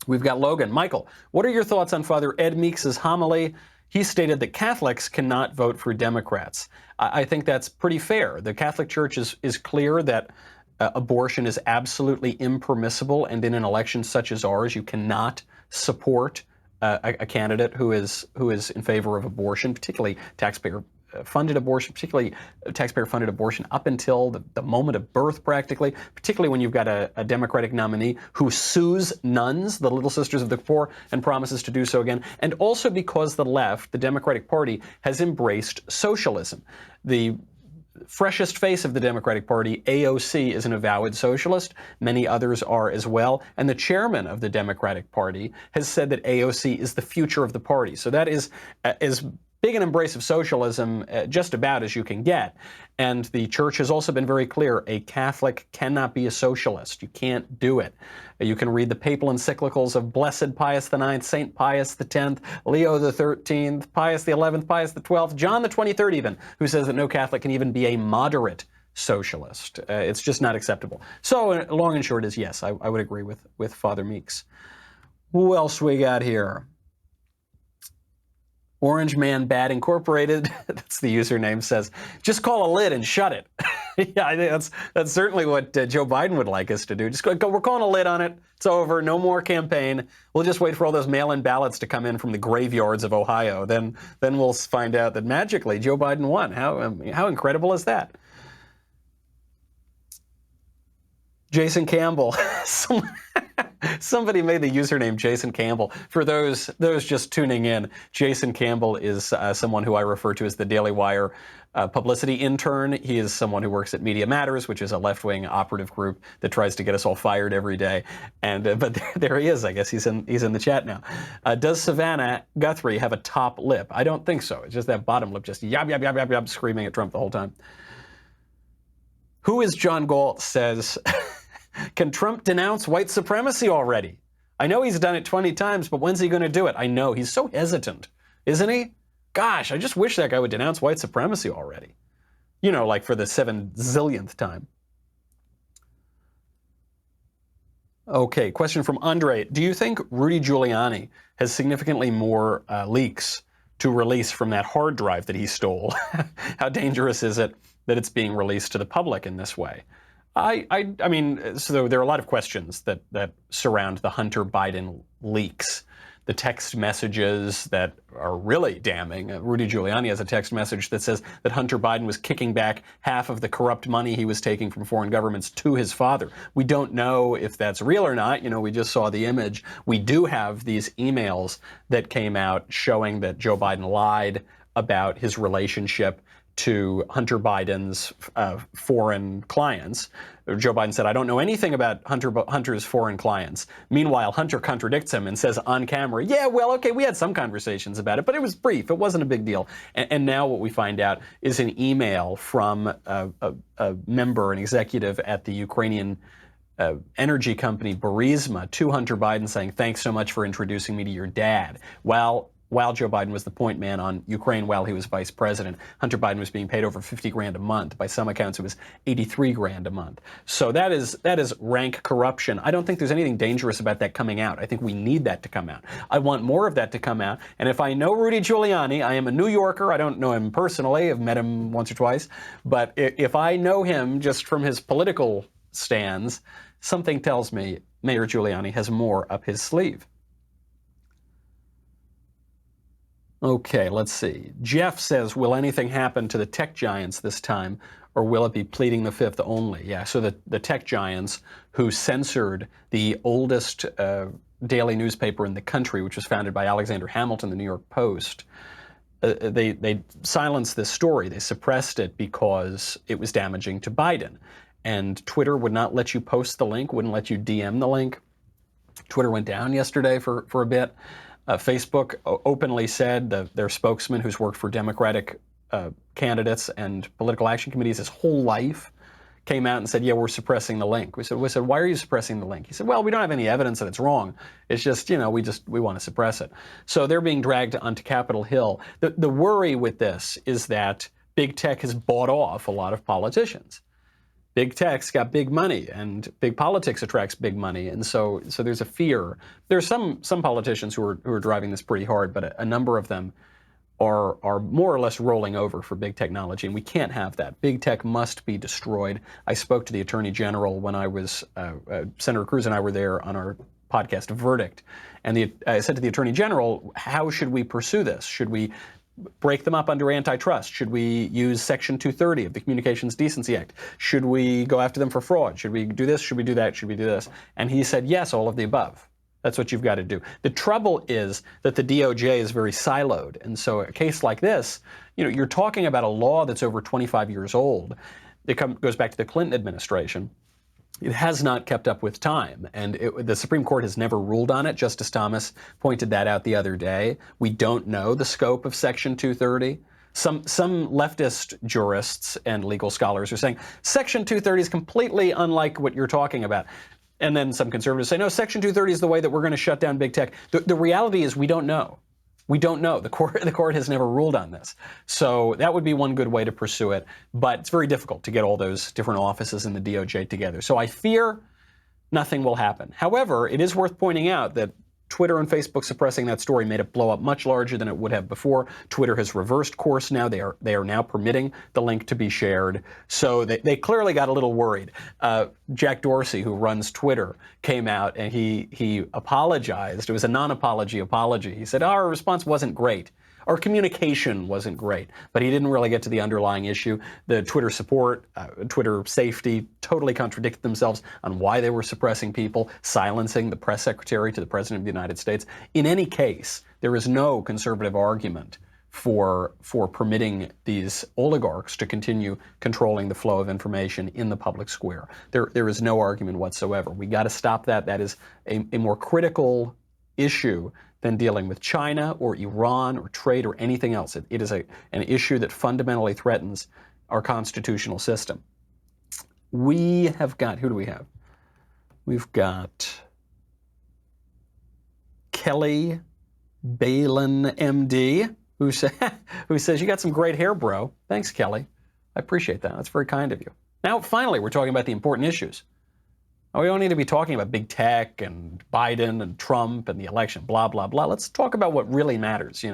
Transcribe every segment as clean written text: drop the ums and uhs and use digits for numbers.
We've got Logan. Michael, what are your thoughts on Father Ed Meeks's homily? He stated that Catholics cannot vote for Democrats. I think that's pretty fair. The Catholic Church is clear that abortion is absolutely impermissible, and in an election such as ours, you cannot support a candidate who is in favor of abortion, particularly taxpayer-funded abortion, particularly taxpayer-funded abortion up until the moment of birth, practically, particularly when you've got a Democratic nominee who sues nuns, the Little Sisters of the Poor, and promises to do so again, and also because the left, the Democratic Party, has embraced socialism. The freshest face of the Democratic Party, AOC, is an avowed socialist. Many others are as well. And the chairman of the Democratic Party has said that AOC is the future of the party. So that is as big an embrace of socialism just about as you can get. And the church has also been very clear, a Catholic cannot be a socialist. You can't do it. You can read the papal encyclicals of Blessed Pius IX, St. Pius X, Leo XIII, Pius XI, Pius XII, John the 23rd even, who says that no Catholic can even be a moderate socialist. It's just not acceptable. So long and short is yes, I would agree with Father Meeks. Who else we got here? Orange Man Bad Incorporated, that's the username, says, just call a lid and shut it. Yeah, I think that's certainly what Joe Biden would like us to do. Just go, we're calling a lid on it. It's over. No more campaign. We'll just wait for all those mail-in ballots to come in from the graveyards of Ohio. Then we'll find out that magically Joe Biden won. How incredible is that? Jason Campbell. Somebody made the username Jason Campbell. For those just tuning in, Jason Campbell is someone who I refer to as the Daily Wire publicity intern. He is someone who works at Media Matters, which is a left-wing operative group that tries to get us all fired every day. And but there he is. I guess he's in the chat now. Does Savannah Guthrie have a top lip? I don't think so. It's just that bottom lip, just yab yab yab yab yab, screaming at Trump the whole time. Who is John Galt says? Can Trump denounce white supremacy already? I know he's done it 20 times, but when's he going to do it? I know. He's so hesitant, isn't he? Gosh, I just wish that guy would denounce white supremacy already. You know, like for the 7 zillionth time. Okay, question from Andre. Do you think Rudy Giuliani has significantly more leaks to release from that hard drive that he stole? How dangerous is it that it's being released to the public in this way? I mean, so there are a lot of questions that surround the Hunter Biden leaks. The text messages that are really damning. Rudy Giuliani has a text message that says that Hunter Biden was kicking back half of the corrupt money he was taking from foreign governments to his father. We don't know if that's real or not. You know, we just saw the image. We do have these emails that came out showing that Joe Biden lied about his relationship to Hunter Biden's foreign clients. Joe Biden said, I don't know anything about Hunter's foreign clients. Meanwhile, Hunter contradicts him and says on camera, yeah, well, okay, we had some conversations about it, but it was brief. It wasn't a big deal. And now what we find out is an email from a member, an executive at the Ukrainian energy company Burisma to Hunter Biden saying, thanks so much for introducing me to your dad. While Joe Biden was the point man on Ukraine while he was vice president, Hunter Biden was being paid over 50 grand a month. By some accounts, it was 83 grand a month. So that is rank corruption. I don't think there's anything dangerous about that coming out. I think we need that to come out. I want more of that to come out. And if I know Rudy Giuliani, I am a New Yorker. I don't know him personally. I've met him once or twice. But if I know him just from his political stands, something tells me Mayor Giuliani has more up his sleeve. Okay, let's see. Jeff says, will anything happen to the tech giants this time, or will it be pleading the fifth only? Yeah, so the tech giants who censored the oldest daily newspaper in the country, which was founded by Alexander Hamilton, the New York Post, they silenced this story. They suppressed it because it was damaging to Biden. And Twitter would not let you post the link, wouldn't let you DM the link. Twitter went down yesterday for a bit. Facebook openly said, their spokesman who's worked for Democratic candidates and political action committees his whole life, came out and said, yeah, we're suppressing the link. We said, why are you suppressing the link? He said, well, we don't have any evidence that it's wrong. It's just, we want to suppress it. So they're being dragged onto Capitol Hill. The worry with this is that big tech has bought off a lot of politicians. big tech's got big money, and big politics attracts big money, and so there's a fear. There's some politicians who are driving this pretty hard, but a number of them are more or less rolling over for big technology, and we can't have that. Big tech must be destroyed. I spoke to the Attorney General when I was, Senator Cruz and I were there on our podcast Verdict, and I said to the Attorney General, how should we pursue this? Should we break them up under antitrust? Should we use Section 230 of the Communications Decency Act? Should we go after them for fraud? Should we do this? Should we do that? Should we do this? And he said, yes, all of the above. That's what you've got to do. The trouble is that the DOJ is very siloed. And so a case like this, you're talking about a law that's over 25 years old. It goes back to the Clinton administration. It has not kept up with time, and the Supreme Court has never ruled on it. Justice Thomas pointed that out the other day. We don't know the scope of Section 230. Some leftist jurists and legal scholars are saying Section 230 is completely unlike what you're talking about. And then some conservatives say, no, Section 230 is the way that we're going to shut down big tech. The reality is we don't know. We don't know. The court has never ruled on this. So that would be one good way to pursue it. But it's very difficult to get all those different offices in the DOJ together. So I fear nothing will happen. However, it is worth pointing out that Twitter and Facebook suppressing that story made it blow up much larger than it would have before. Twitter has reversed course now. They are now permitting the link to be shared. So they clearly got a little worried. Jack Dorsey, who runs Twitter, came out and he apologized. It was a non-apology apology. He said, our response wasn't great. Our communication wasn't great, but he didn't really get to the underlying issue. The Twitter support, Twitter safety totally contradicted themselves on why they were suppressing people, silencing the press secretary to the President of the United States. In any case, there is no conservative argument for permitting these oligarchs to continue controlling the flow of information in the public square. There is no argument whatsoever. We got to stop that. That is a more critical issue than dealing with China or Iran or trade or anything else. It is an issue that fundamentally threatens our constitutional system. We have got, who do we have? We've got Kelly Balin, MD, who says, you got some great hair, bro. Thanks, Kelly. I appreciate that. That's very kind of you. Now, finally, we're talking about the important issues. We don't need to be talking about big tech and Biden and Trump and the election, blah, blah, blah. Let's talk about what really matters,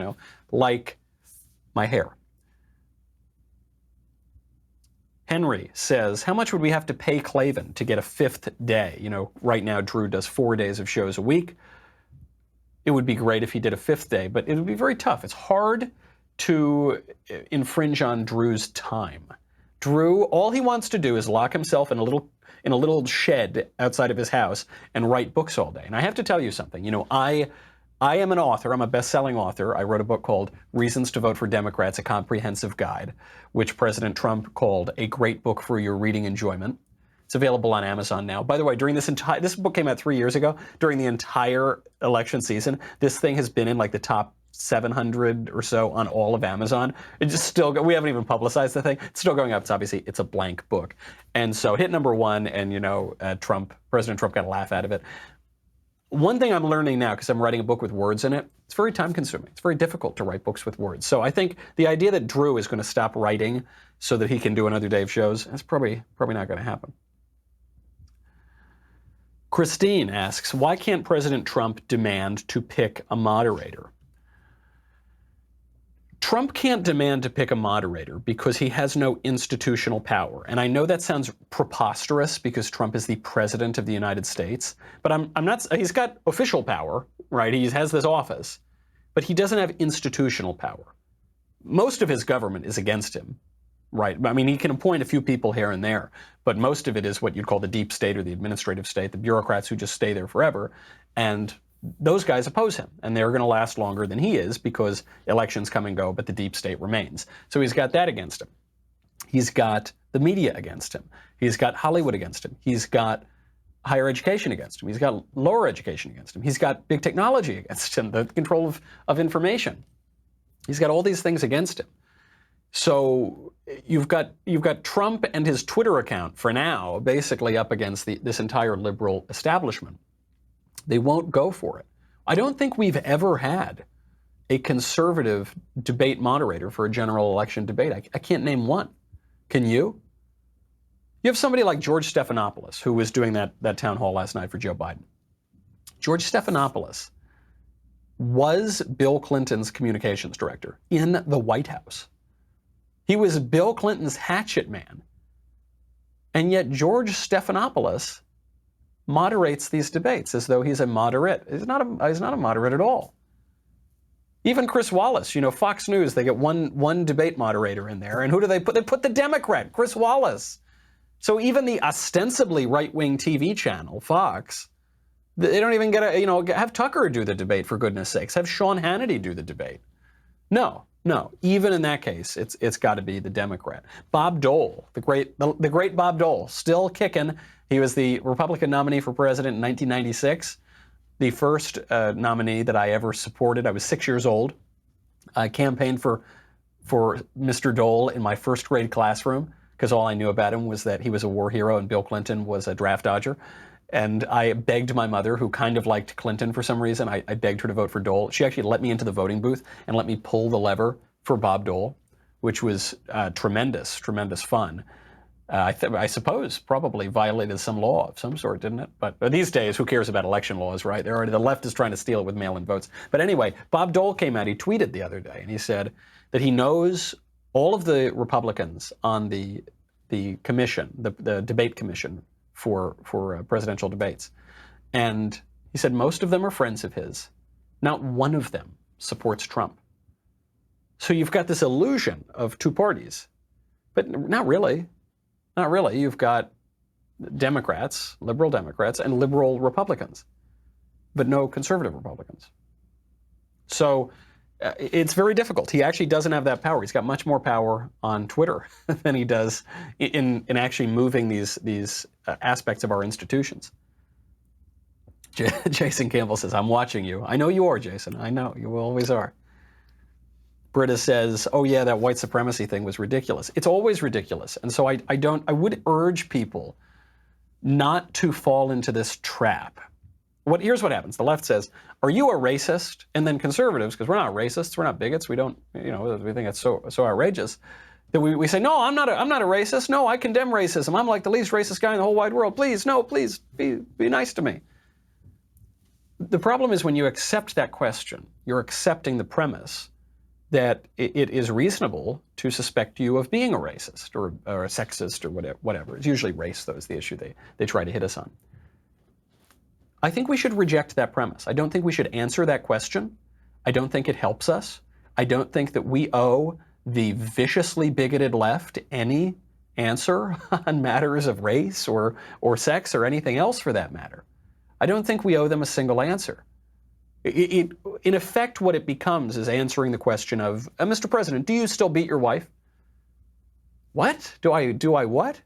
like my hair. Henry says, how much would we have to pay Klavan to get a fifth day? Right now Drew does 4 days of shows a week. It would be great if he did a fifth day, but it would be very tough. It's hard to infringe on Drew's time. Drew, all he wants to do is lock himself in a little shed outside of his house and write books all day. And I have to tell you something. I am an author. I'm a best-selling author. I wrote a book called Reasons to Vote for Democrats, A Comprehensive Guide, which President Trump called a great book for your reading enjoyment. It's available on Amazon now. By the way, during this book came out 3 years ago. During the entire election season, this thing has been in like the top 700 or so on all of Amazon. It just still, we haven't even publicized the thing. It's still going up. It's a blank book. And so hit number one, and President Trump got a laugh out of it. One thing I'm learning now, because I'm writing a book with words in it, it's very time consuming. It's very difficult to write books with words. So I think the idea that Drew is going to stop writing so that he can do another day of shows, that's probably not going to happen. Christine asks, why can't President Trump demand to pick a moderator? Trump can't demand to pick a moderator because he has no institutional power. And I know that sounds preposterous because Trump is the president of the United States, but I'm not, he's got official power, right? He has this office, but he doesn't have institutional power. Most of his government is against him, right? I mean, he can appoint a few people here and there, but most of it is what you'd call the deep state or the administrative state, the bureaucrats who just stay there forever. And those guys oppose him, and they're going to last longer than he is because elections come and go, but the deep state remains. So he's got that against him. He's got the media against him. He's got Hollywood against him. He's got higher education against him. He's got lower education against him. He's got big technology against him, the control of information. He's got all these things against him. So you've got Trump and his Twitter account for now basically up against this entire liberal establishment. They won't go for it. I don't think we've ever had a conservative debate moderator for a general election debate. I can't name one. Can you? You have somebody like George Stephanopoulos, who was doing that town hall last night for Joe Biden. George Stephanopoulos was Bill Clinton's communications director in the White House. He was Bill Clinton's hatchet man. And yet George Stephanopoulos moderates these debates as though he's a moderate. He's not a moderate at all. Even Chris Wallace, Fox News, they get one debate moderator in there. And who do they put? They put the Democrat, Chris Wallace. So even the ostensibly right-wing TV channel, Fox, they don't even get have Tucker do the debate, for goodness sakes. Have Sean Hannity do the debate. No. Even in that case, it's got to be the Democrat. Bob Dole, the great Bob Dole, still kicking. He was the Republican nominee for president in 1996, the first nominee that I ever supported. I was 6 years old. I campaigned for Mr. Dole in my first grade classroom because all I knew about him was that he was a war hero and Bill Clinton was a draft dodger. And I begged my mother, who kind of liked Clinton for some reason, I begged her to vote for Dole. She actually let me into the voting booth and let me pull the lever for Bob Dole, which was tremendous fun. I suppose probably violated some law of some sort, didn't it? But these days, who cares about election laws, right? The left is trying to steal it with mail-in votes. But anyway, Bob Dole came out, he tweeted the other day, and he said that he knows all of the Republicans on the commission, the debate commission, for presidential debates. And he said most of them are friends of his. Not one of them supports Trump. So you've got this illusion of two parties. But not really. Not really. You've got Democrats, liberal Democrats, and liberal Republicans, but no conservative Republicans. So it's very difficult. He actually doesn't have that power. He's got much more power on Twitter than he does in actually moving these aspects of our institutions. Jason Campbell says, I'm watching you. I know you are, Jason. I know. You always are. Britta says, oh yeah, that white supremacy thing was ridiculous. It's always ridiculous. And so I would urge people not to fall into this trap. Here's what happens. The left says, are you a racist? And then conservatives, because we're not racists, we're not bigots, we don't, we think it's so outrageous, that we say, no, I'm not a racist. No, I condemn racism. I'm like the least racist guy in the whole wide world. Please, no, please, be nice to me. The problem is when you accept that question, you're accepting the premise that it is reasonable to suspect you of being a racist or a sexist or whatever. It's usually race, though, is the issue they try to hit us on. I think we should reject that premise. I don't think we should answer that question. I don't think it helps us. I don't think that we owe the viciously bigoted left any answer on matters of race or sex or anything else for that matter. I don't think we owe them a single answer. In effect, what it becomes is answering the question of, Mr. President, do you still beat your wife? What? Do I what?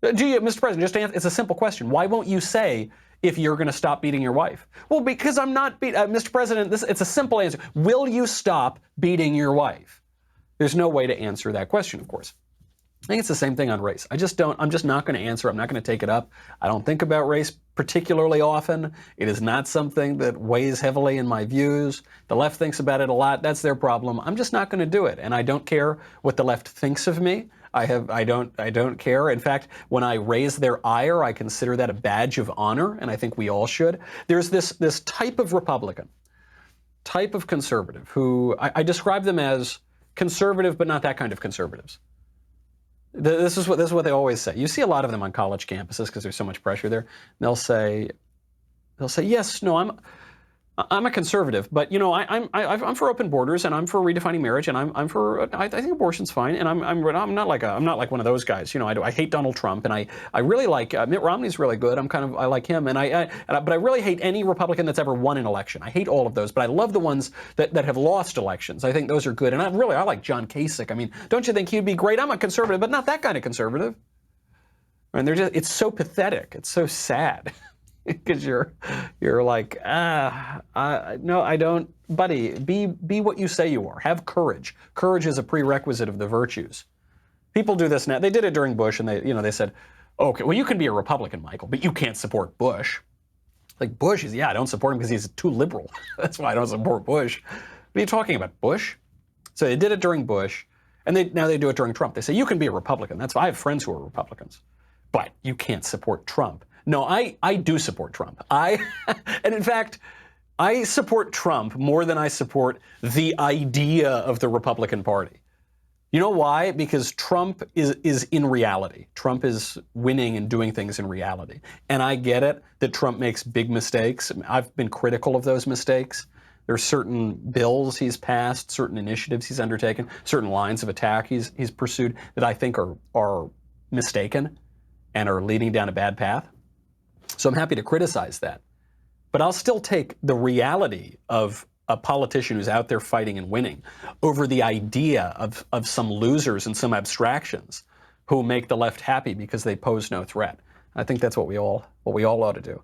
Do you, Mr. President, just answer, it's a simple question. Why won't you say if you're going to stop beating your wife? Well, because I'm not Mr. President, it's a simple answer. Will you stop beating your wife? There's no way to answer that question, of course. I think it's the same thing on race. I'm just not going to answer. I'm not going to take it up. I don't think about race particularly often. It is not something that weighs heavily in my views. The left thinks about it a lot. That's their problem. I'm just not going to do it. And I don't care what the left thinks of me. I don't care. In fact, when I raise their ire, I consider that a badge of honor, and I think we all should. There's this type of Republican, type of conservative, who I describe them as conservative, but not that kind of conservatives. This is what they always say. You see a lot of them on college campuses because there's so much pressure there. They'll say, yes, no, I'm a conservative, but I'm for open borders and I'm for redefining marriage and I'm for I think abortion's fine and I'm not like one of those guys. I hate Donald Trump and I really like Mitt Romney's really good. I like him but I really hate any Republican that's ever won an election. I hate all of those, but I love the ones that have lost elections. I think those are good, and I like John Kasich. I mean, don't you think he'd be great? I'm a conservative, but not that kind of conservative. And it's so pathetic. It's so sad. Because you're like, no, I don't, buddy, be what you say you are. Have courage. Courage is a prerequisite of the virtues. People do this now. They did it during Bush, and they said, okay, well, you can be a Republican, Michael, but you can't support Bush. Like Bush I don't support him because he's too liberal. That's why I don't support Bush. What are you talking about, Bush? So they did it during Bush, and now they do it during Trump. They say, you can be a Republican. I have friends who are Republicans. but you can't support Trump. No, I do support Trump. And in fact, I support Trump more than I support the idea of the Republican Party. You know why? Because Trump is in reality. Trump is winning and doing things in reality. And I get it that Trump makes big mistakes. I've been critical of those mistakes. There are certain bills he's passed, certain initiatives he's undertaken, certain lines of attack he's pursued that I think are mistaken and are leading down a bad path. So I'm happy to criticize that. But I'll still take the reality of a politician who's out there fighting and winning over the idea of some losers and some abstractions who make the left happy because they pose no threat. I think that's what we all ought to do.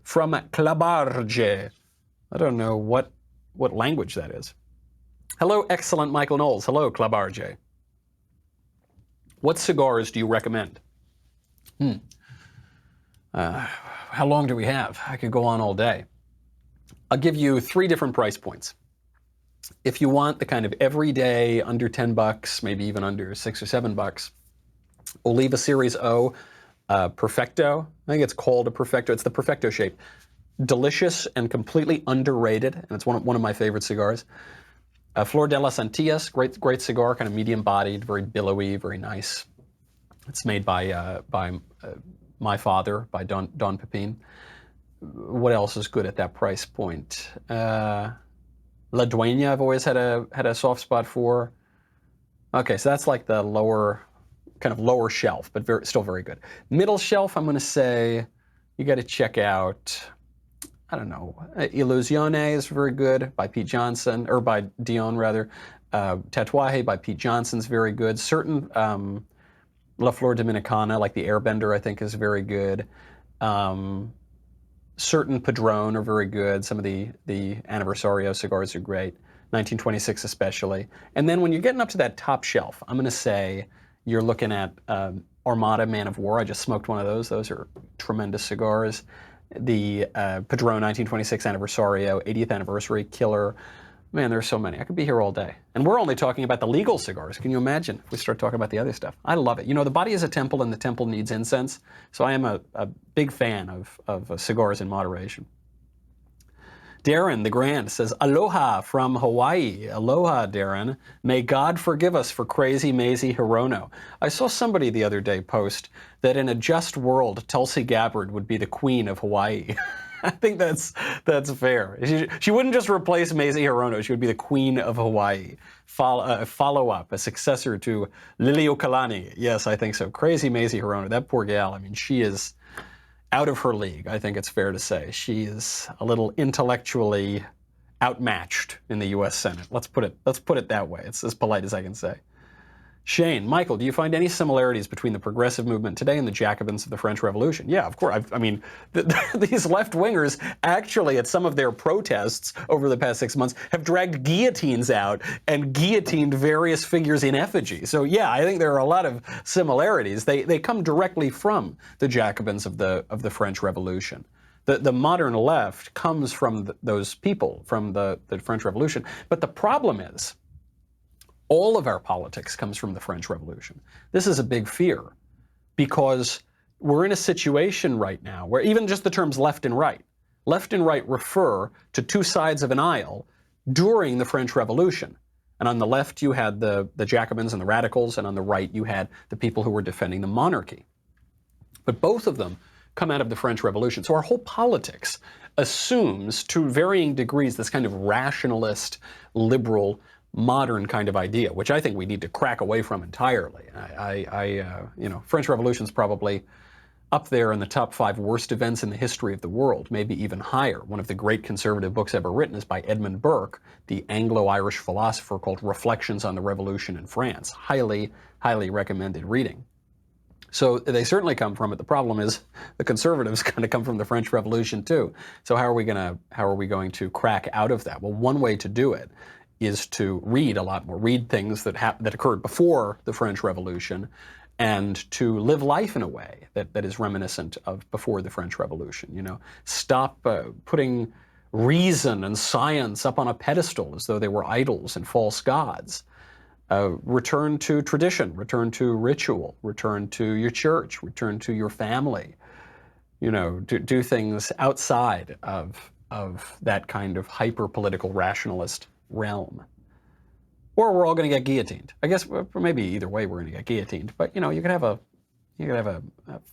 From Klabarje, I don't know what language that is. Hello, excellent Michael Knowles. Hello, Klabarje. What cigars do you recommend? How long do we have? I could go on all day. I'll give you 3 different price points. If you want the kind of everyday, under $10, maybe even under $6 or $7, Oliva Series O Perfecto. I think it's called a Perfecto. It's the Perfecto shape. Delicious and completely underrated, and it's one of my favorite cigars. Flor de las Antillas, great cigar, kind of medium-bodied, very billowy, very nice. It's made by my father, by Don Pepin. What else is good at that price point? La Dueña I've always had a soft spot for. Okay, so that's like the lower shelf, but still very good. Middle shelf, I'm going to say you got to check out, I don't know, Ilusione is very good by Pete Johnson, or by Dion rather. Tatuaje by Pete Johnson's very good. Certain La Flor Dominicana, like the Airbender, I think is very good. Certain Padron are very good. Some of the Aniversario cigars are great. 1926 especially. And then when you're getting up to that top shelf, I'm going to say you're looking at Armada Man of War. I just smoked one of those. Those are tremendous cigars. The Padron 1926 Aniversario, 80th Anniversary Killer. Man, there's so many. I could be here all day. And we're only talking about the legal cigars. Can you imagine if we start talking about the other stuff? I love it. You know, the body is a temple and the temple needs incense. So I am a big fan of cigars in moderation. Darren the Grand says, aloha from Hawaii. Aloha, Darren. May God forgive us for crazy Maisie Hirono. I saw somebody the other day post that in a just world, Tulsi Gabbard would be the queen of Hawaii. I think that's fair. She wouldn't just replace Maisie Hirono. She would be the queen of Hawaii. Follow-up, a successor to Liliuokalani. Yes, I think so. Crazy Maisie Hirono. That poor gal, I mean, she is out of her league, I think it's fair to say. She is a little intellectually outmatched in the U.S. Senate. Let's put it that way. It's as polite as I can say. Shane, Michael, do you find any similarities between the progressive movement today and the Jacobins of the French Revolution? Yeah, of course. I mean, these left-wingers actually, at some of their protests over the past 6 months, have dragged guillotines out and guillotined various figures in effigy. So yeah, I think there are a lot of similarities. They come directly from the Jacobins of the French Revolution. The modern left comes from those people, from the French Revolution. But the problem is, all of our politics comes from the French Revolution. This is a big fear because we're in a situation right now where even just the terms left and right refer to two sides of an aisle during the French Revolution. And on the left, you had the Jacobins and the radicals, and on the right, you had the people who were defending the monarchy. But both of them come out of the French Revolution. So our whole politics assumes, to varying degrees, this kind of rationalist, liberal, modern kind of idea, which I think we need to crack away from entirely. French Revolution's probably up there in the top 5 worst events in the history of the world, maybe even higher. One of the great conservative books ever written is by Edmund Burke, the Anglo-Irish philosopher, called Reflections on the Revolution in France. Highly, highly recommended reading. So they certainly come from it. The problem is the conservatives kind of come from the French Revolution too. So how are we going to crack out of that? Well, one way to do it is to read a lot more, read things that occurred before the French Revolution, and to live life in a way that is reminiscent of before the French Revolution. You know, stop putting reason and science up on a pedestal as though they were idols and false gods. Return to tradition, return to ritual, return to your church, return to your family. You know, do things outside of that kind of hyper-political rationalist realm. Or we're all going to get guillotined. I guess maybe either way we're going to get guillotined. But you know, you could have a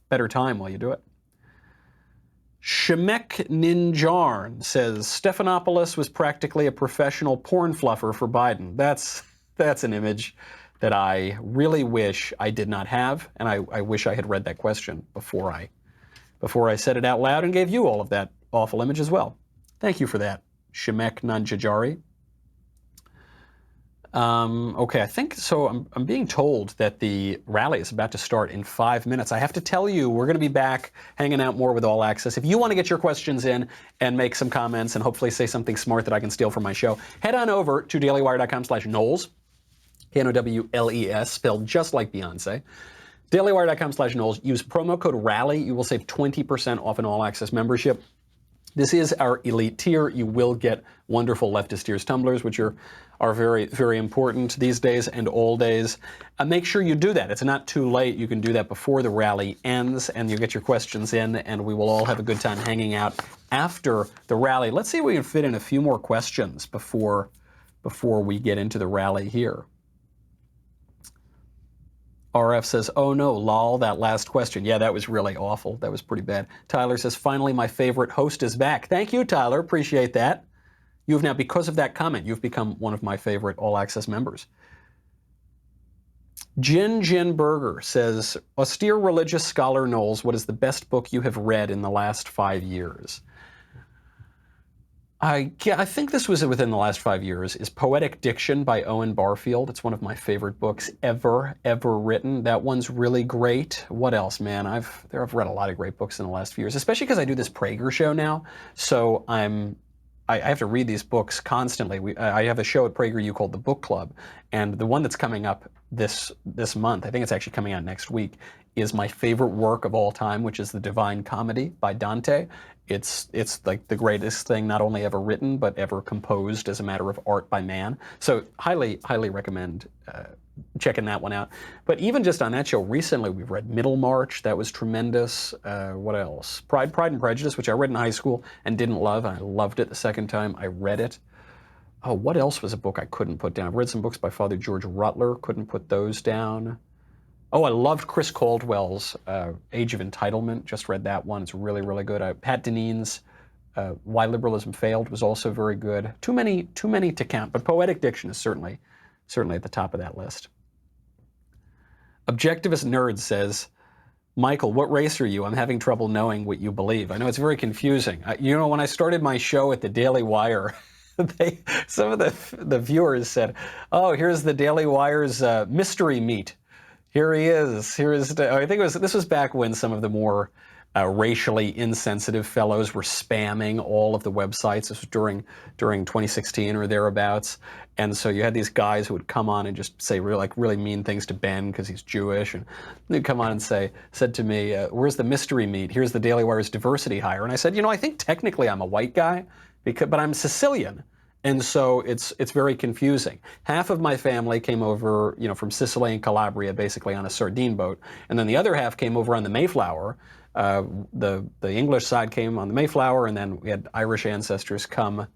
better time while you do it. Shemek Ninjarn says Stephanopoulos was practically a professional porn fluffer for Biden. That's an image that I really wish I did not have, and I wish I had read that question before I said it out loud and gave you all of that awful image as well. Thank you for that, Shemek Nanjajari. Okay, I think so. I'm being told that the rally is about to start in 5 minutes. I have to tell you, we're going to be back hanging out more with All Access. If you want to get your questions in and make some comments and hopefully say something smart that I can steal from my show, head on over to dailywire.com/Knowles, Knowles, spelled just like Beyonce. dailywire.com/Knowles. Use promo code RALLY. You will save 20% off an All Access membership. This is our elite tier. You will get wonderful leftist ears tumblers, which are very, very important these days and all days. Make sure you do that. It's not too late. You can do that before the rally ends, and you get your questions in, and we will all have a good time hanging out after the rally. Let's see if we can fit in a few more questions before we get into the rally here. RF says, oh no, lol, that last question. Yeah, that was really awful. That was pretty bad. Tyler says, finally, my favorite host is back. Thank you, Tyler. Appreciate that. You've now, because of that comment, you've become one of my favorite All Access members. Jin Burger says, austere religious scholar Knowles, what is the best book you have read in the last 5 years? I think this was within the last 5 years, is Poetic Diction by Owen Barfield. It's one of my favorite books ever written. That one's really great. What else, man? I've read a lot of great books in the last few years, especially because I do this Prager show now. So I have to read these books constantly. I have a show at PragerU called The Book Club, and the one that's coming up this month, I think it's actually coming out next week, is my favorite work of all time, which is The Divine Comedy by Dante. It's like the greatest thing not only ever written, but ever composed as a matter of art by man. So highly recommend checking that one out. But even just on that show, recently we've read Middlemarch. That was tremendous. What else? Pride and Prejudice, which I read in high school and didn't love. And I loved it the second time I read it. Oh, what else was a book I couldn't put down? I've read some books by Father George Rutler. Couldn't put those down. Oh, I loved Chris Caldwell's Age of Entitlement. Just read that one. It's really, really good. Pat Dineen's Why Liberalism Failed was also very good. Too many to count, but Poetic Diction is certainly at the top of that list. Objectivist Nerd says, Michael, what race are you? I'm having trouble knowing what you believe. I know it's very confusing. You know, when I started my show at the Daily Wire, some of the viewers said, oh, here's the Daily Wire's mystery meat. Here he is. I think this was back when some of the more racially insensitive fellows were spamming all of the websites. This was during 2016 or thereabouts. And so you had these guys who would come on and just say really mean things to Ben because he's Jewish. And they'd come on and said to me, where's the mystery meat? Here's the Daily Wire's diversity hire. And I said, you know, I think technically I'm a white guy, but I'm Sicilian. And so it's very confusing. Half of my family came over, you know, from Sicily and Calabria, basically on a sardine boat, and then the other half came over on the Mayflower. The English side came on the Mayflower, and then we had Irish ancestors come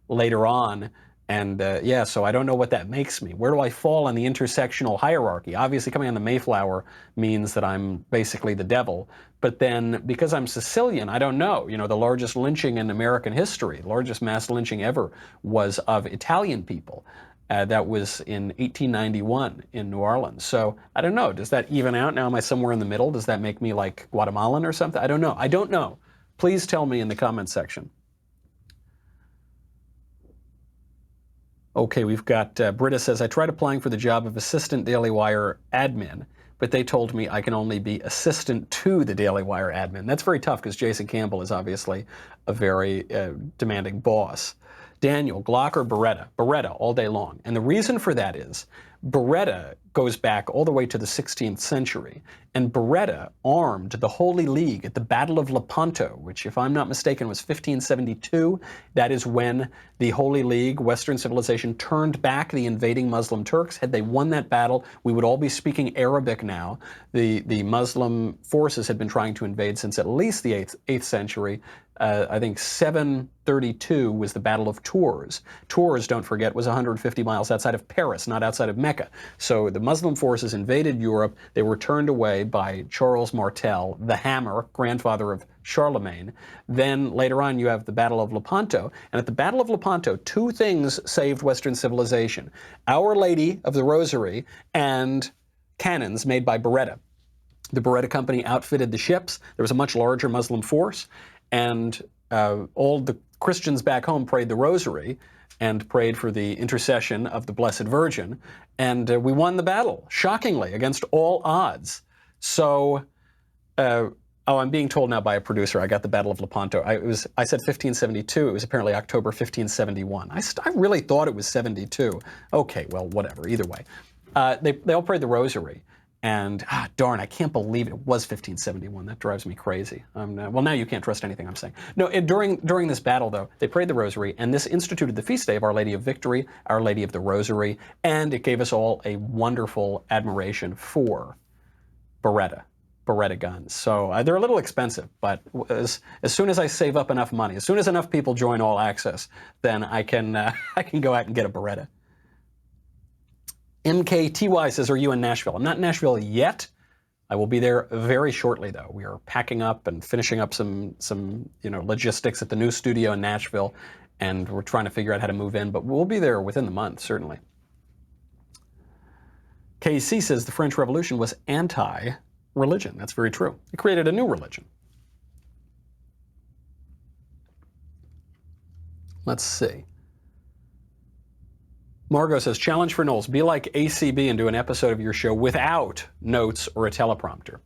later on. And yeah, so I don't know what that makes me. Where do I fall on the intersectional hierarchy? Obviously, coming on the Mayflower means that I'm basically the devil. But then, because I'm Sicilian, I don't know. You know, the largest lynching in American history, the largest mass lynching ever, was of Italian people. That was in 1891 in New Orleans. So I don't know. Does that even out? Now am I somewhere in the middle? Does that make me like Guatemalan or something? I don't know. I don't know. Please tell me in the comments section. Okay, we've got Britta says, I tried applying for the job of assistant Daily Wire admin, but they told me I can only be assistant to the Daily Wire admin. That's very tough because Jason Campbell is obviously a very demanding boss. Daniel, Glock or Beretta? Beretta all day long. And the reason for that is Beretta goes back all the way to the 16th century, and Beretta armed the Holy League at the Battle of Lepanto, which, if I'm not mistaken, was 1572. That is when the Holy League, Western civilization, turned back the invading Muslim Turks. Had they won that battle, we would all be speaking Arabic now. The Muslim forces had been trying to invade since at least the 8th century. I think 732 was the Battle of Tours. Tours, don't forget, was 150 miles outside of Paris, not outside of Mecca. So the Muslim forces invaded Europe. They were turned away by Charles Martel, the Hammer, grandfather of Charlemagne. Then later on you have the Battle of Lepanto. And at the Battle of Lepanto, two things saved Western civilization: Our Lady of the Rosary and cannons made by Beretta. The Beretta Company outfitted the ships. There was a much larger Muslim force. And all the Christians back home prayed the rosary and prayed for the intercession of the Blessed Virgin. And we won the battle, shockingly, against all odds. So, I'm being told now by a producer, I got the Battle of Lepanto. I said 1572. It was apparently October 1571. I really thought it was 72. Okay, well, whatever. Either way. They all prayed the rosary. And, darn, I can't believe it was 1571. That drives me crazy. Well, now you can't trust anything I'm saying. No, during this battle, though, they prayed the rosary, and this instituted the feast day of Our Lady of Victory, Our Lady of the Rosary, and it gave us all a wonderful admiration for Beretta guns. So they're a little expensive, but as soon as I save up enough money, as soon as enough people join All Access, then I can go out and get a Beretta. MKTY says, are you in Nashville? I'm not in Nashville yet. I will be there very shortly, though. We are packing up and finishing up some logistics at the new studio in Nashville, and we're trying to figure out how to move in, but we'll be there within the month, certainly. KC says the French Revolution was anti-religion. That's very true. It created a new religion. Let's see. Margot says, challenge for Knowles, be like ACB and do an episode of your show without notes or a teleprompter.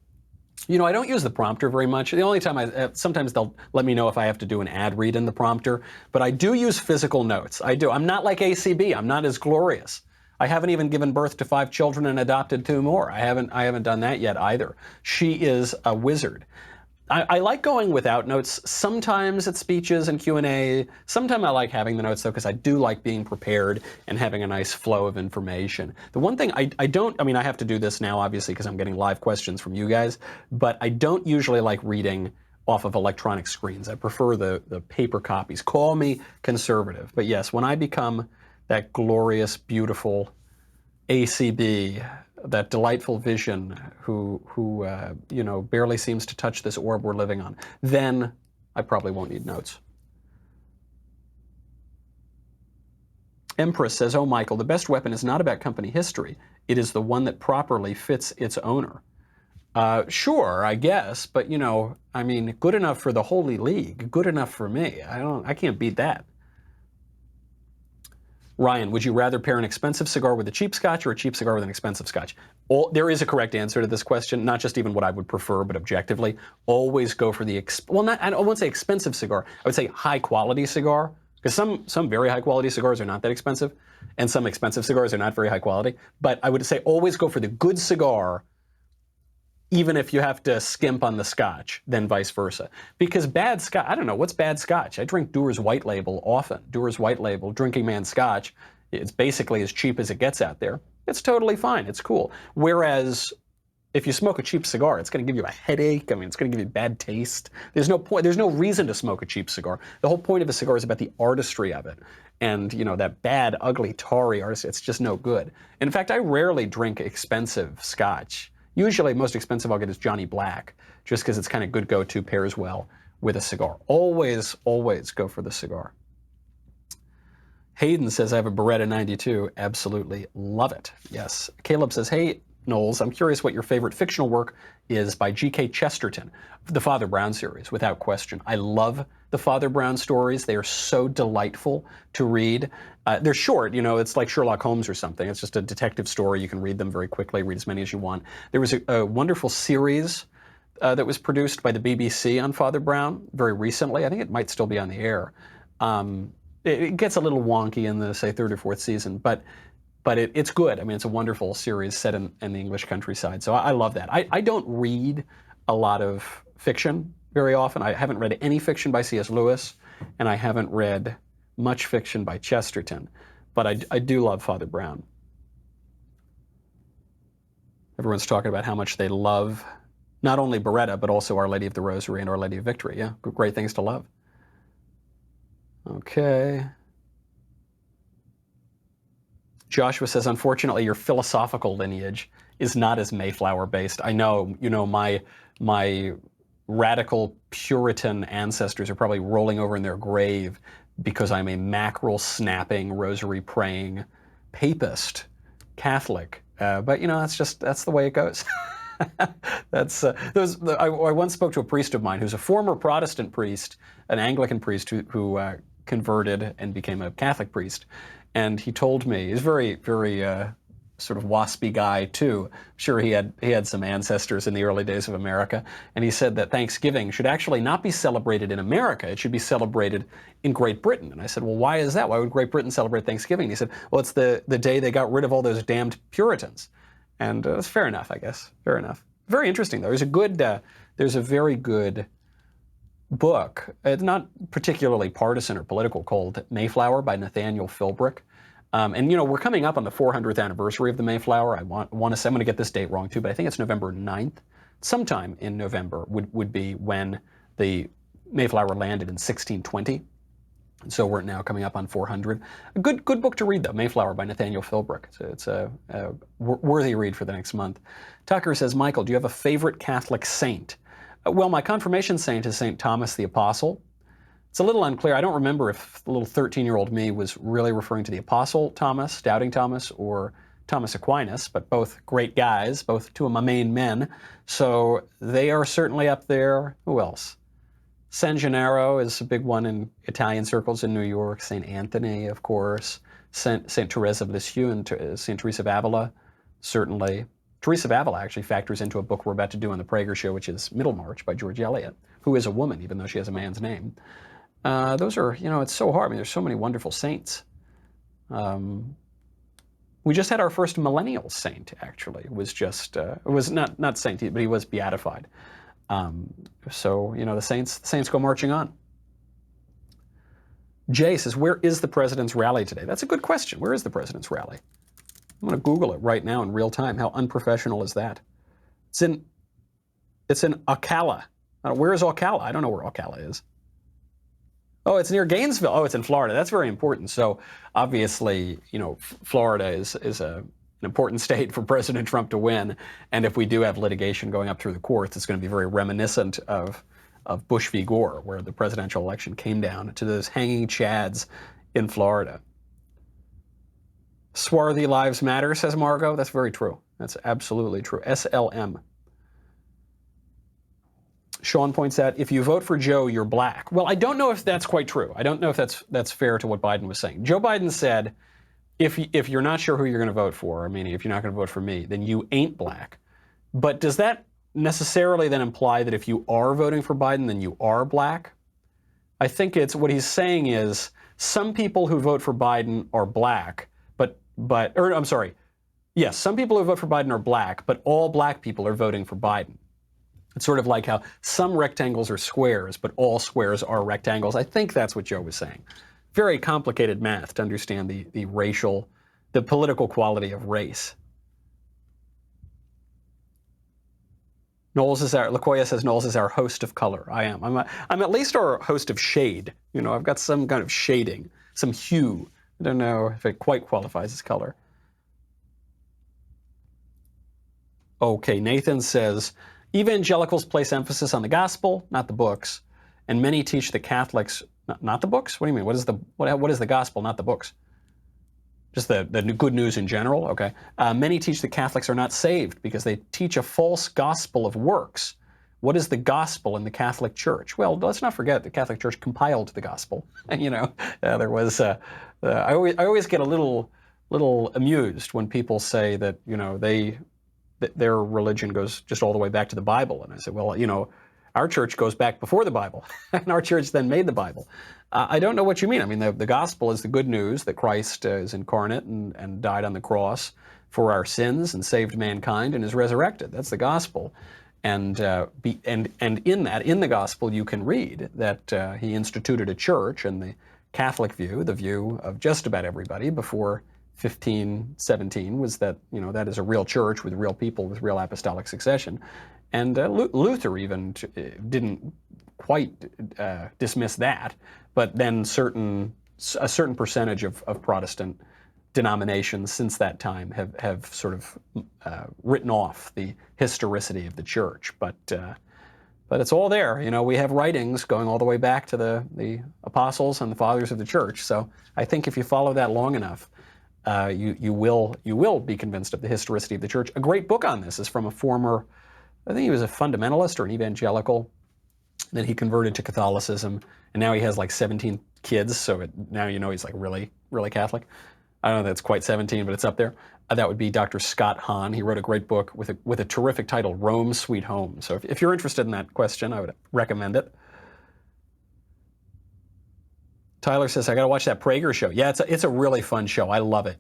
You know, I don't use the prompter very much. The only time sometimes they'll let me know if I have to do an ad read in the prompter, but I do use physical notes. I do. I'm not like ACB. I'm not as glorious. I haven't even given birth to 5 children and adopted 2 more. I haven't done that yet either. She is a wizard. I like going without notes sometimes at speeches and Q&A. Sometimes I like having the notes, though, because I do like being prepared and having a nice flow of information. The one thing I have to do this now, obviously, because I'm getting live questions from you guys, but I don't usually like reading off of electronic screens. I prefer the paper copies. Call me conservative. But yes, when I become that glorious, beautiful ACB, that delightful vision who barely seems to touch this orb we're living on, then I probably won't need notes. Empress says, oh, Michael, the best weapon is not about company history. It is the one that properly fits its owner. Sure, I guess, but good enough for the Holy League, good enough for me. I can't beat that. Ryan, would you rather pair an expensive cigar with a cheap Scotch or a cheap cigar with an expensive Scotch? There is a correct answer to this question, not just even what I would prefer, but objectively. Always go for the, I won't say expensive cigar, I would say high quality cigar, because some very high quality cigars are not that expensive, and some expensive cigars are not very high quality. But I would say always go for the good cigar, even if you have to skimp on the Scotch, then vice versa. Because bad Scotch, I don't know, what's bad Scotch? I drink Dewar's White Label often. Dewar's White Label, Drinking Man Scotch, it's basically as cheap as it gets out there. It's totally fine, it's cool. Whereas, if you smoke a cheap cigar, it's going to give you a headache. It's going to give you bad taste. There's no point, there's no reason to smoke a cheap cigar. The whole point of a cigar is about the artistry of it. And, that bad, ugly, tarry artistry, it's just no good. In fact, I rarely drink expensive Scotch. Usually, most expensive I'll get is Johnny Black, just because it's kind of good go-to, pairs well with a cigar. Always, always go for the cigar. Hayden says, I have a Beretta 92. Absolutely love it. Yes. Caleb says, hey, Knowles, I'm curious what your favorite fictional work is by G.K. Chesterton, the Father Brown series, without question. I love the Father Brown stories. They are so delightful to read. They're short, it's like Sherlock Holmes or something. It's just a detective story. You can read them very quickly, read as many as you want. There was a wonderful series that was produced by the BBC on Father Brown very recently. I think it might still be on the air. it gets a little wonky in the, say, third or fourth season, but it's good. I mean, it's a wonderful series set in the English countryside. So I love that. I don't read a lot of fiction very often. I haven't read any fiction by C.S. Lewis, and I haven't read much fiction by Chesterton. But I do love Father Brown. Everyone's talking about how much they love not only Beretta, but also Our Lady of the Rosary and Our Lady of Victory. Yeah, great things to love. Okay. Joshua says, unfortunately, your philosophical lineage is not as Mayflower-based. I know, you know, my radical Puritan ancestors are probably rolling over in their grave because I'm a mackerel-snapping, rosary-praying papist Catholic. But, you know, that's the way it goes. I once spoke to a priest of mine who's a former Protestant priest, an Anglican priest who converted and became a Catholic priest. And he told me, he's very, very sort of waspy guy too. I'm sure he had some ancestors in the early days of America. And he said that Thanksgiving should actually not be celebrated in America. It should be celebrated in Great Britain. And I said, well, why is that? Why would Great Britain celebrate Thanksgiving? And he said, well, it's the day they got rid of all those damned Puritans. And it's fair enough, I guess. Fair enough. Very interesting, though. There's a very good book. It's not particularly partisan or political, called Mayflower by Nathaniel Philbrick. And, you know, we're coming up on the 400th anniversary of the Mayflower. I want to say, I'm going to get this date wrong, too, but I think it's November 9th. Sometime in November would be when the Mayflower landed in 1620. And so we're now coming up on 400. A good book to read, though, Mayflower by Nathaniel Philbrick. It's a worthy read for the next month. Tucker says, Michael, do you have a favorite Catholic saint? Well, my confirmation saint is St. Thomas the Apostle. It's a little unclear. I don't remember if the little 13-year-old me was really referring to the Apostle Thomas, Doubting Thomas, or Thomas Aquinas, but both great guys, both two of my main men. So they are certainly up there. Who else? San Gennaro is a big one in Italian circles in New York. St. Anthony, of course. St. Therese of Lisieux and St. Teresa of Avila, certainly. Teresa of Avila actually factors into a book we're about to do on the Prager Show, which is Middlemarch by George Eliot, who is a woman, even though she has a man's name. Those are, you know, it's so hard. I mean, there's so many wonderful saints. We just had our first millennial saint, actually. It was just, it was not saint, but he was beatified. So, you know, the saints go marching on. Jay says, where is the president's rally today? That's a good question. Where is the president's rally? I'm going to Google it right now in real time. How unprofessional is that? It's in Ocala. Where is Ocala? I don't know where Ocala is. Oh, it's near Gainesville. Oh, it's in Florida. That's very important. So obviously, you know, Florida is an important state for President Trump to win. And if we do have litigation going up through the courts, it's going to be very reminiscent of Bush v. Gore, where the presidential election came down to those hanging chads in Florida. Swarthy lives matter, says Margot. That's very true. That's absolutely true. SLM. Sean points out, if you vote for Joe, you're black. Well, I don't know if that's quite true. I don't know if that's fair to what Biden was saying. Joe Biden said, if you're not sure who you're going to vote for, meaning if you're not going to vote for me, then you ain't black. But does that necessarily then imply that if you are voting for Biden, then you are black? I think it's what he's saying is some people who vote for Biden are black, yes, some people who vote for Biden are black, but all black people are voting for Biden. It's sort of like how some rectangles are squares, but all squares are rectangles. I think that's what Joe was saying. Very complicated math to understand the political quality of race. LaCoya says Knowles is our host of color. I am. I'm at least our host of shade. You know, I've got some kind of shading, some hue. I don't know if it quite qualifies as color. Okay, Nathan says, evangelicals place emphasis on the gospel, not the books, and many teach the Catholics, not the books? What do you mean? What is the gospel, not the books? Just the good news in general? Okay. Many teach that Catholics are not saved because they teach a false gospel of works. What is the gospel in the Catholic Church? Well, let's not forget the Catholic Church compiled the gospel. You know, there was, I always get a little amused when people say that, you know, their religion goes just all the way back to the Bible. And I say, well, you know, Our church goes back before the Bible, and our church then made the Bible. I don't know what you mean. I mean, the gospel is the good news that Christ is incarnate and died on the cross for our sins and saved mankind and is resurrected. That's the gospel. And in the gospel, you can read that he instituted a church, and the Catholic view, the view of just about everybody before 1517, was that, that is a real church with real people with real apostolic succession. And Luther even didn't quite dismiss that, but then a certain percentage of Protestant denominations since that time have sort of written off the historicity of the church. But it's all there. We have writings going all the way back to the apostles and the fathers of the church. So I think if you follow that long enough, you will be convinced of the historicity of the church. A great book on this is from a former, I think he was a fundamentalist or an evangelical. Then he converted to Catholicism, and now he has like 17 kids. So now he's like really, really Catholic. I don't know if that's quite 17, but it's up there. That would be Dr. Scott Hahn. He wrote a great book with a terrific title, Rome, Sweet Home. So if you're interested in that question, I would recommend it. Tyler says, I got to watch that Prager show. Yeah, it's a really fun show. I love it.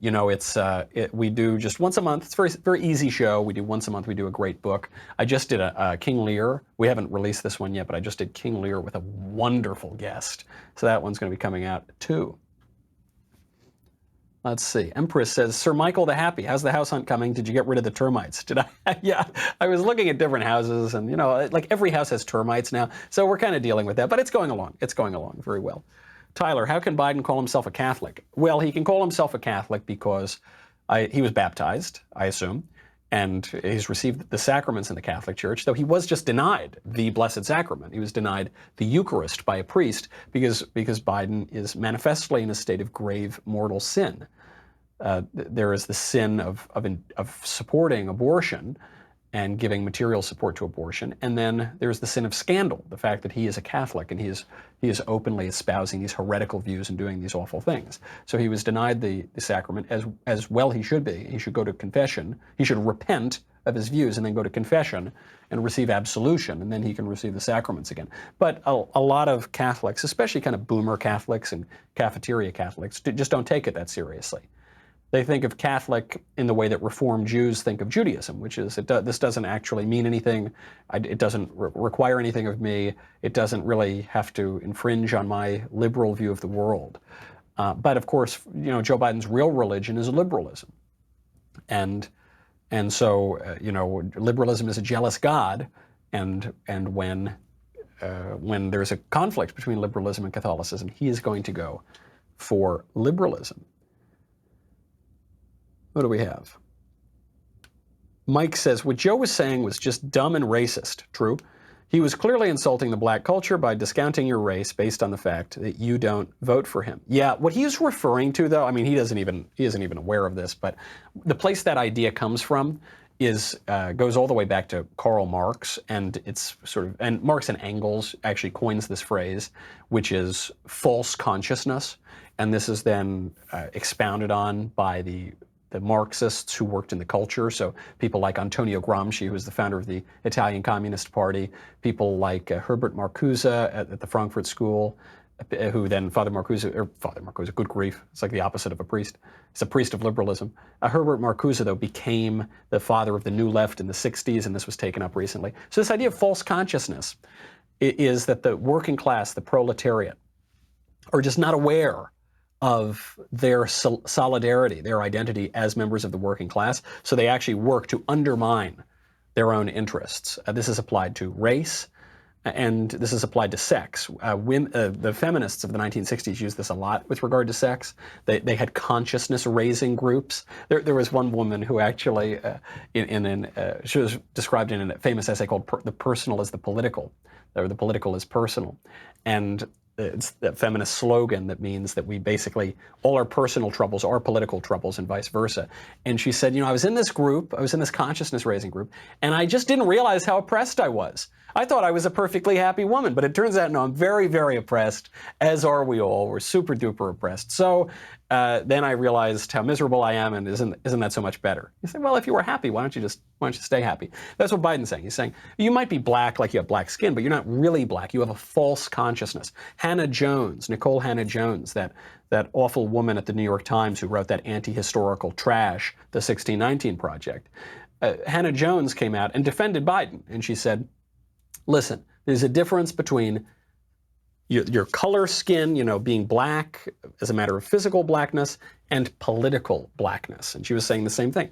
We do just once a month. It's a very, very easy show. We do once a month. We do a great book. I just did a King Lear. We haven't released this one yet, but I just did King Lear with a wonderful guest. So that one's going to be coming out too. Let's see. Empress says, Sir Michael the Happy, how's the house hunt coming? Did you get rid of the termites? Did I? Yeah, I was looking at different houses, and like every house has termites now. So we're kind of dealing with that, but it's going along. It's going along very well. Tyler, how can Biden call himself a Catholic? Well, he can call himself a Catholic because he was baptized, I assume, and he's received the sacraments in the Catholic Church, though he was just denied the Blessed Sacrament. He was denied the Eucharist by a priest because Biden is manifestly in a state of grave mortal sin. There is the sin of supporting abortion and giving material support to abortion, and then there's the sin of scandal, the fact that he is a Catholic and he is openly espousing these heretical views and doing these awful things. So he was denied the sacrament, as well he should be. He should go to confession. He should repent of his views and then go to confession and receive absolution, and then he can receive the sacraments again. But a lot of Catholics, especially kind of boomer Catholics and cafeteria Catholics, just don't take it that seriously. They think of Catholic in the way that Reformed Jews think of Judaism, which is this doesn't actually mean anything. It doesn't require anything of me. It doesn't really have to infringe on my liberal view of the world. But of course, Joe Biden's real religion is liberalism, and so liberalism is a jealous God, and when there's a conflict between liberalism and Catholicism, he is going to go for liberalism. What do we have? Mike says, what Joe was saying was just dumb and racist. True. He was clearly insulting the black culture by discounting your race based on the fact that you don't vote for him. Yeah, what he's referring to, though, I mean, he isn't even aware of this, but the place that idea comes from goes all the way back to Karl Marx, and and Marx and Engels actually coins this phrase, which is false consciousness, and this is then expounded on by the Marxists who worked in the culture, so people like Antonio Gramsci, who was the founder of the Italian Communist Party, people like Herbert Marcuse at the Frankfurt School, who then Father Marcuse, good grief, it's like the opposite of a priest. He's a priest of liberalism. Herbert Marcuse, though, became the father of the New Left in the 60s, and this was taken up recently. So this idea of false consciousness is that the working class, the proletariat, are just not aware of their solidarity, their identity as members of the working class, so they actually work to undermine their own interests. This is applied to race, and this is applied to sex. The feminists of the 1960s used this a lot with regard to sex. They had consciousness-raising groups. There was one woman who actually, she was described in a famous essay called "The Personal is the Political," or "The Political is Personal," and it's that feminist slogan that means that we basically, all our personal troubles are political troubles and vice versa. And she said, I was in this group, I was in this consciousness-raising group, and I just didn't realize how oppressed I was. I thought I was a perfectly happy woman, but it turns out, no, I'm very, very oppressed, as are we all. We're super duper oppressed. So then I realized how miserable I am, and isn't that so much better? You say, well, if you were happy, why don't you just Why don't you stay happy? That's what Biden's saying. He's saying, you might be black like you have black skin, but you're not really black. You have a false consciousness. Nicole Hannah Jones, that awful woman at the New York Times who wrote that anti-historical trash, the 1619 Project. Hannah Jones came out and defended Biden. And she said, listen, there's a difference between your color, skin, being black as a matter of physical blackness and political blackness. And she was saying the same thing.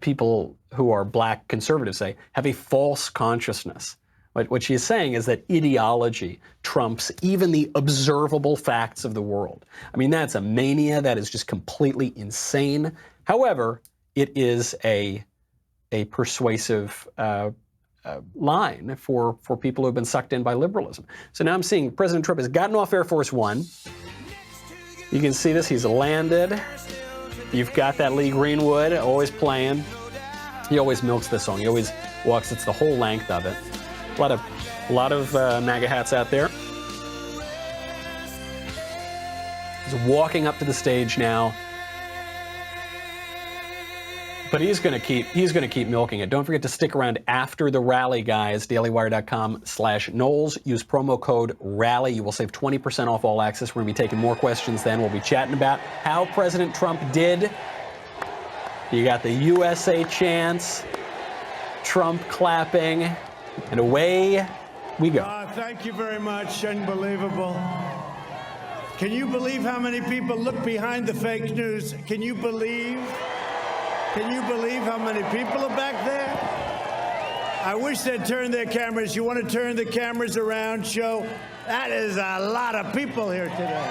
People who are black conservatives say have a false consciousness. What she is saying is that ideology trumps even the observable facts of the world. I mean, that's a mania. That is just completely insane. However, it is a persuasive line for people who have been sucked in by liberalism. So now I'm seeing President Trump has gotten off Air Force One. You can see this. He's landed. You've got that Lee Greenwood always playing. He always milks this song. He always walks. It's the whole length of it. A lot of MAGA hats out there. He's walking up to the stage now. But he's going to keep milking it. Don't forget to stick around after the rally, guys. DailyWire.com/Knowles. Use promo code RALLY. You will save 20% off all access. We're going to be taking more questions then. We'll be chatting about how President Trump did. You got the USA chants, Trump clapping, and away we go. Thank you very much. Unbelievable. Can you believe how many people look behind the fake news? Can you believe how many people are back there? I wish they'd turn their cameras. You want to turn the cameras around, show? That is a lot of people here today.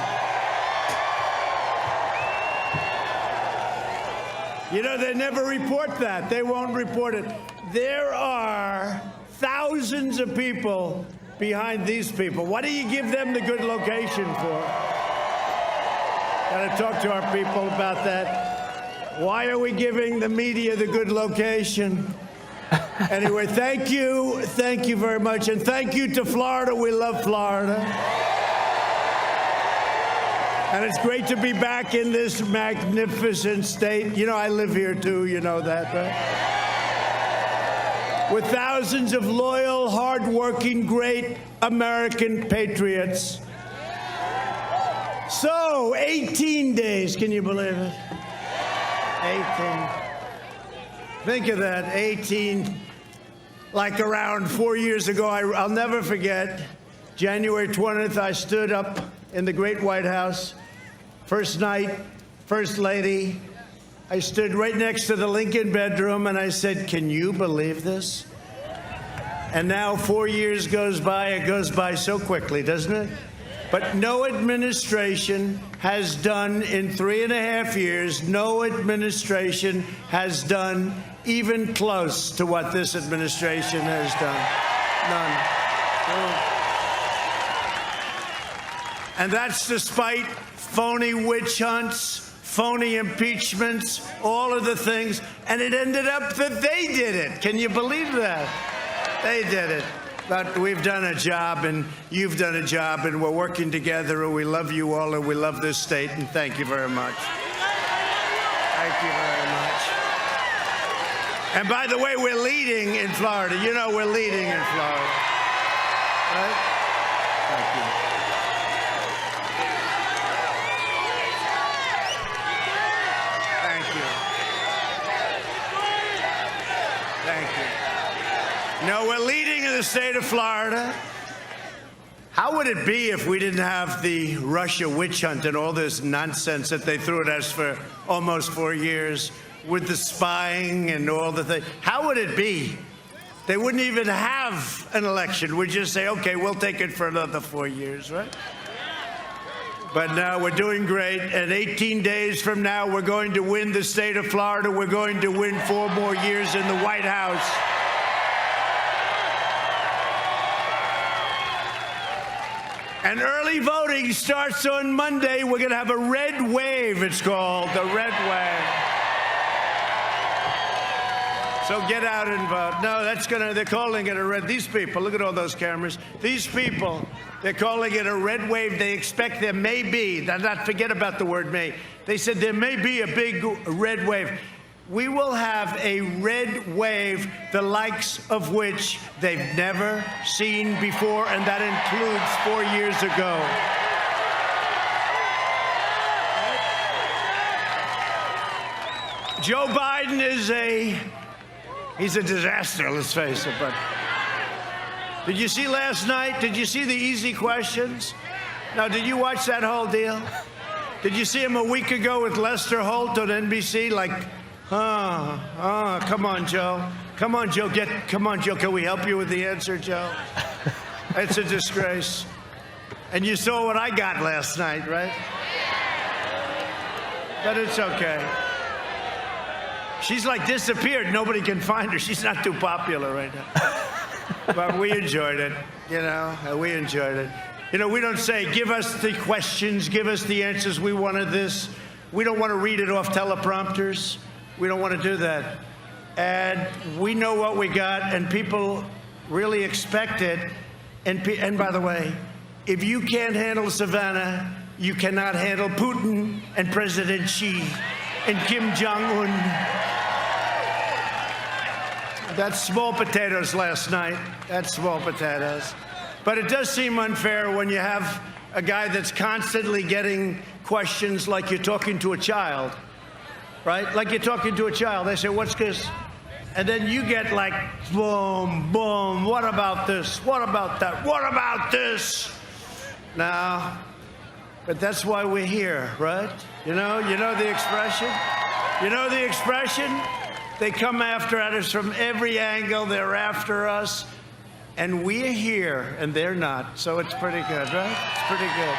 They never report that. They won't report it. There are thousands of people behind these people. Why do you give them the good location for? Got to talk to our people about that. Why are we giving the media the good location? Anyway, thank you very much, and thank you to Florida. We love Florida. And it's great to be back in this magnificent state. I live here too, you know that, right? With thousands of loyal, hardworking, great American patriots. So, 18 days, can you believe it? 18. Think of that, 18. Like around 4 years ago, I'll never forget, January 20th, I stood up in the great White House. First night, First Lady. I stood right next to the Lincoln bedroom and I said, can you believe this? And now 4 years goes by. It goes by so quickly, doesn't it? But no administration has done in 3.5 years, no administration has done even close to what this administration has done. None. And that's despite phony witch hunts, phony impeachments, all of the things. And it ended up that they did it. Can you believe that? They did it. But we've done a job, and you've done a job, and we're working together, and we love you all, and we love this state, and thank you very much. Thank you very much. And by the way, we're leading in Florida. We're leading in Florida. Right? Thank you. Thank you. No, we're leading in the state of Florida. How would it be if we didn't have the Russia witch hunt and all this nonsense that they threw at us for almost 4 years with the spying and all the things? How would it be? They wouldn't even have an election. We'd just say, okay, we'll take it for another 4 years, right? But now we're doing great, and 18 days from now, we're going to win the state of Florida. We're going to win 4 more years in the White House. And early voting starts on Monday. We're going to have a red wave, it's called, the red wave. So get out and vote. No, they're calling it a red, these people, look at all those cameras. These people, they're calling it a red wave. They expect there may be, not forget about the word may. They said there may be a big red wave. we will have a red wave, the likes of which they've never seen before, and that includes 4 years ago. Joe Biden he's a disaster, let's face it. But did you see last night? Did you see the easy questions? Now, did you watch that whole deal? Did you see him a week ago with Lester Holt on NBC? Like, come on, Joe. Come on, Joe. Come on, Joe. Can we help you with the answer, Joe? It's a disgrace. And you saw what I got last night, right? But it's okay. She's like disappeared. Nobody can find her. She's not too popular right now. But we enjoyed it, we enjoyed it. We don't say, give us the questions, give us the answers. We wanted this. We don't want to read it off teleprompters. We don't want to do that. And we know what we got, and people really expect it. And by the way, if you can't handle Savannah, you cannot handle Putin and President Xi and Kim Jong-un. That's small potatoes last night. That's small potatoes. But it does seem unfair when you have a guy that's constantly getting questions like you're talking to a child, right? Like you're talking to a child. They say, what's this? And then you get like, boom, boom, what about this? What about that? What about this? Now, but that's why we're here, right? You know the expression? You know the expression? They come after us from every angle. They're after us. And we're here, and they're not. So it's pretty good, right? It's pretty good.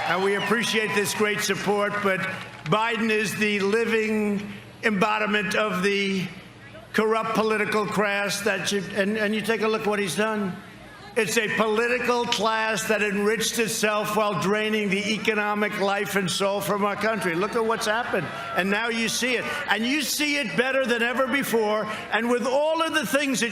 And we appreciate this great support, but Biden is the living embodiment of the corrupt political class and you take a look what he's done. It's a political class that enriched itself while draining the economic life and soul from our country. Look at what's happened. And now you see it. And you see it better than ever before. And with all of the things that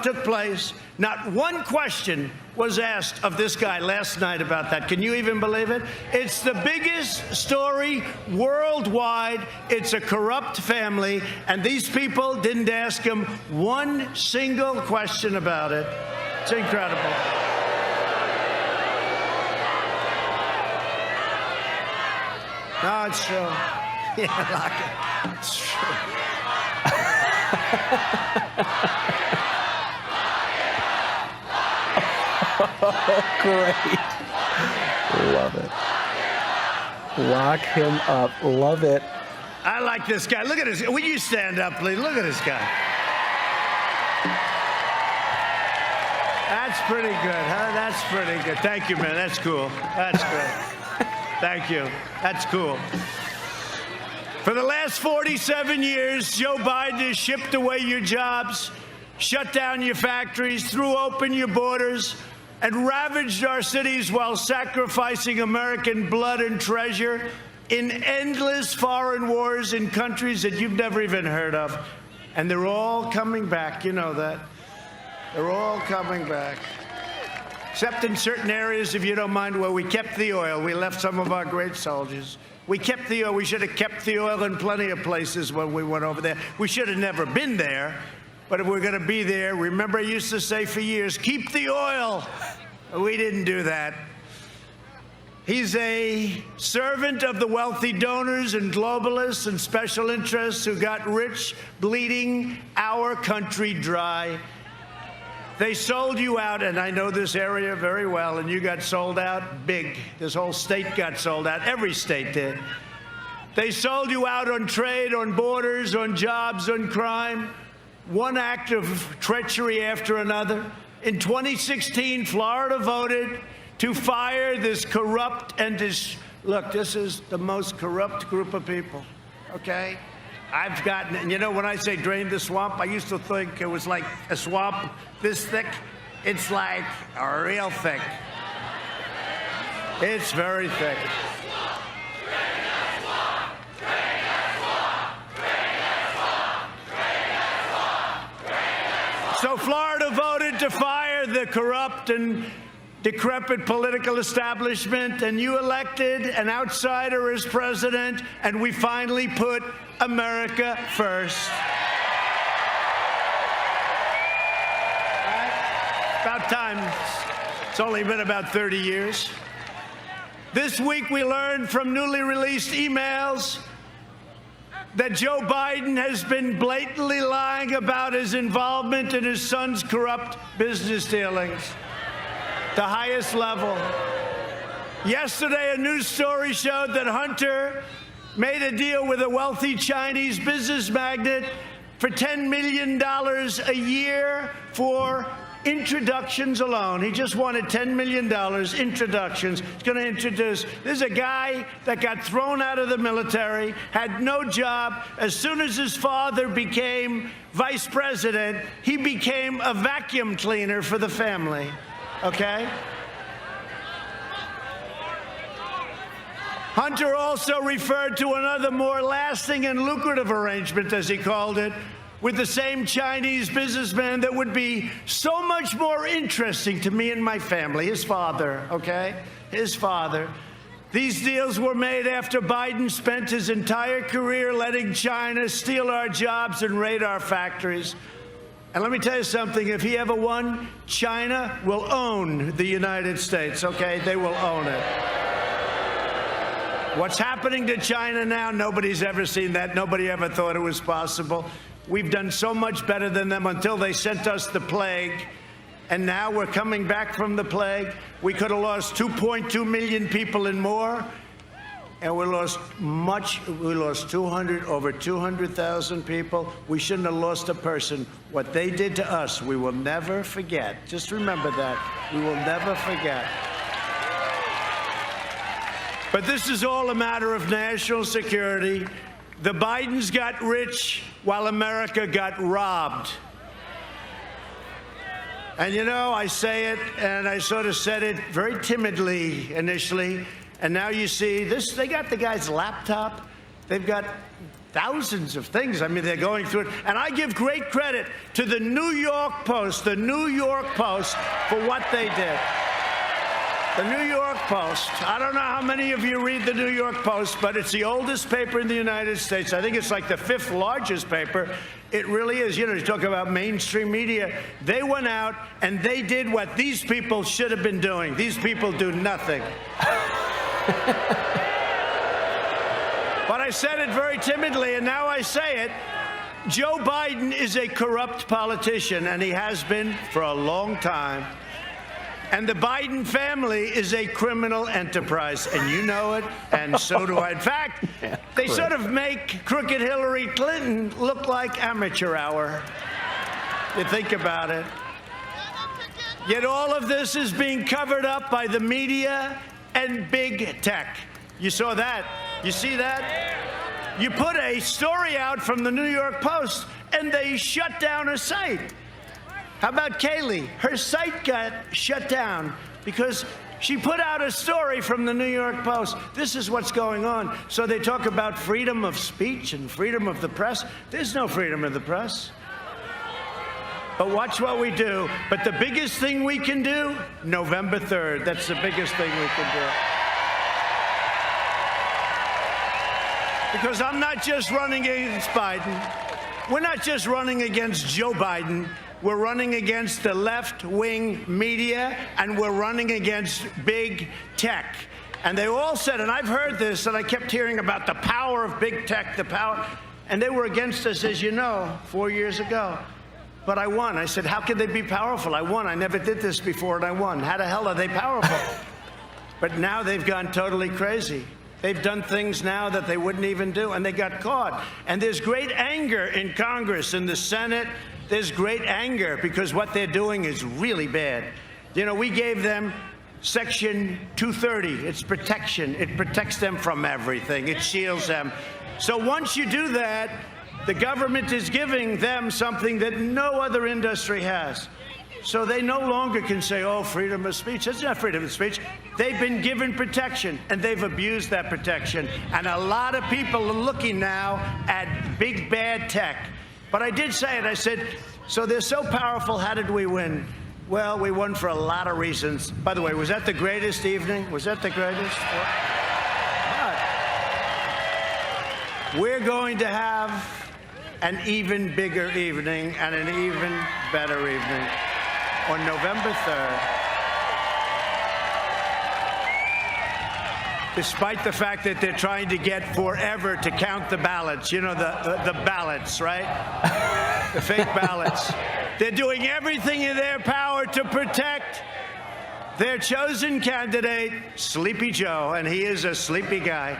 took place, not one question was asked of this guy last night about that. Can you even believe it? It's the biggest story worldwide. It's a corrupt family. And these people didn't ask him one single question about it. It's incredible. No, it's true. Yeah, lock it. It's true. Great. Love it. Lock him up. Love it. I like this guy. Look at this. Will you stand up, please? Look at this guy. That's pretty good, huh? That's pretty good. Thank you, man. That's cool. That's good. Thank you. That's cool. For the last 47 years, Joe Biden has shipped away your jobs, shut down your factories, threw open your borders, and ravaged our cities while sacrificing American blood and treasure in endless foreign wars in countries that you've never even heard of. And they're all coming back. You know that. They're all coming back. Except in certain areas, if you don't mind, where we kept the oil. We left some of our great soldiers. We kept the oil. We should have kept the oil in plenty of places when we went over there. We should have never been there. But if we're going to be there, remember I used to say for years, keep the oil. We didn't do that. He's a servant of the wealthy donors and globalists and special interests who got rich, bleeding our country dry. They sold you out, and I know this area very well, and you got sold out big. This whole state got sold out. Every state did. They sold you out on trade, on borders, on jobs, on crime. One act of treachery after another. In 2016, Florida voted to fire this corrupt and look, this is the most corrupt group of people, okay? I've gotten, and when I say drain the swamp, I used to think it was like a swamp this thick. It's like real thick. It's very thick. So Florida voted to fire the corrupt and decrepit political establishment, and you elected an outsider as president, and we finally put America first. About time. It's only been about 30 years. This week we learned from newly released emails that Joe Biden has been blatantly lying about his involvement in his son's corrupt business dealings. The highest level. Yesterday, a news story showed that Hunter made a deal with a wealthy Chinese business magnate for $10 million a year for introductions alone. He just wanted $10 million, introductions. He's going to introduce. This is a guy that got thrown out of the military, had no job. As soon as his father became vice president, he became a vacuum cleaner for the family. Okay? Hunter also referred to another more lasting and lucrative arrangement, as he called it, with the same Chinese businessman that would be so much more interesting to me and my family, his father, okay? His father. These deals were made after Biden spent his entire career letting China steal our jobs and raid our factories. And let me tell you something, if he ever won, China will own the United States, okay? They will own it. What's happening to China now, nobody's ever seen that. Nobody ever thought it was possible. We've done so much better than them until they sent us the plague. And now we're coming back from the plague. We could have lost 2.2 million people and more. And we lost much. We lost over 200,000 people. We shouldn't have lost a person. What they did to us, we will never forget. Just remember that. We will never forget. But this is all a matter of national security. The Bidens got rich while America got robbed. And you know, I say it, and I sort of said it very timidly initially, and now you see this, they got the guy's laptop, they've got thousands of things. I mean, they're going through it. And I give great credit to the New York Post, for what they did. The New York Post. I don't know how many of you read the New York Post, but it's the oldest paper in the United States. I think it's like the 5th largest paper. It really is. You know, you talk about mainstream media. They went out and they did what these people should have been doing. These people do nothing. But I said it very timidly, and now I say it. Joe Biden is a corrupt politician, and he has been for a long time. And the Biden family is a criminal enterprise, and you know it, and so do I. In fact, they sort of make crooked Hillary Clinton look like amateur hour. You think about it. Yet all of this is being covered up by the media and big tech. You saw that? You see that? You put a story out from the New York Post, and they shut down a site. How about Kayleigh? Her site got shut down because she put out a story from the New York Post. This is what's going on. So they talk about freedom of speech and freedom of the press. There's no freedom of the press. But watch what we do. But the biggest thing we can do, November 3rd. That's the biggest thing we can do. Because I'm not just running against Biden. We're not just running against Joe Biden. We're running against the left-wing media, and we're running against big tech. And they all said, and I've heard this, and I kept hearing about the power of big tech, the power, and they were against us, as you know, 4 years ago. But I won. I said, how can they be powerful? I won. I never did this before, and I won. How the hell are they powerful? But now they've gone totally crazy. They've done things now that they wouldn't even do, and they got caught. And there's great anger in Congress, in the Senate. There's great anger because what they're doing is really bad. You know, we gave them Section 230. It's protection. It protects them from everything. It shields them. So once you do that, the government is giving them something that no other industry has. So they no longer can say, oh, freedom of speech. That's not freedom of speech. They've been given protection, and they've abused that protection. And a lot of people are looking now at big, bad tech. But I did say it. I said, so they're so powerful, how did we win? Well, we won for a lot of reasons. By the way, was that the greatest evening? Was that the greatest? But we're going to have an even bigger evening and an even better evening on November 3rd. Despite the fact that they're trying to get forever to count the ballots, you know, the ballots, right? The fake ballots. They're doing everything in their power to protect their chosen candidate, Sleepy Joe, and he is a sleepy guy.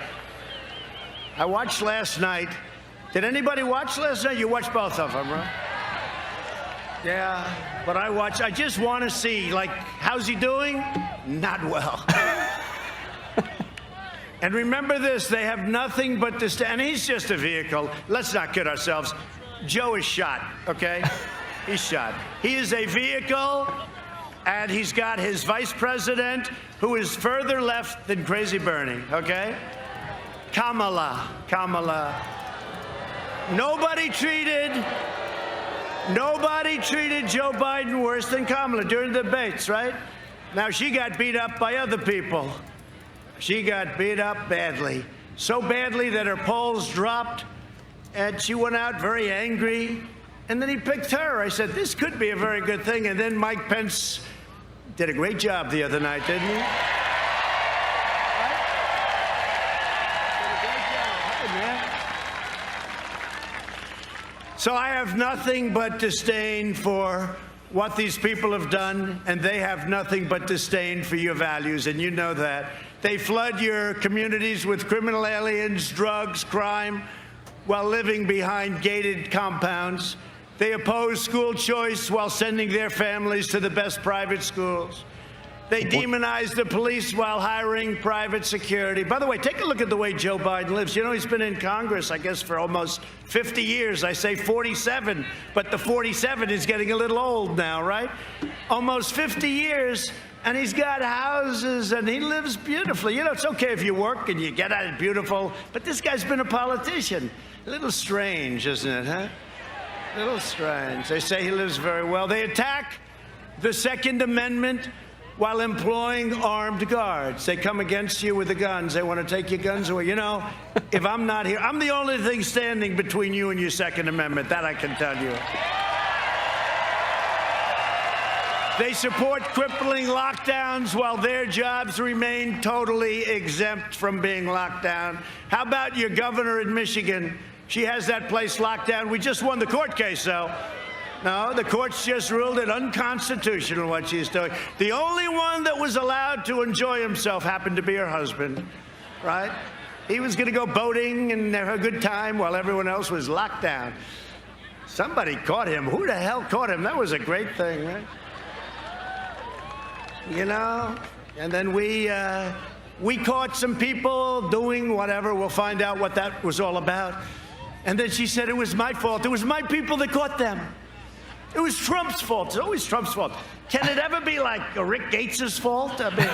I watched last night. Did anybody watch last night? You watched both of them, right? Yeah, but I just want to see, like, how's he doing? Not well. And remember this, they have nothing but this, and he's just a vehicle. Let's not kid ourselves. Joe is shot, okay? He's shot. He is a vehicle, and he's got his vice president, who is further left than Crazy Bernie, okay? Kamala. Nobody treated Joe Biden worse than Kamala during the debates, right? Now, she got beat up by other people. She got beat up badly. So badly that her polls dropped, and she went out very angry. And then he picked her. I said, this could be a very good thing. And then Mike Pence did a great job the other night, didn't he? Right? Did a great job. Hey, man. So I have nothing but disdain for what these people have done, and they have nothing but disdain for your values, and you know that. They flood your communities with criminal aliens, drugs, crime, while living behind gated compounds. They oppose school choice while sending their families to the best private schools. They demonize the police while hiring private security. By the way, take a look at the way Joe Biden lives. You know, he's been in Congress, I guess, for almost 50 years. I say 47, but the 47 is getting a little old now, right? Almost 50 years, and he's got houses, and he lives beautifully. You know, it's okay if you work and you get at it beautiful, but this guy's been a politician. A little strange, isn't it, huh? A little strange. They say he lives very well. They attack the Second Amendment while employing armed guards. They come against you with the guns. They want to take your guns away. You know, if I'm not here, I'm the only thing standing between you and your Second Amendment. That I can tell you. They support crippling lockdowns while their jobs remain totally exempt from being locked down. How about your governor in Michigan? She has that place locked down. We just won the court case, though. No, the courts just ruled it unconstitutional what she's doing. The only one that was allowed to enjoy himself happened to be her husband, right? He was going to go boating and have a good time while everyone else was locked down. Somebody caught him. Who the hell caught him? That was a great thing, right? You know? And then we caught some people doing whatever. We'll find out what that was all about. And then she said, it was my fault. It was my people that caught them. It was Trump's fault. It's always Trump's fault. Can it ever be like Rick Gates' fault? I mean,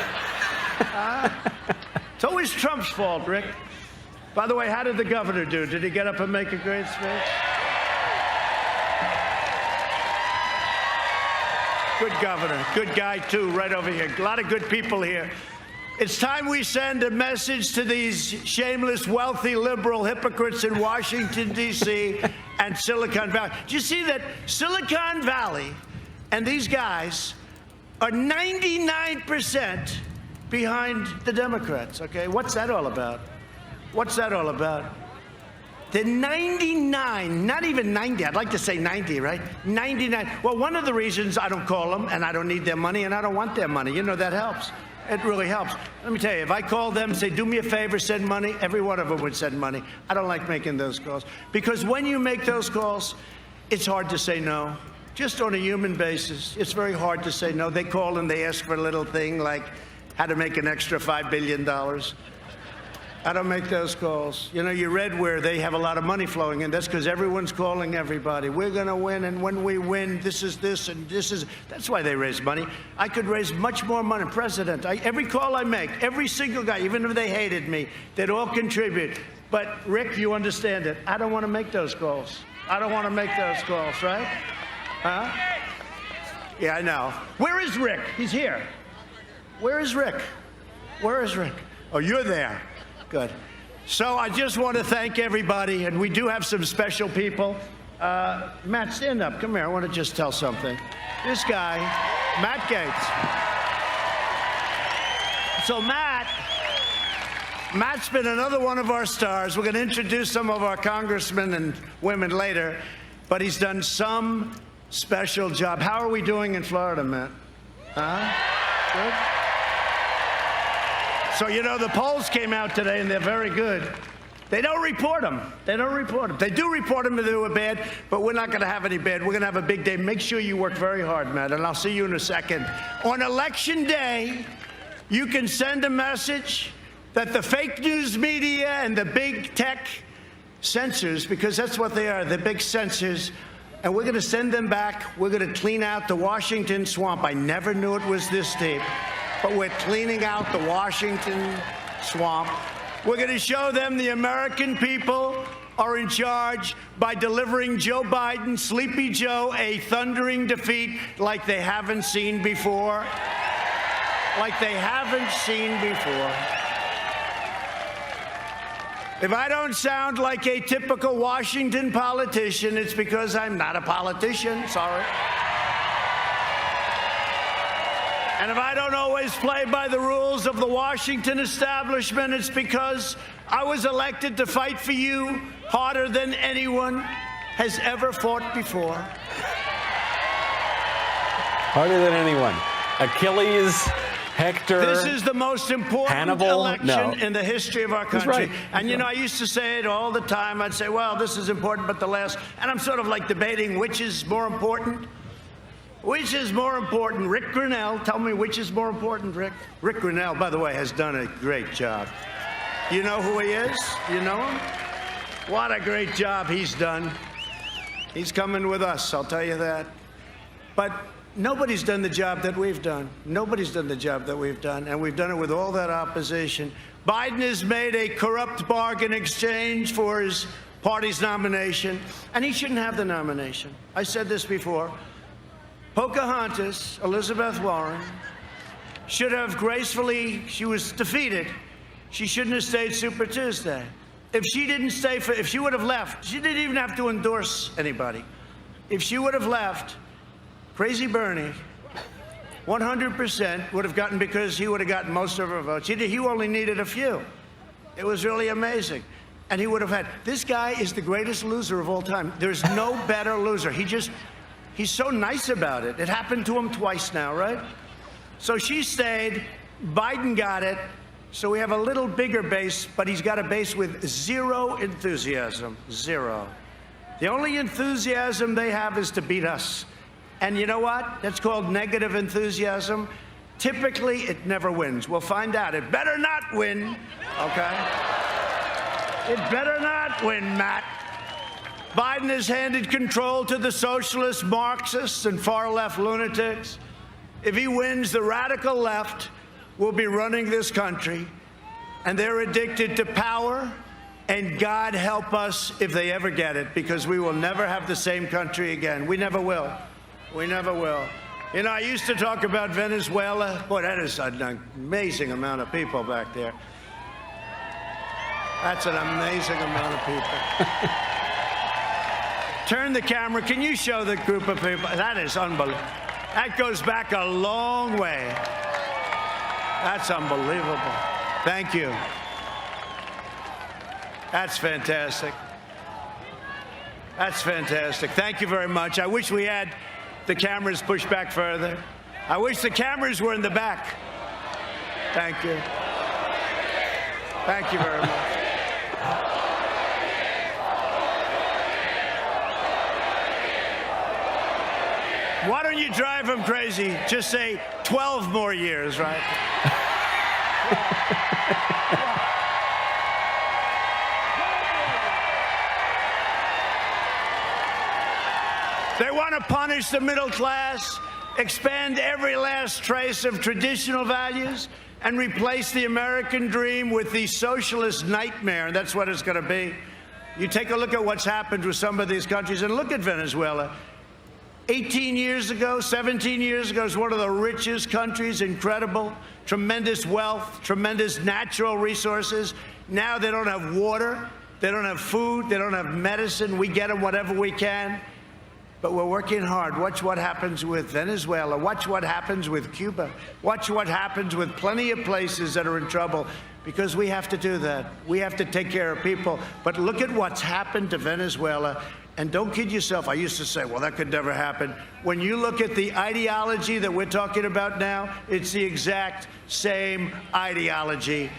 it's always Trump's fault, Rick. By the way, how did the governor do? Did he get up and make a great speech? Good governor. Good guy, too, right over here. A lot of good people here. It's time we send a message to these shameless, wealthy, liberal hypocrites in Washington, D.C. and Silicon Valley. Do you see that Silicon Valley and these guys are 99% behind the Democrats, okay? What's that all about? What's that all about? They're 99, not even 90. I'd like to say 90, right? 99. Well, one of the reasons I don't call them, and I don't need their money, and I don't want their money, you know, that helps. It really helps. Let me tell you, if I call them, say, do me a favor, send money, every one of them would send money. I don't like making those calls. Because when you make those calls, it's hard to say no. Just on a human basis, it's very hard to say no. They call and they ask for a little thing like how to make an extra $5 billion. I don't make those calls. You know, you read where they have a lot of money flowing in. That's because everyone's calling everybody. We're going to win, and when we win, this is this, and this is... That's why they raise money. I could raise much more money. President, every call I make, every single guy, even if they hated me, they'd all contribute. But, Rick, you understand it. I don't want to make those calls. I don't want to make those calls, right? Huh? Yeah, I know. Where is Rick? He's here. Where is Rick? Where is Rick? Oh, you're there. Good. So I just want to thank everybody, and we do have some special people. Matt, stand up. Come here. I want to just tell something. This guy, Matt Gaetz. So Matt's been another one of our stars. We're going to introduce some of our congressmen and women later, but he's done some special job. How are we doing in Florida, Matt? Huh? Good? So, you know, the polls came out today, and they're very good. They don't report them. They don't report them. They do report them if they were bad, but we're not going to have any bad. We're going to have a big day. Make sure you work very hard, Matt, and I'll see you in a second. On Election Day, you can send a message that the fake news media and the big tech censors, because that's what they are, the big censors, and we're going to send them back. We're going to clean out the Washington swamp. I never knew it was this deep, but we're cleaning out the Washington swamp. We're going to show them the American people are in charge by delivering Joe Biden, Sleepy Joe, a thundering defeat like they haven't seen before. Like they haven't seen before. If I don't sound like a typical Washington politician, it's because I'm not a politician, sorry. And if I don't always play by the rules of the Washington establishment, it's because I was elected to fight for you harder than anyone has ever fought before. Harder than anyone. Achilles, Hector, This is the most important Hannibal? election in the history of our country. Right. And, you know, I used to say it all the time. I'd say, well, this is important, but the last. And I'm sort of like debating which is more important. Which is more important? Rick Grinnell, tell me which is more important, Rick? Rick Grinnell, by the way, has done a great job. You know who he is? You know him? What a great job he's done. He's coming with us, I'll tell you that. But nobody's done the job that we've done. Nobody's done the job that we've done, and we've done it with all that opposition. Biden has made a corrupt bargain exchange for his party's nomination, and he shouldn't have the nomination. I said this before. Pocahontas, Elizabeth Warren, should have gracefully, she was defeated. She shouldn't have stayed Super Tuesday. If she didn't stay if she would have left, she didn't even have to endorse anybody. If she would have left, Crazy Bernie, 100% would have gotten, because he would have gotten most of her votes. He only needed a few. It was really amazing. And he would have had, this guy is the greatest loser of all time. There's no better loser. He's so nice about it. It happened to him twice now, right? So she stayed, Biden got it, so we have a little bigger base, but he's got a base with zero enthusiasm, zero. The only enthusiasm they have is to beat us. And you know what? That's called negative enthusiasm. Typically, it never wins. We'll find out. It better not win, okay? It better not win, Matt. Biden has handed control to the socialists, Marxists, and far-left lunatics. If he wins, the radical left will be running this country, and they're addicted to power, and God help us if they ever get it, because we will never have the same country again. We never will. We never will. You know, I used to talk about Venezuela. Boy, that is an amazing amount of people back there. That's an amazing amount of people. Turn the camera. Can you show the group of people? That is unbelievable. That goes back a long way. That's unbelievable. Thank you. That's fantastic. That's fantastic. Thank you very much. I wish we had the cameras pushed back further. I wish the cameras were in the back. Thank you. Thank you very much. Why don't you drive them crazy? Just say 12 more years, right? They want to punish the middle class, expand every last trace of traditional values, and replace the American dream with the socialist nightmare. That's what it's going to be. You take a look at what's happened with some of these countries, and look at Venezuela. 18 years ago, 17 years ago, it was one of the richest countries, incredible, tremendous wealth, tremendous natural resources. Now they don't have water, they don't have food, they don't have medicine. We get them whatever we can, but we're working hard. Watch what happens with Venezuela. Watch what happens with Cuba. Watch what happens with plenty of places that are in trouble, because we have to do that. We have to take care of people. But look at what's happened to Venezuela. And don't kid yourself. I used to say, well, that could never happen. When you look at the ideology that we're talking about now, it's the exact same ideology.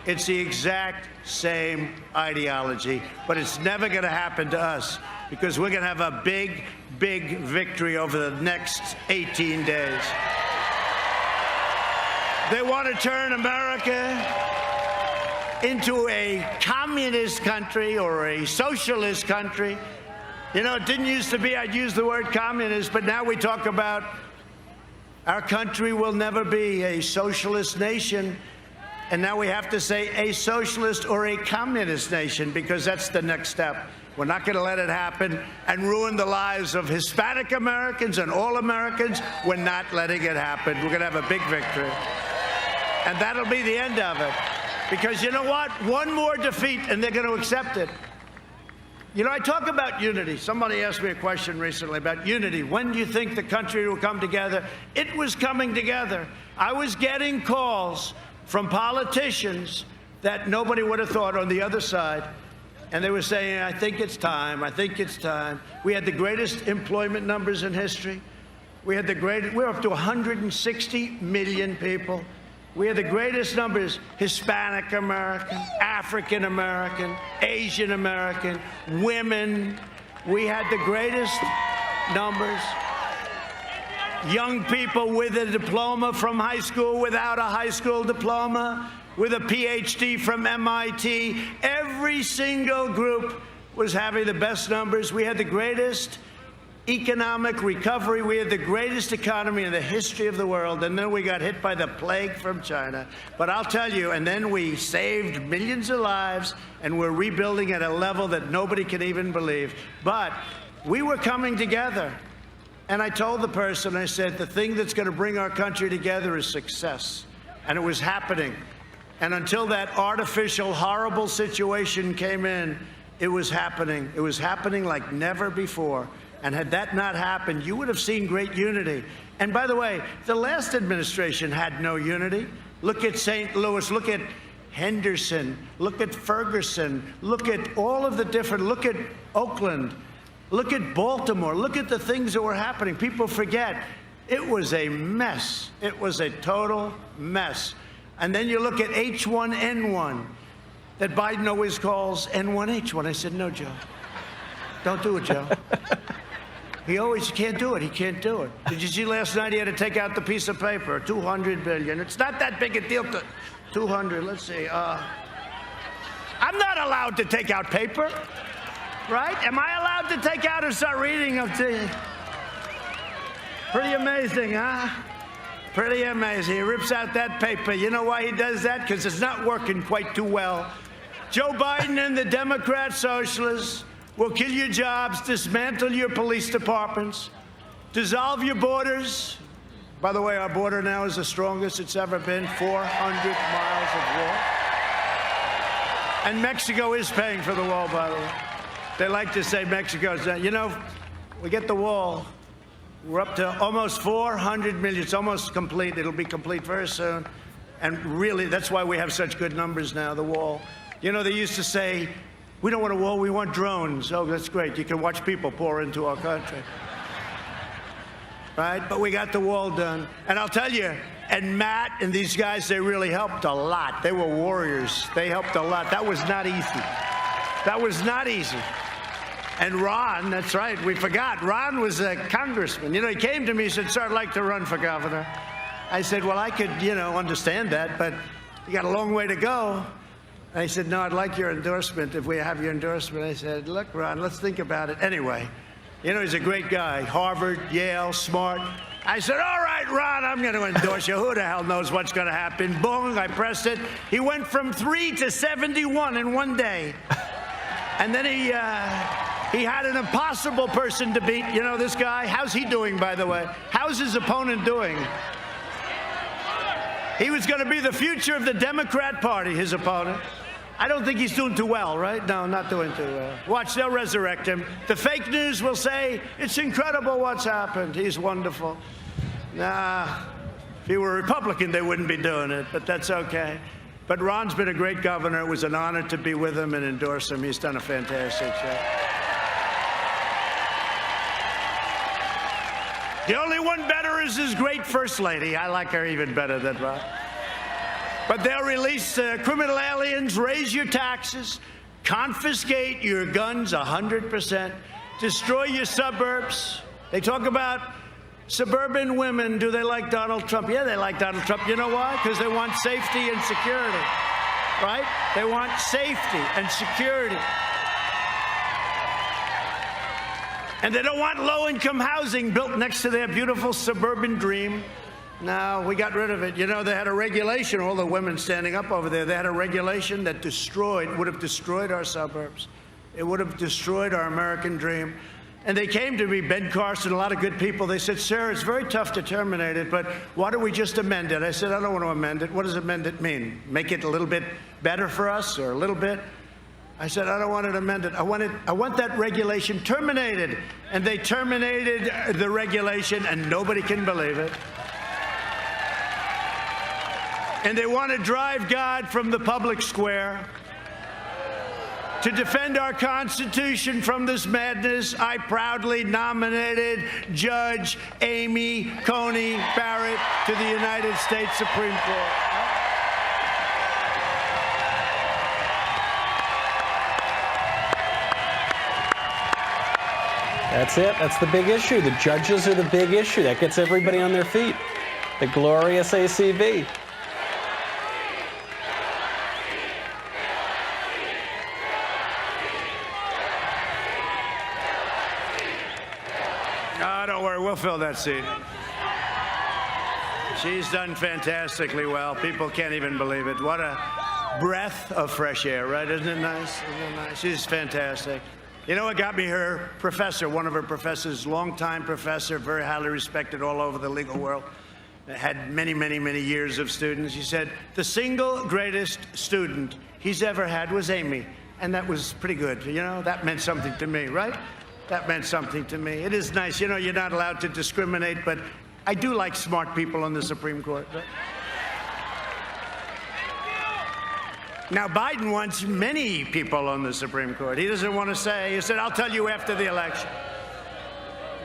It's the exact same ideology. But it's never going to happen to us, because we're going to have a big, big victory over the next 18 days. They want to turn America into a communist country or a socialist country. You know, it didn't used to be I'd use the word communist, but now we talk about our country will never be a socialist nation. And now we have to say a socialist or a communist nation, because that's the next step. We're not going to let it happen and ruin the lives of Hispanic Americans and all Americans. We're not letting it happen. We're going to have a big victory. And that'll be the end of it. Because you know what? One more defeat and they're going to accept it. You know, I talk about unity. Somebody asked me a question recently about unity. When do you think the country will come together? It was coming together. I was getting calls from politicians that nobody would have thought on the other side. And they were saying, I think it's time. I think it's time. We had the greatest employment numbers in history. We're up to 160 million people. We had the greatest numbers, Hispanic American, African American, Asian American, women. We had the greatest numbers. Young people with a diploma from high school, without a high school diploma, with a PhD from MIT. Every single group was having the best numbers. We had the greatest economic recovery. We had the greatest economy in the history of the world, and then we got hit by the plague from China. But I'll tell you, and then we saved millions of lives, and we're rebuilding at a level that nobody can even believe. But we were coming together. And I told the person, I said, the thing that's going to bring our country together is success. And it was happening. And until that artificial, horrible situation came in, it was happening. It was happening like never before. And had that not happened, you would have seen great unity. And by the way, the last administration had no unity. Look at St. Louis, look at Henderson, look at Ferguson, look at all of the different, look at Oakland, look at Baltimore, look at the things that were happening. People forget, it was a mess. It was a total mess. And then you look at H1N1, that Biden always calls N1H1. I said, no, Joe, don't do it, Joe. He always can't do it. He can't do it. Did you see last night he had to take out the piece of paper, 200 billion. It's not that big a deal to 200. Let's see. I'm not allowed to take out paper, right? Am I allowed to take out and start reading them to you? Pretty amazing, huh? Pretty amazing. He rips out that paper. You know why he does that? Because it's not working quite too well. Joe Biden and the Democrat socialists will kill your jobs, dismantle your police departments, dissolve your borders. By the way, our border now is the strongest it's ever been, 400 miles of wall. And Mexico is paying for the wall, by the way. They like to say Mexico's done. You know, we get the wall. We're up to almost 400 million. It's almost complete. It'll be complete very soon. And really, that's why we have such good numbers now, the wall. You know, they used to say, we don't want a wall, we want drones. Oh, that's great. You can watch people pour into our country. Right? But we got the wall done. And I'll tell you, and Matt and these guys, they really helped a lot. They were warriors. They helped a lot. That was not easy. That was not easy. And Ron, that's right, we forgot. Ron was a congressman. You know, he came to me, he said, sir, I'd like to run for governor. I said, well, I could, you know, understand that, but you got a long way to go. And he said, no, I'd like your endorsement if we have your endorsement. I said, look, Ron, let's think about it. Anyway, you know, he's a great guy. Harvard, Yale, smart. I said, all right, Ron, I'm going to endorse you. Who the hell knows what's going to happen? Boom, I pressed it. He went from 3 to 71 in one day. And then He had an impossible person to beat. You know this guy? How's he doing, by the way? How's his opponent doing? He was going to be the future of the Democrat Party, his opponent. I don't think he's doing too well, right? No, not doing too well. Watch, they'll resurrect him. The fake news will say, it's incredible what's happened. He's wonderful. Nah, if he were a Republican, they wouldn't be doing it, but that's okay. But Ron's been a great governor. It was an honor to be with him and endorse him. He's done a fantastic job. The only one better is his great first lady. I like her even better than Ron. But they'll release criminal aliens, raise your taxes, confiscate your guns 100%, destroy your suburbs. They talk about suburban women. Do they like Donald Trump? Yeah, they like Donald Trump. You know why? Because they want safety and security, right? They want safety and security. And they don't want low-income housing built next to their beautiful suburban dream. No, we got rid of it. You know, they had a regulation, all the women standing up over there, they had a regulation that would have destroyed our suburbs. It would have destroyed our American dream. And they came to me, Ben Carson, a lot of good people. They said, sir, it's very tough to terminate it, but why don't we just amend it? I said, I don't want to amend it. What does amend it mean? Make it a little bit better for us, or a little bit? I said, I don't want it amended. I want that regulation terminated. And they terminated the regulation, and nobody can believe it. And they want to drive God from the public square. To defend our Constitution from this madness, I proudly nominated Judge Amy Coney Barrett to the United States Supreme Court. That's it. That's the big issue. The judges are the big issue. That gets everybody on their feet. The glorious ACB. No, don't worry. We'll fill that seat. She's done fantastically well. People can't even believe it. What a breath of fresh air, right? Isn't it nice? Isn't it nice? She's fantastic. You know what got me? Her professor, one of her professors, longtime professor, very highly respected all over the legal world, had many, many, many years of students. He said, the single greatest student he's ever had was Amy. And that was pretty good. You know, that meant something to me, right? That meant something to me. It is nice. You know, you're not allowed to discriminate, but I do like smart people on the Supreme Court. Right? Now, Biden wants many people on the Supreme Court. He doesn't want to say, he said, I'll tell you after the election.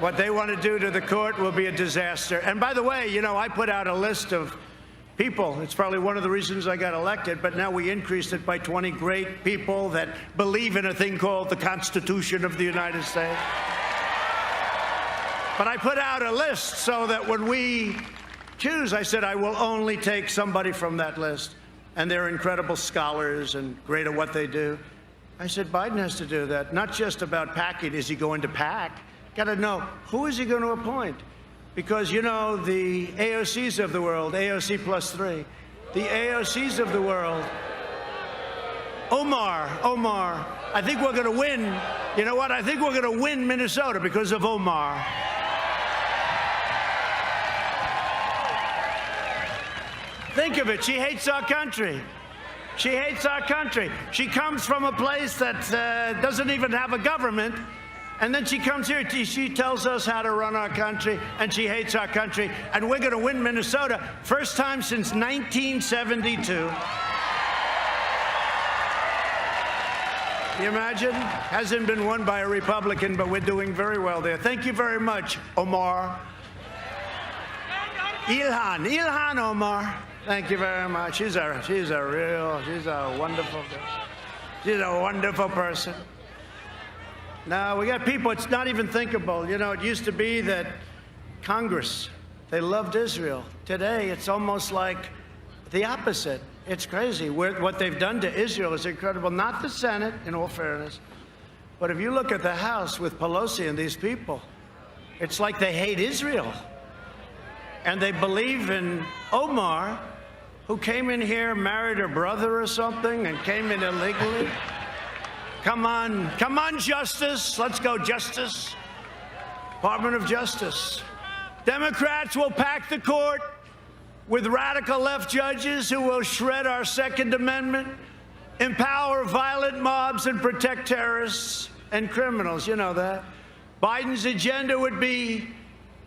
What they want to do to the court will be a disaster. And by the way, you know, I put out a list of people. It's probably one of the reasons I got elected, but now we increased it by 20 great people that believe in a thing called the Constitution of the United States. But I put out a list so that when we choose, I said I will only take somebody from that list. And they're incredible scholars and great at what they do. I said, Biden has to do that. Not just about packing. Is he going to pack? Got to know, who is he going to appoint? Because, you know, the AOCs of the world, AOC +3, the AOCs of the world, Omar, I think we're going to win. You know what? I think we're going to win Minnesota because of Omar. Think of it. She hates our country. She hates our country. She comes from a place that doesn't even have a government. And then she comes here. She tells us how to run our country. And she hates our country. And we're going to win Minnesota. First time since 1972. Can you imagine? Hasn't been won by a Republican, but we're doing very well there. Thank you very much, Omar. Ilhan Omar. Thank you very much. She's a wonderful person. She's a wonderful person. Now, we got people, it's not even thinkable. You know, it used to be that Congress, they loved Israel. Today, it's almost like the opposite. It's crazy. What they've done to Israel is incredible. Not the Senate, in all fairness. But if you look at the House with Pelosi and these people, it's like they hate Israel. And they believe in Omar, who came in here, married her brother or something, and came in illegally. Come on, Justice. Let's go, Justice. Department of Justice. Democrats will pack the court with radical left judges who will shred our Second Amendment, empower violent mobs, and protect terrorists and criminals. You know that. Biden's agenda would be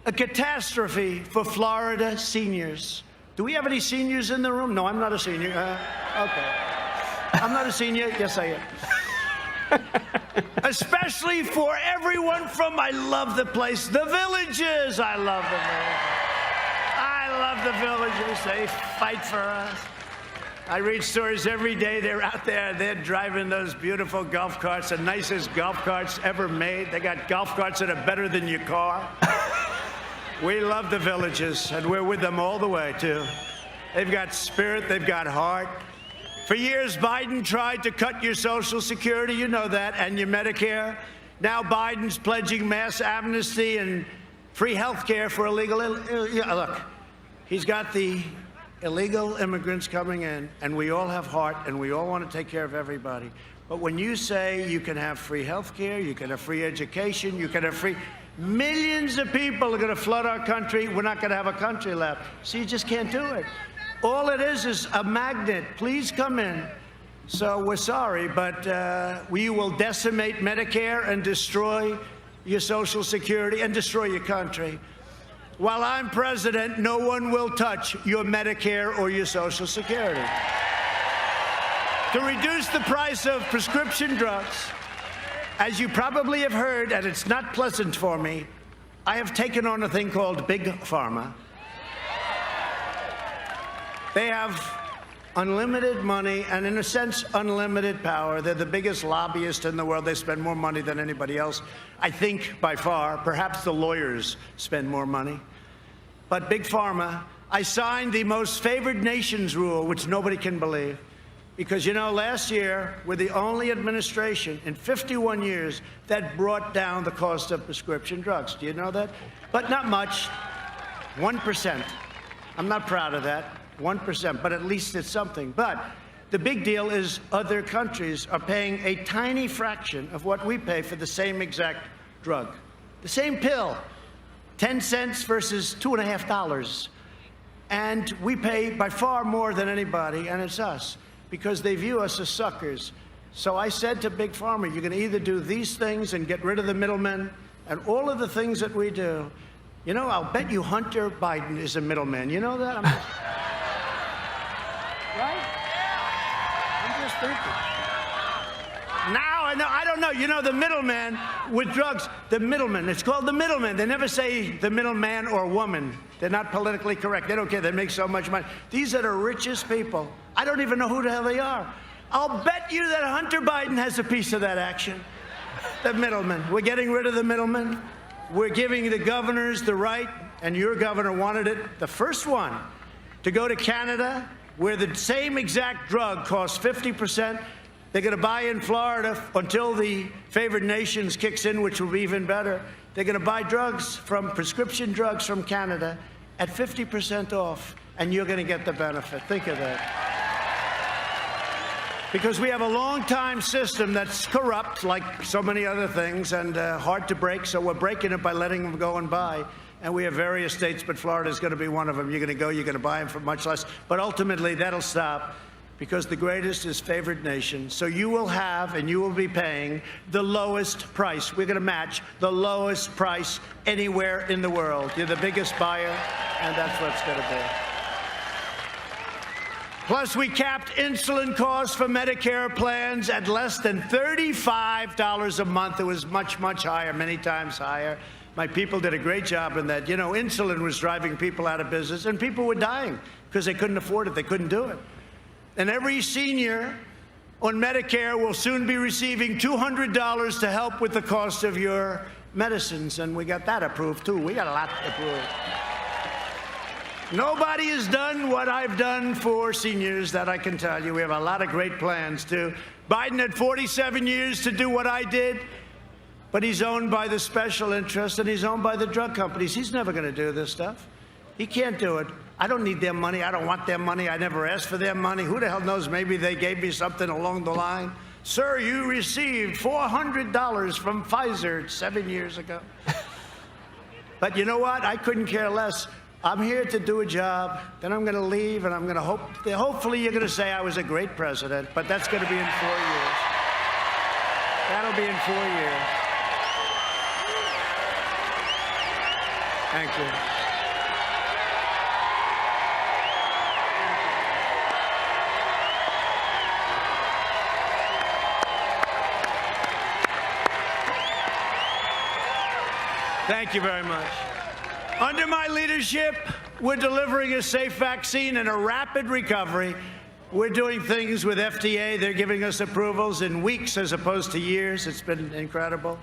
a catastrophe for Florida seniors. Do we have any seniors in the room? No, I'm not a senior. Okay. I'm not a senior. Yes, I am. Especially for everyone from, I love the place, the Villages. I love the Villages. I love the Villages. They fight for us. I read stories every day. They're out there. They're driving those beautiful golf carts, the nicest golf carts ever made. They got golf carts that are better than your car. We love the Villages, and we're with them all the way, too. They've got spirit. They've got heart. For years, Biden tried to cut your Social Security, you know that, and your Medicare. Now Biden's pledging mass amnesty and free health care for illegal. Look, he's got the illegal immigrants coming in, and we all have heart, and we all want to take care of everybody. But when you say you can have free health care, you can have free education, you can have free... Millions of people are going to flood our country. We're not going to have a country left. So you just can't do it. All it is a magnet. Please come in. So we're sorry, but we will decimate Medicare and destroy your Social Security and destroy your country. While I'm president, no one will touch your Medicare or your Social Security. To reduce the price of prescription drugs, as you probably have heard, and it's not pleasant for me, I have taken on a thing called Big Pharma. They have unlimited money and, in a sense, unlimited power. They're the biggest lobbyist in the world. They spend more money than anybody else, I think, by far. Perhaps the lawyers spend more money. But Big Pharma, I signed the most favored nations rule, which nobody can believe. Because, you know, last year, we're the only administration in 51 years that brought down the cost of prescription drugs. Do you know that? But not much. 1%. I'm not proud of that. 1%, but at least it's something. But the big deal is other countries are paying a tiny fraction of what we pay for the same exact drug. The same pill, 10 cents versus $2.50. And we pay by far more than anybody, and it's us, because they view us as suckers. So I said to Big Pharma, you're going to either do these things and get rid of the middlemen and all of the things that we do. You know, I'll bet you Hunter Biden is a middleman. You know that? Right? I'm just thinking. Now I don't know. You know, the middleman with drugs, the middleman. It's called the middleman. They never say the middleman or woman. They're not politically correct. They don't care. They make so much money. These are the richest people. I don't even know who the hell they are. I'll bet you that Hunter Biden has a piece of that action. The middleman. We're getting rid of the middleman. We're giving the governors the right, and your governor wanted it, the first one, to go to Canada, where the same exact drug costs 50%. They're going to buy in Florida until the favored nations kicks in, which will be even better. They're going to buy drugs from prescription drugs from Canada at 50% off, and you're going to get the benefit. Think of that. Because we have a long-time system that's corrupt, like so many other things, and hard to break, so we're breaking it by letting them go and buy. And we have various states, but Florida is going to be one of them. You're going to go, you're going to buy them for much less. But ultimately, that'll stop, because the greatest is favored nation. So you will have, and you will be paying, the lowest price. We're going to match the lowest price anywhere in the world. You're the biggest buyer, and that's what it's going to be. Plus, we capped insulin costs for Medicare plans at less than $35 a month. It was much, much higher, many times higher. My people did a great job in that. You know, insulin was driving people out of business, and people were dying because they couldn't afford it. They couldn't do it. And every senior on Medicare will soon be receiving $200 to help with the cost of your medicines. And we got that approved, too. We got a lot approved. Nobody has done what I've done for seniors, that I can tell you. We have a lot of great plans, too. Biden had 47 years to do what I did, but he's owned by the special interests, and he's owned by the drug companies. He's never going to do this stuff. He can't do it. I don't need their money. I don't want their money. I never asked for their money. Who the hell knows? Maybe they gave me something along the line. Sir, you received $400 from Pfizer 7 years ago. But you know what? I couldn't care less. I'm here to do a job, then I'm going to leave, and I'm going to hopefully you're going to say I was a great president, but that's going to be in 4 years. That'll be in 4 years. Thank you. Thank you very much. Under my leadership, we're delivering a safe vaccine and a rapid recovery. We're doing things with FDA. They're giving us approvals in weeks as opposed to years. It's been incredible.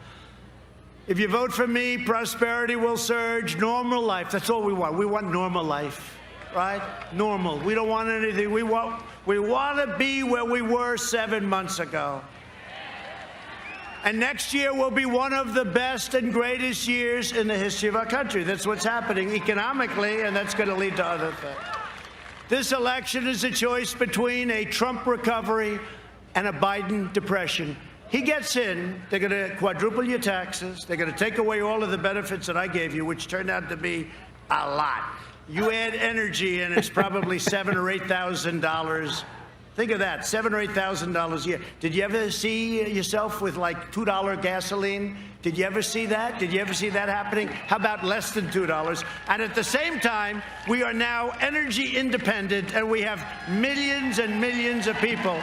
If you vote for me, prosperity will surge, normal life. That's all we want. We want normal life, right? Normal. We don't want anything. We want to be where we were 7 months ago. And next year will be one of the best and greatest years in the history of our country. That's what's happening economically, and that's going to lead to other things. This election is a choice between a Trump recovery and a Biden depression. He gets in, they're going to quadruple your taxes, they're going to take away all of the benefits that I gave you, which turned out to be a lot. You add energy, and it's probably $7,000 or $8,000. Think of that, $7,000 or $8,000 a year. Did you ever see yourself with like $2 gasoline? Did you ever see that? Did you ever see that happening? How about less than $2? And at the same time, we are now energy independent, and we have millions and millions of people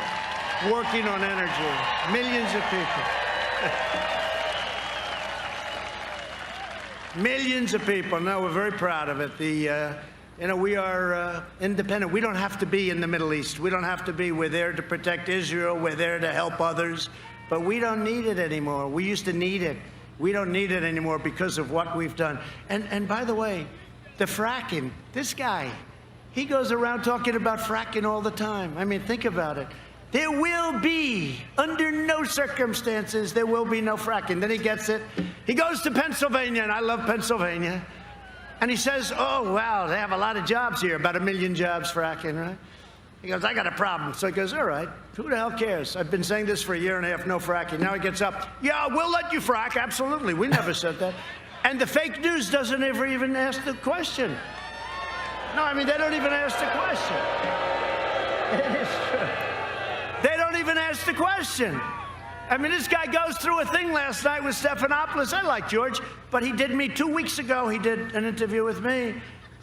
working on energy. Millions of people. Millions of people. No, we're very proud of it. We are independent. We don't have to be in the Middle East. We don't have to be. We're there to protect Israel. We're there to help others. But we don't need it anymore. We used to need it. We don't need it anymore because of what we've done. And by the way, the fracking, this guy, he goes around talking about fracking all the time. I mean, think about it. There will be, under no circumstances, there will be no fracking. Then he gets it. He goes to Pennsylvania, and I love Pennsylvania. And he says, oh, wow, they have a lot of jobs here, about 1 million jobs fracking, right? He goes, I got a problem. So he goes, all right, who the hell cares? I've been saying this for 1.5 years, no fracking. Now he gets up, yeah, we'll let you frack, absolutely. We never said that. And the fake news doesn't ever even ask the question. No, I mean, they don't even ask the question. It is true. They don't even ask the question. I mean, this guy goes through a thing last night with Stephanopoulos. I like George, but he did me 2 weeks ago. He did an interview with me,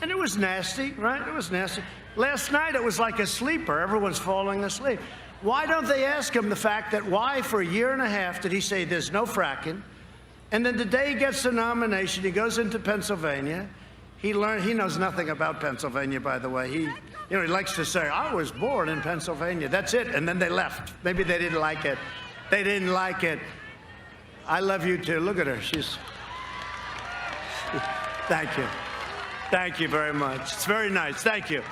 and it was nasty, right? It was nasty. Last night, it was like a sleeper. Everyone's falling asleep. Why don't they ask him the fact that why for 1.5 years did he say there's no fracking? And then the day he gets the nomination, he goes into Pennsylvania. He knows nothing about Pennsylvania, by the way. He likes to say, I was born in Pennsylvania. That's it. And then they left. Maybe they didn't like it. They didn't like it. I love you too. Look at her. Thank you. Thank you very much. It's very nice. Thank you.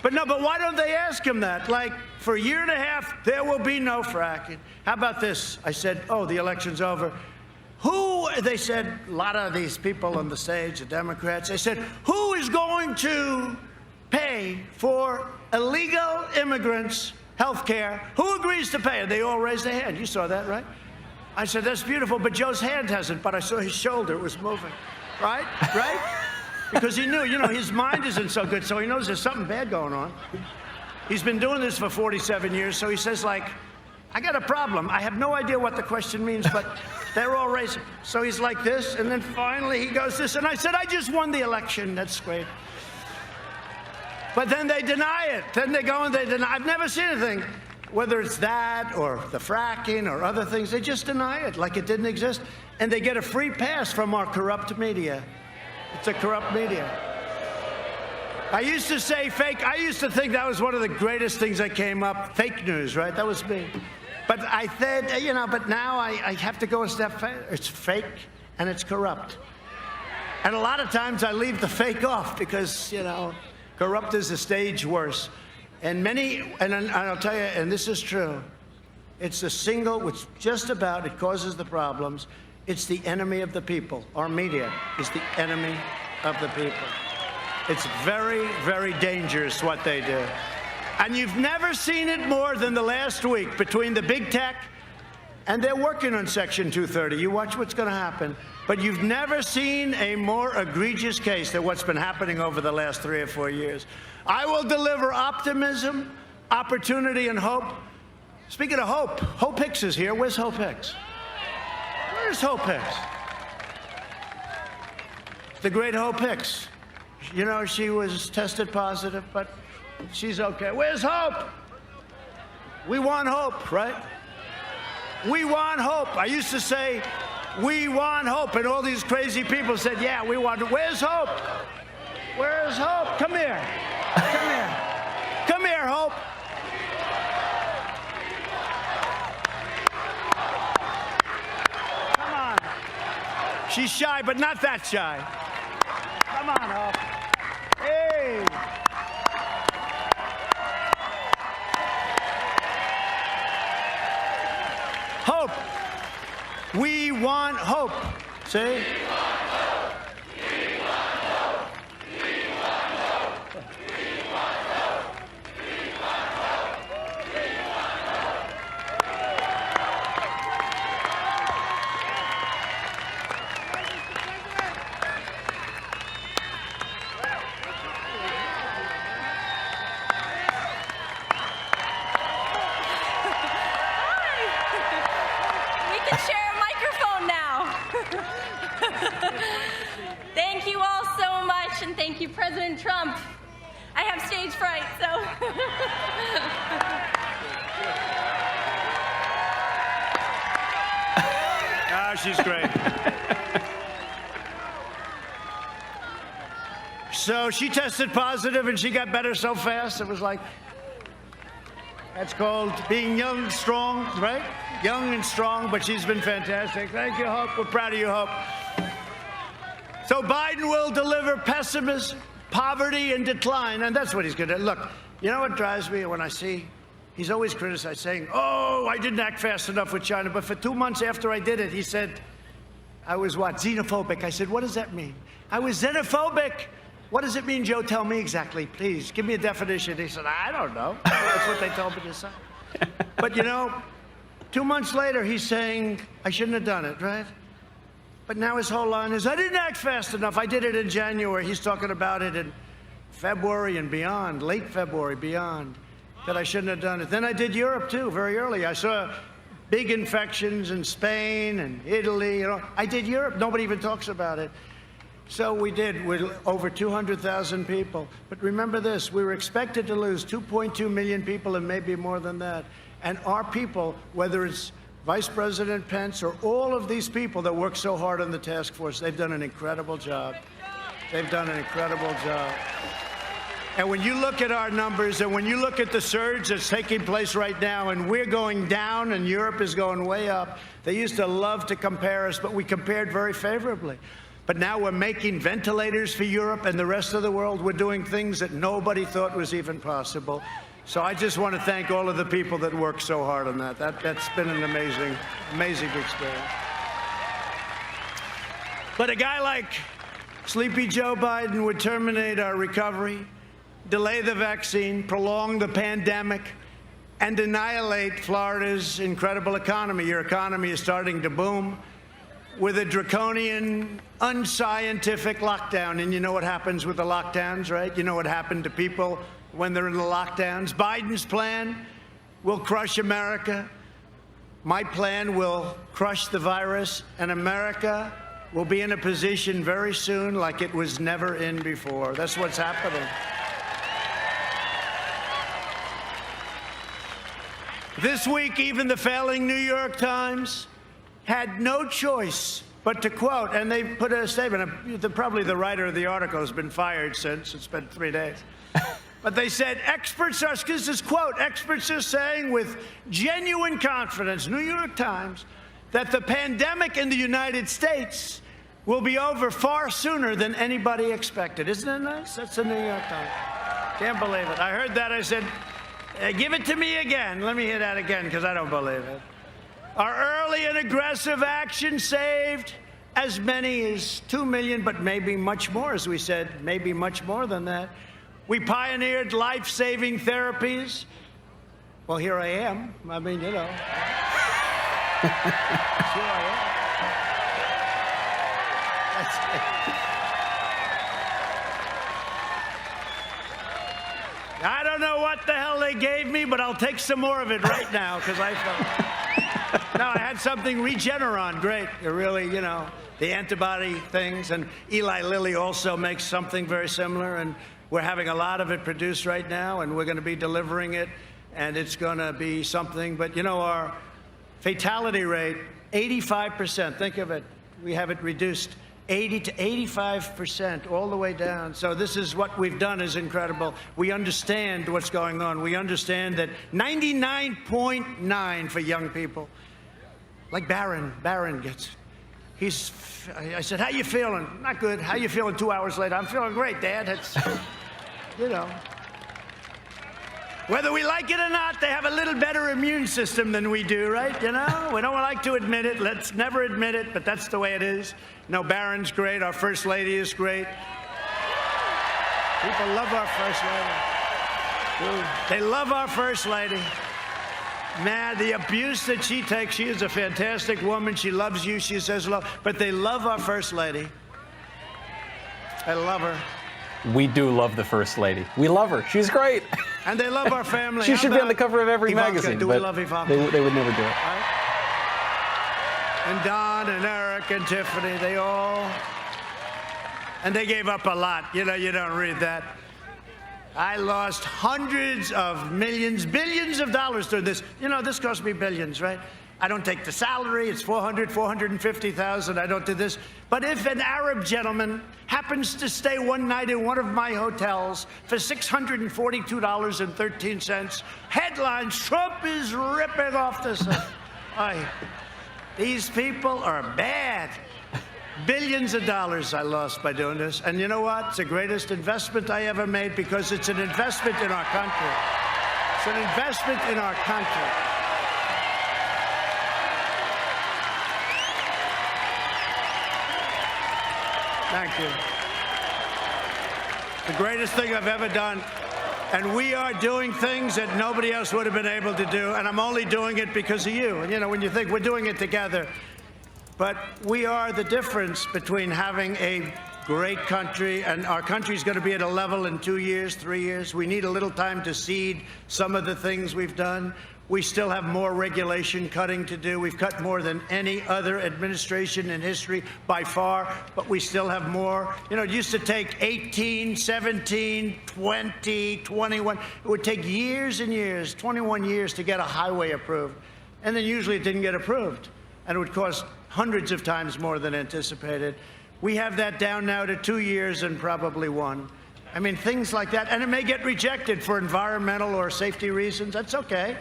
But why don't they ask him that? Like, for 1.5 years, there will be no fracking. How about this? I said, oh, the election's over. They said, a lot of these people on the stage, the Democrats, they said, who is going to pay for illegal immigrants' health care? Who agrees to pay? And they all raised their hand. You saw that, right? I said, that's beautiful, but Joe's hand hasn't, but I saw his shoulder. It was moving. Right? Right? Because he knew, his mind isn't so good, so he knows there's something bad going on. He's been doing this for 47 years, so he says, I got a problem. I have no idea what the question means, but they're all raising. So he's like this, and then finally he goes this, and I said, I just won the election. That's great. But then they deny it. Then they go and they deny. I've never seen anything, whether it's that or the fracking or other things, they just deny it like it didn't exist. And they get a free pass from our corrupt media. It's a corrupt media. I used to say fake. I used to think that was one of the greatest things that came up. Fake news, right? That was me. But I said, but now I have to go a step further. It's fake and it's corrupt. And a lot of times I leave the fake off because, corrupt is a stage worse. And I'll tell you, and this is true, it's the single, which just about, it causes the problems. It's the enemy of the people. Our media is the enemy of the people. It's very, very dangerous what they do. And you've never seen it more than the last week between the big tech, and they're working on Section 230. You watch what's going to happen. But you've never seen a more egregious case than what's been happening over the last 3 or 4 years. I will deliver optimism, opportunity, and hope. Speaking of hope, Hope Hicks is here. Where's Hope Hicks? Where's Hope Hicks? The great Hope Hicks. You know, she was tested positive, but she's okay. Where's Hope? We want hope, right? We want hope. I used to say, we want hope. And all these crazy people said, yeah, we want it. Where's Hope? Where's Hope? Come here. Come here. Come here, Hope. Come on. She's shy, but not that shy. Come on, Hope. Hey. Hope. We want hope. See? Thank you all so much, and thank you, President Trump. I have stage fright, so. Ah, she's great. So she tested positive, and she got better so fast. It was like, that's called being young, strong, right? Young and strong, but she's been fantastic. Thank you, Hope. We're proud of you, Hope. So Biden will deliver pessimism, poverty, and decline, and that's what he's going to do. Look, you know what drives me when I see he's always criticized, saying, oh, I didn't act fast enough with China. But for 2 months after I did it, he said, I was what? Xenophobic. I said, what does that mean? I was xenophobic. What does it mean, Joe? Tell me exactly, please. Give me a definition. He said, I don't know. That's what they told me to say. But, you know, 2 months later, he's saying, I shouldn't have done it, right? But now his whole line is, I didn't act fast enough. I did it in January. He's talking about it in February and beyond, late February, beyond, that I shouldn't have done it. Then I did Europe, too, very early. I saw big infections in Spain and Italy. You know, I did Europe. Nobody even talks about it. So we did, with over 200,000 people. But remember this, we were expected to lose 2.2 million people and maybe more than that. And our people, whether it's Vice President Pence or all of these people that work so hard on the task force, they've done an incredible job. They've done an incredible job. And when you look at our numbers and when you look at the surge that's taking place right now, and we're going down and Europe is going way up, they used to love to compare us, but we compared very favorably. But now we're making ventilators for Europe and the rest of the world. We're doing things that nobody thought was even possible. So I just want to thank all of the people that worked so hard on that. That's been an amazing, amazing experience. But a guy like Sleepy Joe Biden would terminate our recovery, delay the vaccine, prolong the pandemic, and annihilate Florida's incredible economy. Your economy is starting to boom with a draconian, unscientific lockdown. And you know what happens with the lockdowns, right? You know what happened to people when they're in the lockdowns. Biden's plan will crush America. My plan will crush the virus, and America will be in a position very soon like it was never in before. That's what's happening. This week, even the failing New York Times had no choice but to quote, and they put a statement, probably the writer of the article has been fired since, it's been 3 days. But they said, experts are, this is quote, experts are saying with genuine confidence, New York Times, that the pandemic in the United States will be over far sooner than anybody expected. Isn't that nice? That's the New York Times. Can't believe it. I heard that. I said, give it to me again. Let me hear that again, because I don't believe it. Our early and aggressive action saved as many as 2 million, but maybe much more, as we said, maybe much more than that. We pioneered life-saving therapies. Well, here I am. I mean, you know. Here I am. That's it. I don't know what the hell they gave me, but I'll take some more of it right now because I felt. No, I had something Regeneron, great. It really, you know, the antibody things. And Eli Lilly also makes something very similar, and we're having a lot of it produced right now, and we're going to be delivering it, and it's going to be something. But, you know, our fatality rate, 85%, think of it. We have it reduced 80 to 85%, all the way down. So this is what we've done is incredible. We understand what's going on. We understand that 99.9 for young people, like Barron gets it. I said, how you feeling? Not good. How you feeling 2 hours later? I'm feeling great, Dad. It's, you know. Whether we like it or not, they have a little better immune system than we do, right? You know, we don't like to admit it. Let's never admit it, but that's the way it is. No, Barron's great. Our First Lady is great. People love our First Lady. They love our First Lady. Man, the abuse that she takes, she is a fantastic woman. She loves you. She says love. But they love our First Lady. I love her. We do love the First Lady. We love her. She's great. And they love our family. She should be on the cover of every Ivanka? magazine. Do we love Ivanka? They would never do it. Right? And Don and Eric and Tiffany, they all, and they gave up a lot. You know, you don't read that. I lost hundreds of millions, billions of dollars through this. You know, this cost me billions, right? I don't take the salary. It's 450,000. I don't do this. But if an Arab gentleman happens to stay one night in one of my hotels for $642.13, headlines, Trump is ripping off the side. These people are bad. Billions of dollars I lost by doing this. And you know what? It's the greatest investment I ever made because it's an investment in our country. It's an investment in our country. Thank you. The greatest thing I've ever done. And we are doing things that nobody else would have been able to do. And I'm only doing it because of you. And, you know, when you think we're doing it together. But we are the difference between having a great country, and our country's going to be at a level in 2 years, 3 years. We need a little time to seed some of the things we've done. We still have more regulation cutting to do. We've cut more than any other administration in history by far, but we still have more. You know, it used to take 18, 17, 20, 21. It would take years and years, 21 years to get a highway approved. And then usually it didn't get approved. And it would cost hundreds of times more than anticipated. We have that down now to 2 years and probably 1. I mean, things like that. And it may get rejected for environmental or safety reasons. That's okay.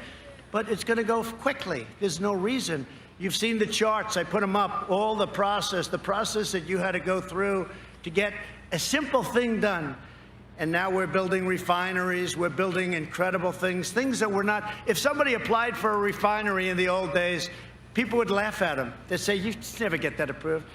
But it's going to go quickly. There's no reason. You've seen the charts. I put them up. All the process that you had to go through to get a simple thing done. And now we're building refineries. We're building incredible things, things that were not. If somebody applied for a refinery in the old days, people would laugh at them. They'd say, you never get that approved.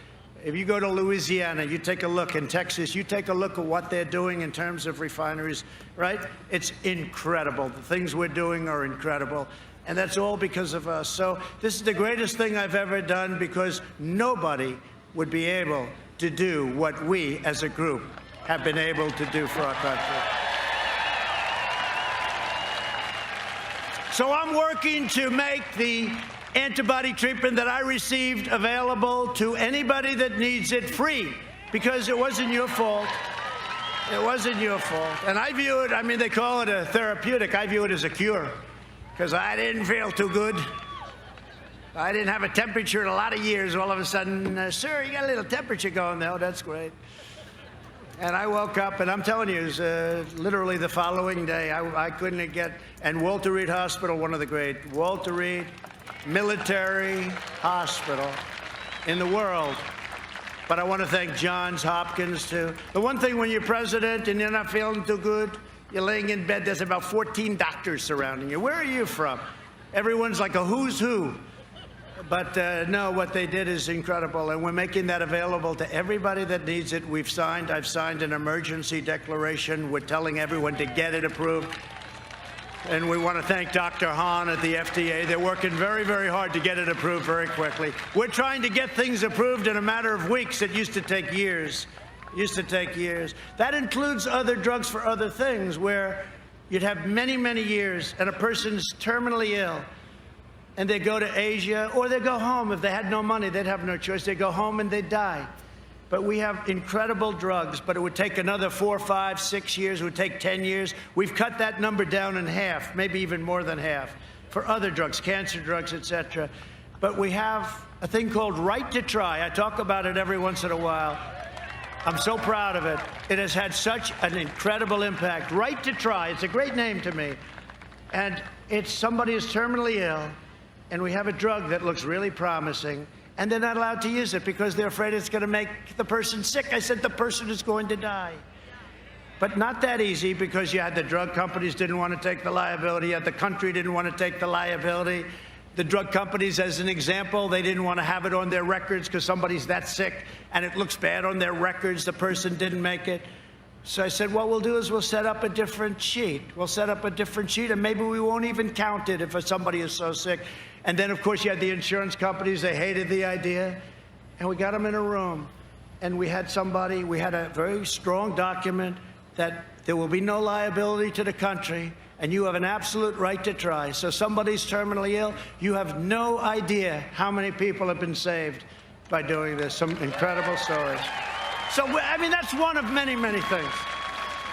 If you go to Louisiana, you take a look, in Texas, you take a look at what they're doing in terms of refineries, right? It's incredible. The things we're doing are incredible. And that's all because of us. So this is the greatest thing I've ever done because nobody would be able to do what we as a group have been able to do for our country. So I'm working to make the antibody treatment that I received available to anybody that needs it free, because it wasn't your fault. It wasn't your fault. And I view it, I mean, they call it a therapeutic. I view it as a cure, because I didn't feel too good. I didn't have a temperature in a lot of years. All of a sudden, sir, you got a little temperature going there. Oh, that's great. And I woke up, and I'm telling you, it was literally the following day. I couldn't get, and Walter Reed Hospital, one of the great, Walter Reed Military Hospital in the world. But I want to thank Johns Hopkins, too. The one thing when you're president and you're not feeling too good, you're laying in bed, there's about 14 doctors surrounding you. Where are you from? Everyone's like a who's who. But no, what they did is incredible, and we're making that available to everybody that needs it. I've signed an emergency declaration. We're telling everyone to get it approved. And we want to thank Dr. Hahn at the FDA. They're working very, very hard to get it approved very quickly. We're trying to get things approved in a matter of weeks. It used to take years. That includes other drugs for other things where you'd have many, many years and a person's terminally ill and they go to Asia or they go home. If they had no money, they'd have no choice. They go home and they die. But we have incredible drugs, but it would take another 4, 5, 6 years. It would take 10 years. We've cut that number down in half, maybe even more than half, for other drugs, cancer drugs, etc. But we have a thing called Right to Try. I talk about it every once in a while. I'm so proud of it. It has had such an incredible impact. Right to Try, it's a great name to me. And it's somebody is terminally ill, and we have a drug that looks really promising, and they're not allowed to use it because they're afraid it's going to make the person sick. I said the person is going to die. But not that easy, because you had the drug companies didn't want to take the liability, you had the country didn't want to take the liability. The drug companies, as an example, they didn't want to have it on their records because somebody's that sick and it looks bad on their records, the person didn't make it. So I said, what we'll do is we'll set up a different sheet. We'll set up a different sheet, and maybe we won't even count it if somebody is so sick. And then, of course, you had the insurance companies. They hated the idea. And we got them in a room. And we had a very strong document that there will be no liability to the country, and you have an absolute right to try. So somebody's terminally ill, you have no idea how many people have been saved by doing this. Some incredible stories. So, I mean, that's one of many, many things.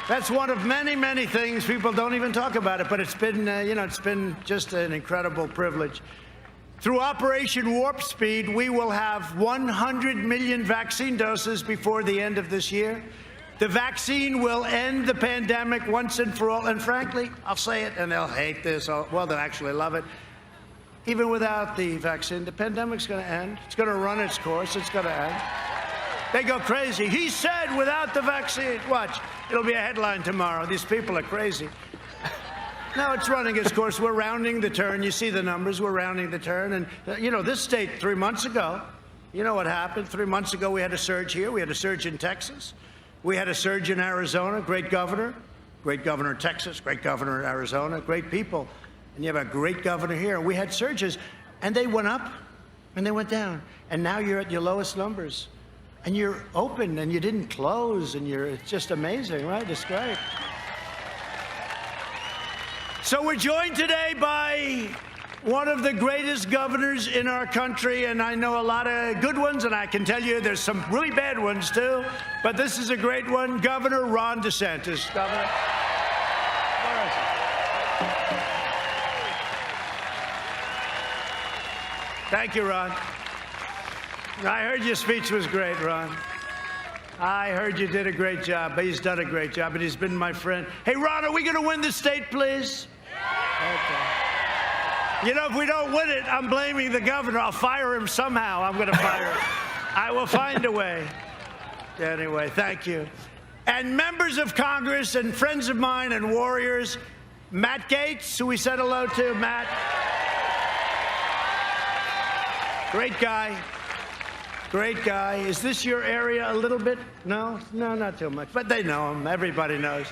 That's one of many, many things. People don't even talk about it, but it's been, it's been just an incredible privilege. Through Operation Warp Speed, we will have 100 million vaccine doses before the end of this year. The vaccine will end the pandemic once and for all. And frankly, I'll say it, and they'll hate this. Well, they'll actually love it. Even without the vaccine, the pandemic's going to end. It's going to run its course. It's going to end. They go crazy. He said without the vaccine. Watch. It'll be a headline tomorrow. These people are crazy. No, it's running its course. We're rounding the turn. You see the numbers. We're rounding the turn. And, this state 3 months ago, you know what happened? 3 months ago, we had a surge here. We had a surge in Texas. We had a surge in Arizona. Great governor in Texas, great governor in Arizona, great people. And you have a great governor here. We had surges, and they went up, and they went down. And now you're at your lowest numbers. And you're open, and you didn't close, and it's just amazing, right? It's great. So we're joined today by one of the greatest governors in our country, and I know a lot of good ones, and I can tell you there's some really bad ones too, but this is a great one, Governor Ron DeSantis. Governor, where is he? Thank you, Ron. I heard your speech was great, Ron. I heard you did a great job. He's done a great job, and he's been my friend. Hey, Ron, are we going to win the state, please? Okay. If we don't win it, I'm blaming the governor. I'll fire him somehow. I'm going to fire him. I will find a way. Anyway, thank you. And members of Congress and friends of mine and warriors, Matt Gaetz, who we said hello to. Matt. Great guy. Great guy. Is this your area a little bit? No, not too much. But they know him. Everybody knows.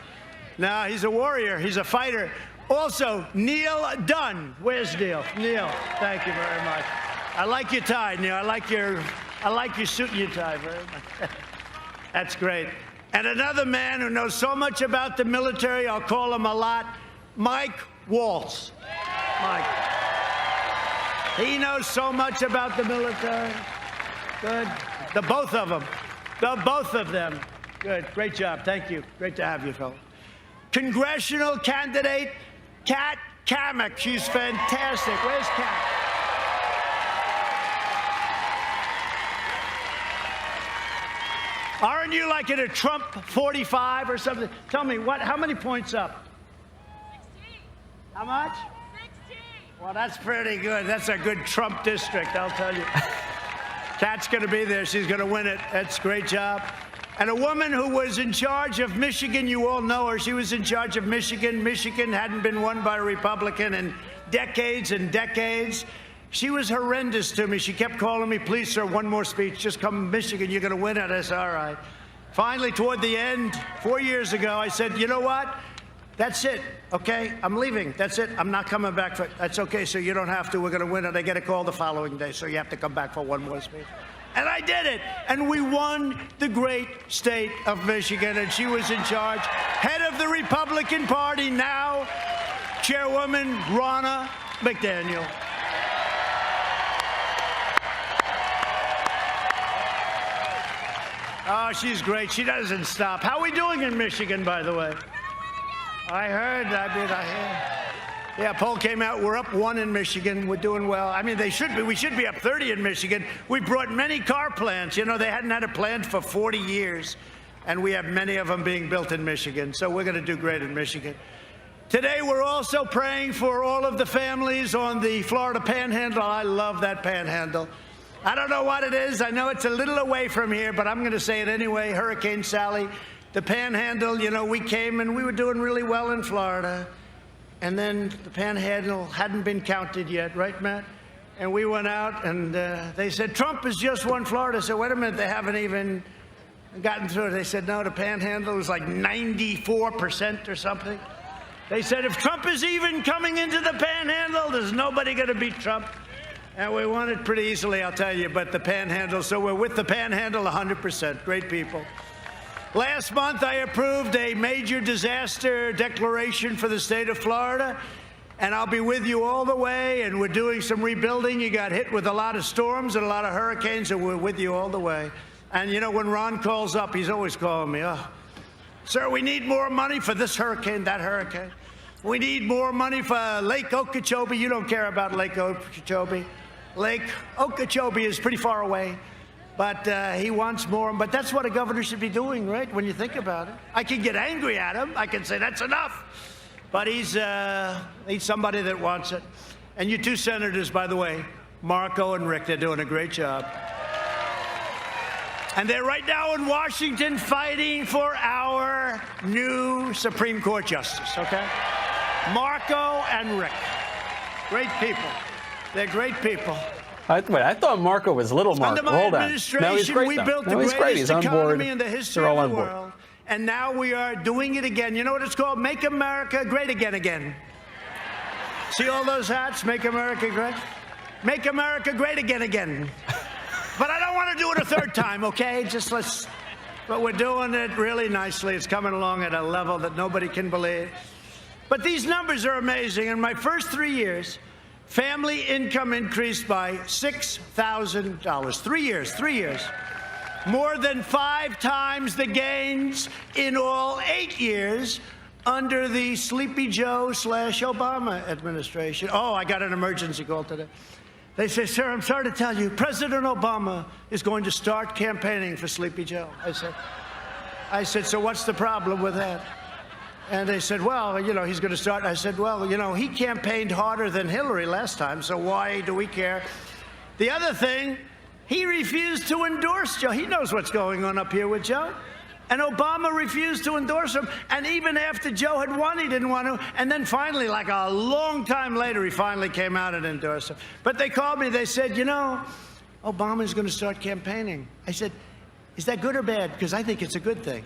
No, he's a warrior. He's a fighter. Also, Neil Dunn. Where's Neil? Neil, thank you very much. I like your tie, Neil. I like your suit and your tie very much. That's great. And another man who knows so much about the military, I'll call him a lot, Mike Waltz. Mike. He knows so much about the military. Good. The both of them. The both of them. Good. Great job. Thank you. Great to have you, fellow. Congressional candidate Kat Cammack. She's fantastic. Where's Kat? Aren't you like at a Trump 45 or something? Tell me, how many points up? 16. How much? 16. Well, that's pretty good. That's a good Trump district, I'll tell you. Kat's going to be there. She's going to win it. That's a great job. And a woman who was in charge of Michigan, you all know her. She was in charge of Michigan. Michigan hadn't been won by a Republican in decades and decades. She was horrendous to me. She kept calling me, please, sir, one more speech. Just come to Michigan. You're going to win it. I said, all right. Finally, toward the end, 4 years ago, I said, you know what? That's it, okay? I'm leaving. That's it. I'm not coming back for it. That's okay, sir. You don't have to. We're going to win it. I get a call the following day, so you have to come back for one more speech. And I did it. And we won the great state of Michigan, and she was in charge. Head of the Republican Party now, Chairwoman Ronna McDaniel. Oh, she's great. She doesn't stop. How are we doing in Michigan, by the way? I heard. Yeah, poll came out. We're up 1 in Michigan. We're doing well. I mean, we should be up 30 in Michigan. We brought many car plants. You know, they hadn't had a plant for 40 years, and we have many of them being built in Michigan. So we're going to do great in Michigan. Today, we're also praying for all of the families on the Florida Panhandle. I love that Panhandle. I don't know what it is. I know it's a little away from here, but I'm going to say it anyway. Hurricane Sally, the Panhandle, you know, we came and we were doing really well in Florida. And then the Panhandle hadn't been counted yet, right, Matt? And we went out and they said, Trump has just won Florida. I said, wait a minute, they haven't even gotten through it. They said, no, the Panhandle was like 94% or something. They said, if Trump is even coming into the Panhandle, there's nobody going to beat Trump. And we won it pretty easily, I'll tell you, but the Panhandle, so we're with the Panhandle 100%. Great people. Last month, I approved a major disaster declaration for the state of Florida, and I'll be with you all the way, and we're doing some rebuilding. You got hit with a lot of storms and a lot of hurricanes, and we're with you all the way. And, you know, when Ron calls up, he's always calling me, oh, sir, we need more money for this hurricane, that hurricane. We need more money for Lake Okeechobee. You don't care about Lake Okeechobee. Lake Okeechobee is pretty far away, but he wants more. But that's what a governor should be doing, right, when you think about it. I can get angry at him. I can say, that's enough. But he's somebody that wants it. And you two senators, by the way, Marco and Rick, they're doing a great job. And they're right now in Washington fighting for our new Supreme Court justice, okay? Marco and Rick. Great people. They're great people. I thought Marco was little Marco. Under my Hold on. administration, No, he's great, we though. built the He's great. greatest He's on board. economy in the history They're all of on the board. world. And now we are doing it again. You know what it's called? Make America Great Again again. See all those hats? Make America Great? Make America Great Again again. But I don't want to do it a third time, okay? But we're doing it really nicely. It's coming along at a level that nobody can believe. But these numbers are amazing. In my first 3 years, family income increased by $6,000. 3 years, 3 years. More than 5 times the gains in all 8 years under the Sleepy Joe / Obama administration. Oh, I got an emergency call today. They say, sir, I'm sorry to tell you, President Obama is going to start campaigning for Sleepy Joe. I said, so what's the problem with that? And they said, well, you know, he's going to start. I said, well, you know, he campaigned harder than Hillary last time, so why do we care? The other thing, he refused to endorse Joe. He knows what's going on up here with Joe. And Obama refused to endorse him. And even after Joe had won, he didn't want to. And then finally, like a long time later, he finally came out and endorsed him. But they called me. They said, you know, Obama's going to start campaigning. I said, is that good or bad? Because I think it's a good thing.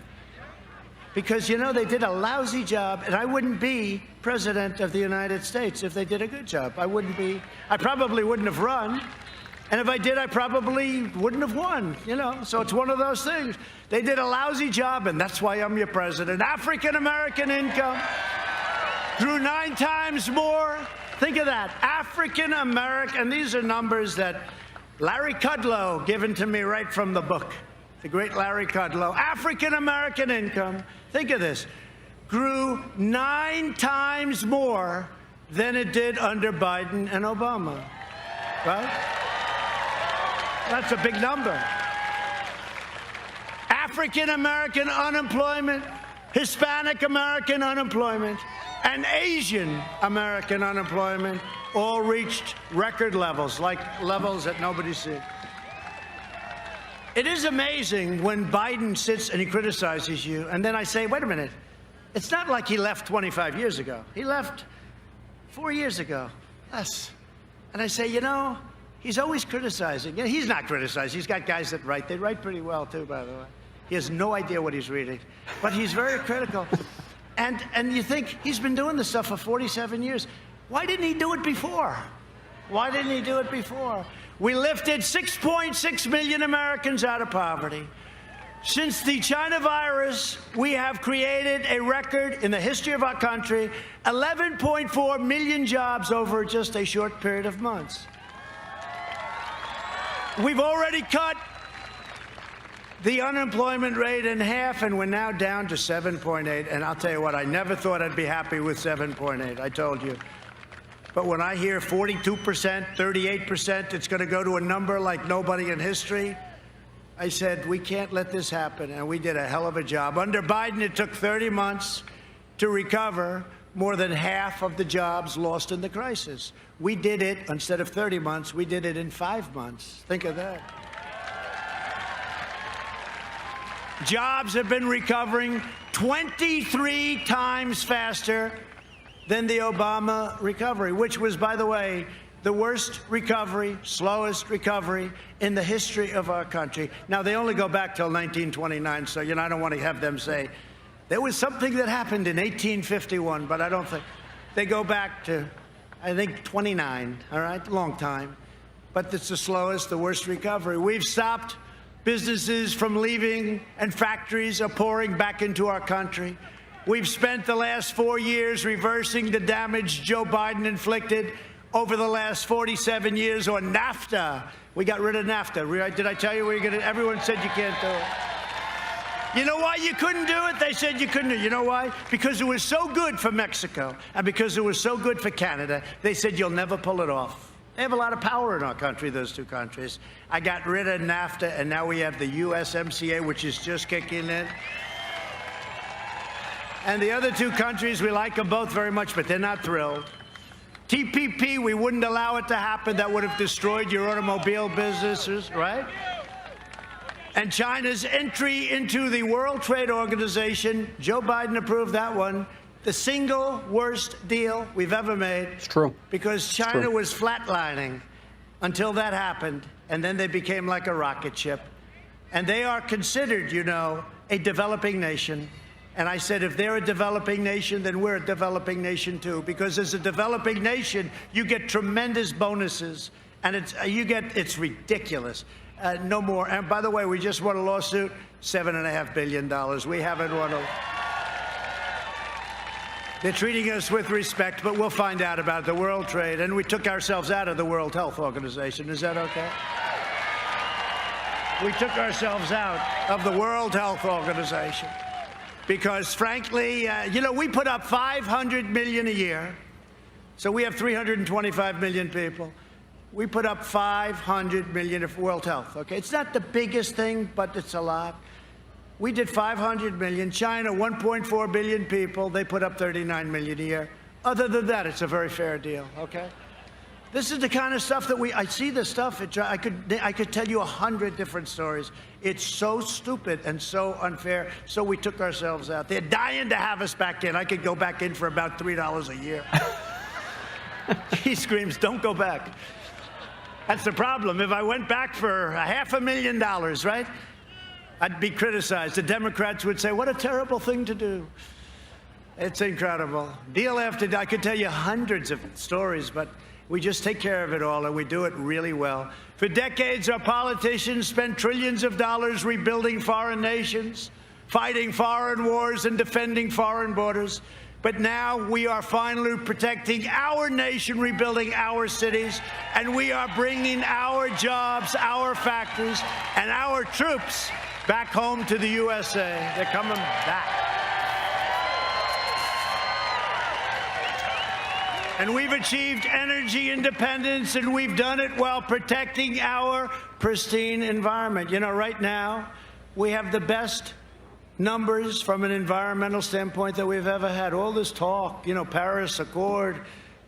Because, you know, they did a lousy job, and I wouldn't be president of the United States if they did a good job. I probably wouldn't have run. And if I did, I probably wouldn't have won, you know. So it's one of those things. They did a lousy job, and that's why I'm your president. African-American income grew 9 times more. Think of that. African-American, and these are numbers that Larry Kudlow given to me right from the book. The great Larry Kudlow. African-American income, think of this, grew 9 times more than it did under Biden and Obama, right? That's a big number. African-American unemployment, Hispanic-American unemployment, and Asian-American unemployment all reached record levels, like levels that nobody's seen. It is amazing when Biden sits and he criticizes you, and then I say, wait a minute, it's not like he left 25 years ago. He left 4 years ago. And I say, you know, he's always criticizing. Yeah, he's not criticizing. He's got guys that write. They write pretty well, too, by the way. He has no idea what he's reading. But he's very critical. And you think, he's been doing this stuff for 47 years. Why didn't he do it before? Why didn't he do it before? We lifted 6.6 million Americans out of poverty. Since the China virus, we have created a record in the history of our country, 11.4 million jobs over just a short period of months. We've already cut the unemployment rate in half, and we're now down to 7.8. And I'll tell you what, I never thought I'd be happy with 7.8. I told you. But when I hear 42%, 38%, it's going to go to a number like nobody in history, I said, we can't let this happen, and we did a hell of a job. Under Biden, it took 30 months to recover more than half of the jobs lost in the crisis. We did it, instead of 30 months, we did it in 5 months. Think of that. Jobs have been recovering 23 times faster than the Obama recovery, which was, by the way, the worst recovery, slowest recovery in the history of our country. Now, they only go back till 1929, so, I don't want to have them say, there was something that happened in 1851, but I don't think. They go back to, I think, 29, all right? Long time. But it's the slowest, the worst recovery. We've stopped businesses from leaving, and factories are pouring back into our country. We've spent the last 4 years reversing the damage Joe Biden inflicted over the last 47 years on NAFTA. We got rid of NAFTA. Did I tell you everyone said you can't do it? You know why you couldn't do it? They said you couldn't do it. You know why? Because it was so good for Mexico, and because it was so good for Canada, they said you'll never pull it off. They have a lot of power in our country, those two countries. I got rid of NAFTA, and now we have the USMCA, which is just kicking in. And the other two countries, we like them both very much, but they're not thrilled. TPP, we wouldn't allow it to happen. That would have destroyed your automobile businesses, right? And China's entry into the World Trade Organization, Joe Biden approved that one. The single worst deal we've ever made. It's true. Because China was flatlining until that happened, and then they became like a rocket ship. And they are considered, a developing nation. And I said, if they're a developing nation, then we're a developing nation too. Because as a developing nation, you get tremendous bonuses, and it's ridiculous. No more. And by the way, we just won a lawsuit, $7.5 billion. We haven't won a. They're treating us with respect, but we'll find out about the World Trade. And we took ourselves out of the World Health Organization. Is that okay? We took ourselves out of the World Health Organization. Because, frankly, we put up $500 million a year. So we have 325 million people. We put up $500 million of World Health, okay? It's not the biggest thing, but it's a lot. We did $500 million. China, 1.4 billion people. They put up 39 million a year. Other than that, it's a very fair deal, okay? This is the kind of stuff that I see this stuff. I could tell you 100 different stories. It's so stupid and so unfair. So we took ourselves out. They're dying to have us back in. I could go back in for about $3 a year. He screams, don't go back. That's the problem. If I went back for $500,000, right? I'd be criticized. The Democrats would say, what a terrible thing to do. It's incredible. Deal after, I could tell you hundreds of stories, but we just take care of it all, and we do it really well. For decades, our politicians spent trillions of dollars rebuilding foreign nations, fighting foreign wars, and defending foreign borders. But now we are finally protecting our nation, rebuilding our cities, and we are bringing our jobs, our factories, and our troops back home to the USA. They're coming back. And we've achieved energy independence, and we've done it while protecting our pristine environment. Right now, we have the best numbers from an environmental standpoint that we've ever had. All this talk, Paris Accord,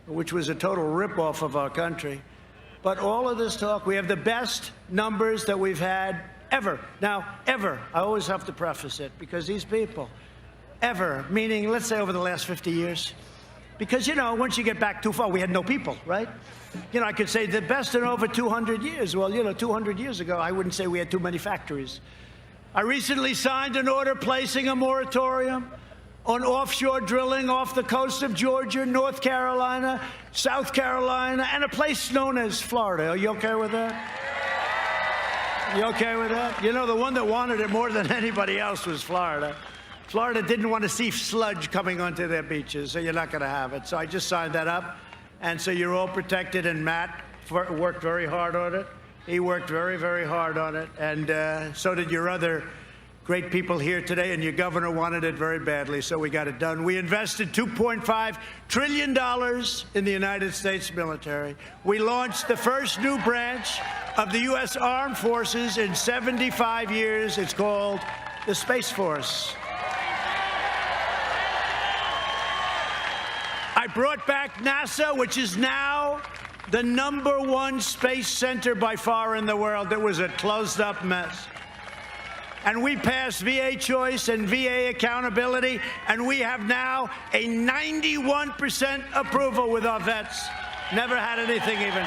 which was a total ripoff of our country. But all of this talk, we have the best numbers that we've had ever. Now, ever, I always have to preface it, because these people, ever, meaning, let's say over the last 50 years, Because, once you get back too far, we had no people, right? I could say the best in over 200 years. Well, 200 years ago, I wouldn't say we had too many factories. I recently signed an order placing a moratorium on offshore drilling off the coast of Georgia, North Carolina, South Carolina, and a place known as Florida. Are you okay with that? You okay with that? The one that wanted it more than anybody else was Florida. Florida didn't want to see sludge coming onto their beaches, so you're not going to have it. So I just signed that up. And so you're all protected, and Matt worked very hard on it. He worked very, very hard on it. And so did your other great people here today, and your governor wanted it very badly, so we got it done. We invested $2.5 trillion in the United States military. We launched the first new branch of the U.S. Armed Forces in 75 years. It's called the Space Force. I brought back NASA, which is now the #1 space center by far in the world. It was a closed-up mess. And we passed VA choice and VA accountability, and we have now a 91% approval with our vets. Never had anything even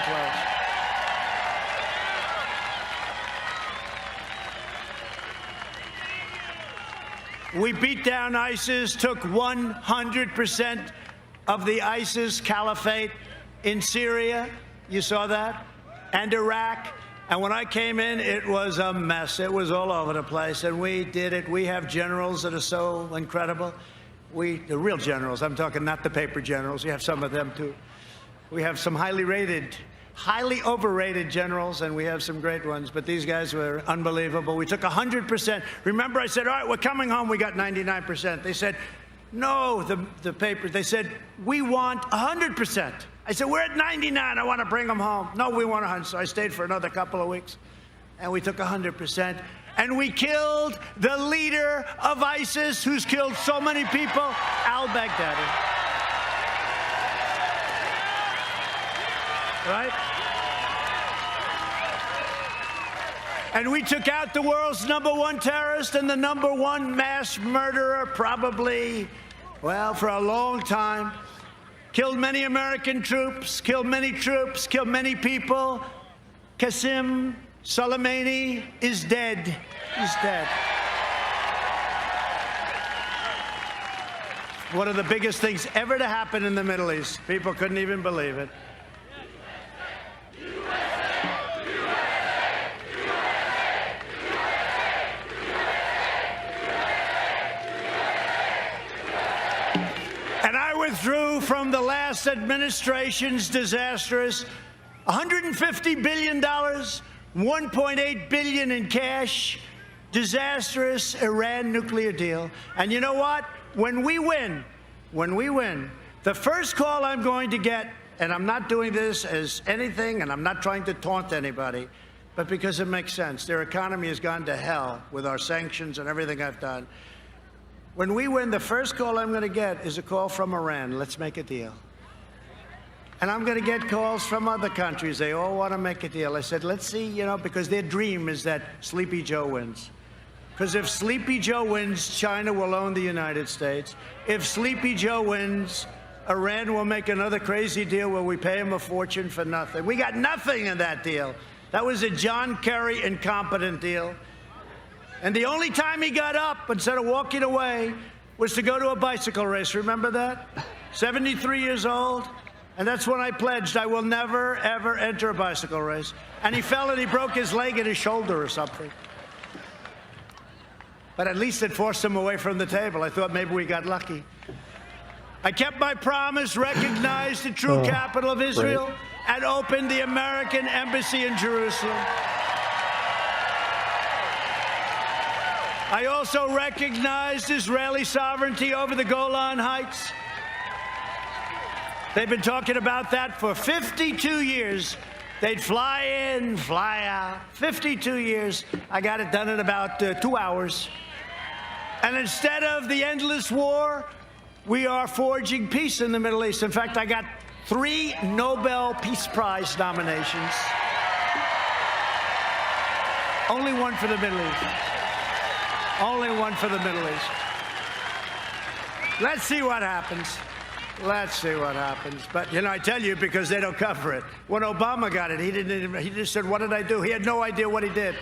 close. We beat down ISIS, took 100% of the ISIS caliphate in Syria. You saw that? And Iraq. And when I came in, it was a mess. It was all over the place, and we did it. We have generals that are so incredible. The real generals. I'm talking not the paper generals. We have some of them, too. We have some highly overrated generals, and we have some great ones. But these guys were unbelievable. We took 100%. Remember, I said, all right, we're coming home. We got 99%. They said, no, the paper. They said, we want 100%. I said, we're at 99. I want to bring them home. No, we want 100. So I stayed for another couple of weeks, and we took 100%. And we killed the leader of ISIS, who's killed so many people, al-Baghdadi. Right? And we took out the world's #1 terrorist and the #1 mass murderer, probably, well, for a long time. Killed many American troops, killed many people. Qasem Soleimani is dead. He's dead. One of the biggest things ever to happen in the Middle East. People couldn't even believe it. And I withdrew from the last administration's disastrous $150 billion, $1.8 billion in cash, disastrous Iran nuclear deal. And you know what? When we win, the first call I'm going to get, and I'm not doing this as anything, and I'm not trying to taunt anybody, but because it makes sense. Their economy has gone to hell with our sanctions and everything I've done. When we win, the first call I'm going to get is a call from Iran. Let's make a deal. And I'm going to get calls from other countries. They all want to make a deal. I said, let's see, because their dream is that Sleepy Joe wins. Because if Sleepy Joe wins, China will own the United States. If Sleepy Joe wins, Iran will make another crazy deal where we pay him a fortune for nothing. We got nothing in that deal. That was a John Kerry incompetent deal. And the only time he got up, instead of walking away, was to go to a bicycle race. Remember that? 73 years old. And that's when I pledged I will never, ever enter a bicycle race. And he fell and he broke his leg and his shoulder or something. But at least it forced him away from the table. I thought maybe we got lucky. I kept my promise, recognized the true capital of Israel, and opened the American embassy in Jerusalem. I also recognized Israeli sovereignty over the Golan Heights. They've been talking about that for 52 years. They'd fly in, fly out. 52 years. I got it done in about 2 hours. And instead of the endless war, we are forging peace in the Middle East. In fact, I got 3 Nobel Peace Prize nominations. Only one for the Middle East. Only one for the Middle East. Let's see what happens. Let's see what happens. But, you know, I tell you, because they don't cover it. When Obama got it, he just said, what did I do? He had no idea what he did.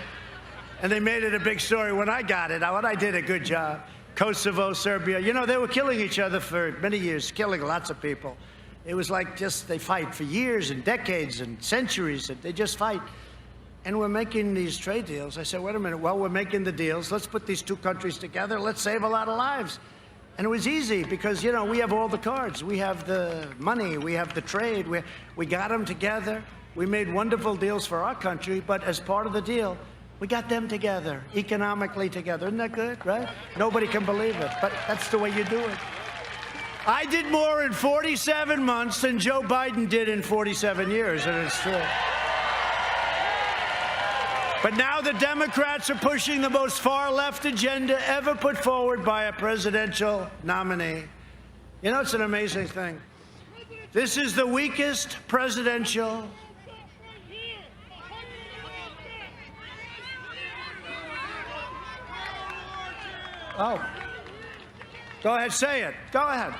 And they made it a big story. When I got it, I did a good job. Kosovo, Serbia, you know, they were killing each other for many years, killing lots of people. It was like just they fight for years and decades and centuries, and they just fight. And we're making these trade deals. I said, wait a minute, well, we're making the deals. Let's put these two countries together. Let's save a lot of lives. And it was easy because, you know, we have all the cards. We have the money. We have the trade. We got them together. We made wonderful deals for our country, but as part of the deal, we got them together, economically together. Isn't that good, right? Nobody can believe it, but that's the way you do it. I did more in 47 months than Joe Biden did in 47 years, and it's true. But now the Democrats are pushing the most far-left agenda ever put forward by a presidential nominee. You know, it's an amazing thing. This is the weakest presidential. Oh. Go ahead, say it. Go ahead.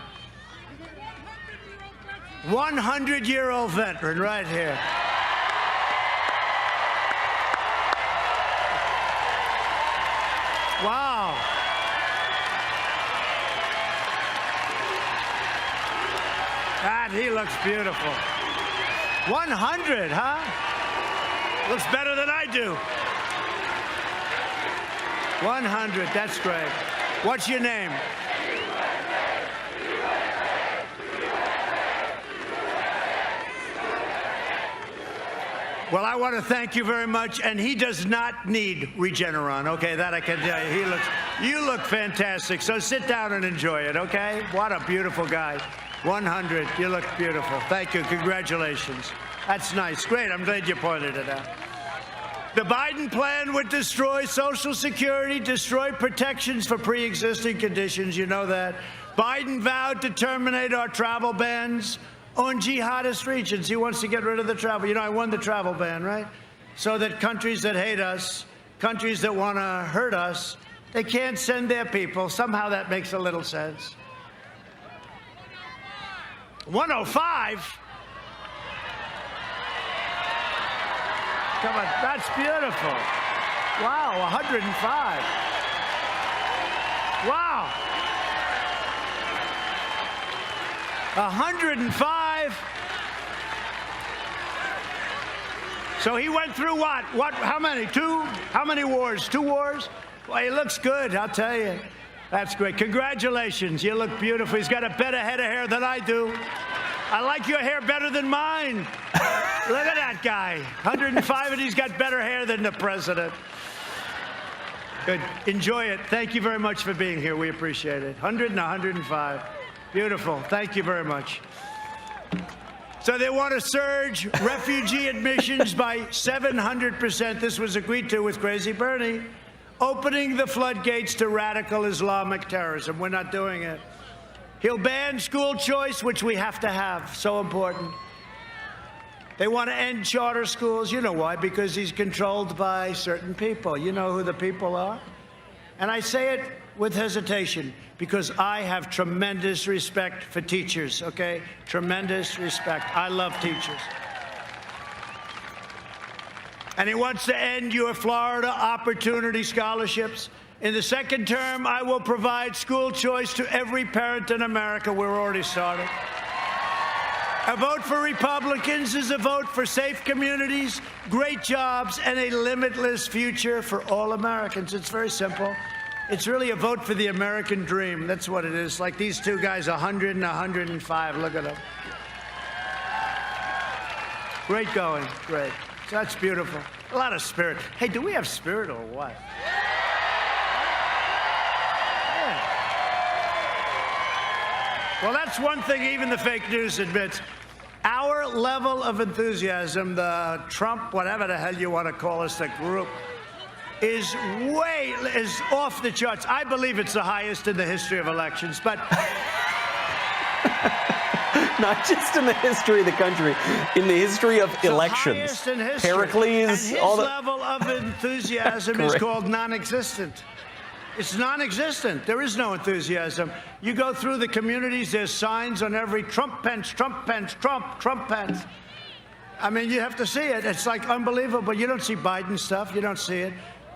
100-year-old veteran right here. Wow. God, he looks beautiful. 100, huh? Looks better than I do. 100, that's great. What's your name? Well, I want to thank you very much, and he does not need Regeneron, okay? That I can tell you. You look fantastic, so sit down and enjoy it, okay? What a beautiful guy. 100, you look beautiful. Thank you, congratulations. That's nice, great, I'm glad you pointed it out. The Biden plan would destroy Social Security, destroy protections for pre-existing conditions, you know that. Biden vowed to terminate our travel bans on jihadist regions. He wants to get rid of the travel. You know, I won the travel ban, right? So that countries that hate us, countries that want to hurt us, they can't send their people. Somehow that makes a little sense. 105? Come on, that's beautiful. Wow, 105. Wow. 105. So he went through what? How many? Two? How many wars? 2 wars? Well, he looks good, I'll tell you. That's great. Congratulations. You look beautiful. He's got a better head of hair than I do. I like your hair better than mine. Look at that guy. 105, and he's got better hair than the president. Good. Enjoy it. Thank you very much for being here. We appreciate it. 100 and 105. Beautiful. Thank you very much. So they want to surge refugee admissions by 700%. This was agreed to with Crazy Bernie, opening the floodgates to radical Islamic terrorism. We're not doing it. He'll ban school choice, which we have to have. So important. They want to end charter schools. You know why? Because he's controlled by certain people. You know who the people are? And I say it with hesitation because I have tremendous respect for teachers, okay? Tremendous respect. I love teachers. And he wants to end your Florida Opportunity Scholarships. In the second term, I will provide school choice to every parent in America. We're already starting. A vote for Republicans is a vote for safe communities, great jobs, and a limitless future for all Americans. It's very simple. It's really a vote for the American dream. That's what it is. Like these two guys, 100 and 105. Look at them. Great going. Great. So that's beautiful. A lot of spirit. Hey, do we have spirit or what? Yeah. Well, that's one thing even the fake news admits. Our level of enthusiasm, the Trump, whatever the hell you want to call us, the group, is off the charts. I believe it's the highest in the history of elections, but not just in the history of the country, in the history of elections. In history. Pericles, and his level of enthusiasm is called non-existent. It's non-existent. There is no enthusiasm. You go through the communities, there's signs on every Trump Pence, Trump Pence, Trump Pence. I mean, you have to see it. It's like unbelievable. You don't see Biden stuff. You don't see it.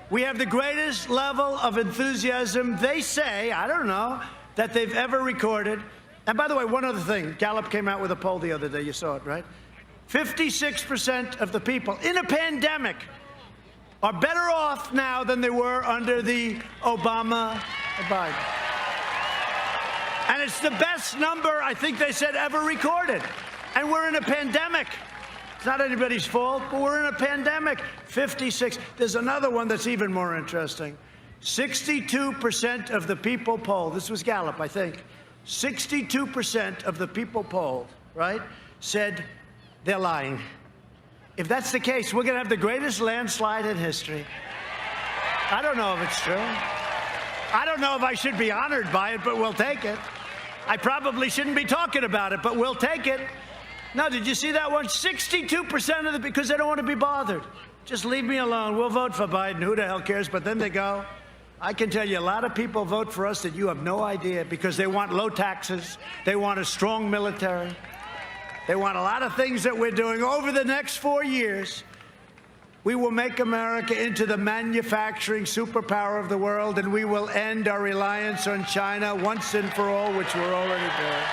We have the greatest level of enthusiasm, they say, I don't know, that they've ever recorded. And by the way, one other thing. Gallup came out with a poll the other day. You saw it, right? 56% of the people in a pandemic are better off now than they were under the Obama or Biden. And it's the best number, I think they said, ever recorded. And we're in a pandemic. It's not anybody's fault, but we're in a pandemic. 56. There's another one that's even more interesting. 62% of the people polled, this was Gallup, I think, 62% of the people polled, right, said they're lying. If that's the case, we're going to have the greatest landslide in history. I don't know if it's true. I don't know if I should be honored by it, but we'll take it. I probably shouldn't be talking about it, but we'll take it. Now, did you see that one? 62% of the, because they don't want to be bothered. Just leave me alone. We'll vote for Biden. Who the hell cares? But then they go. I can tell you a lot of people vote for us that you have no idea because they want low taxes. They want a strong military. They want a lot of things that we're doing. Over the next 4 years, we will make America into the manufacturing superpower of the world, and we will end our reliance on China once and for all, which we're already doing.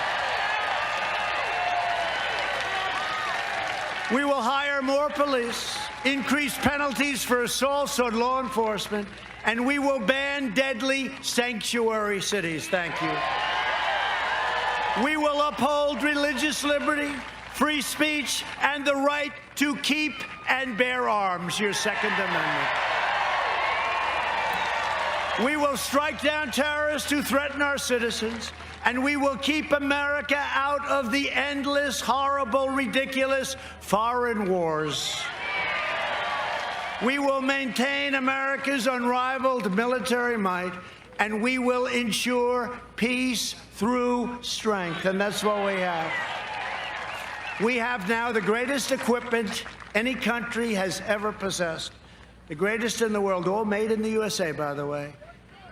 We will hire more police, increase penalties for assaults on law enforcement, and we will ban deadly sanctuary cities. Thank you. We will uphold religious liberty, free speech, and the right to keep and bear arms, your Second Amendment. We will strike down terrorists who threaten our citizens, and we will keep America out of the endless, horrible, ridiculous foreign wars. We will maintain America's unrivaled military might, and we will ensure peace through strength, and that's what we have. We have now the greatest equipment any country has ever possessed, the greatest in the world, all made in the USA, by the way.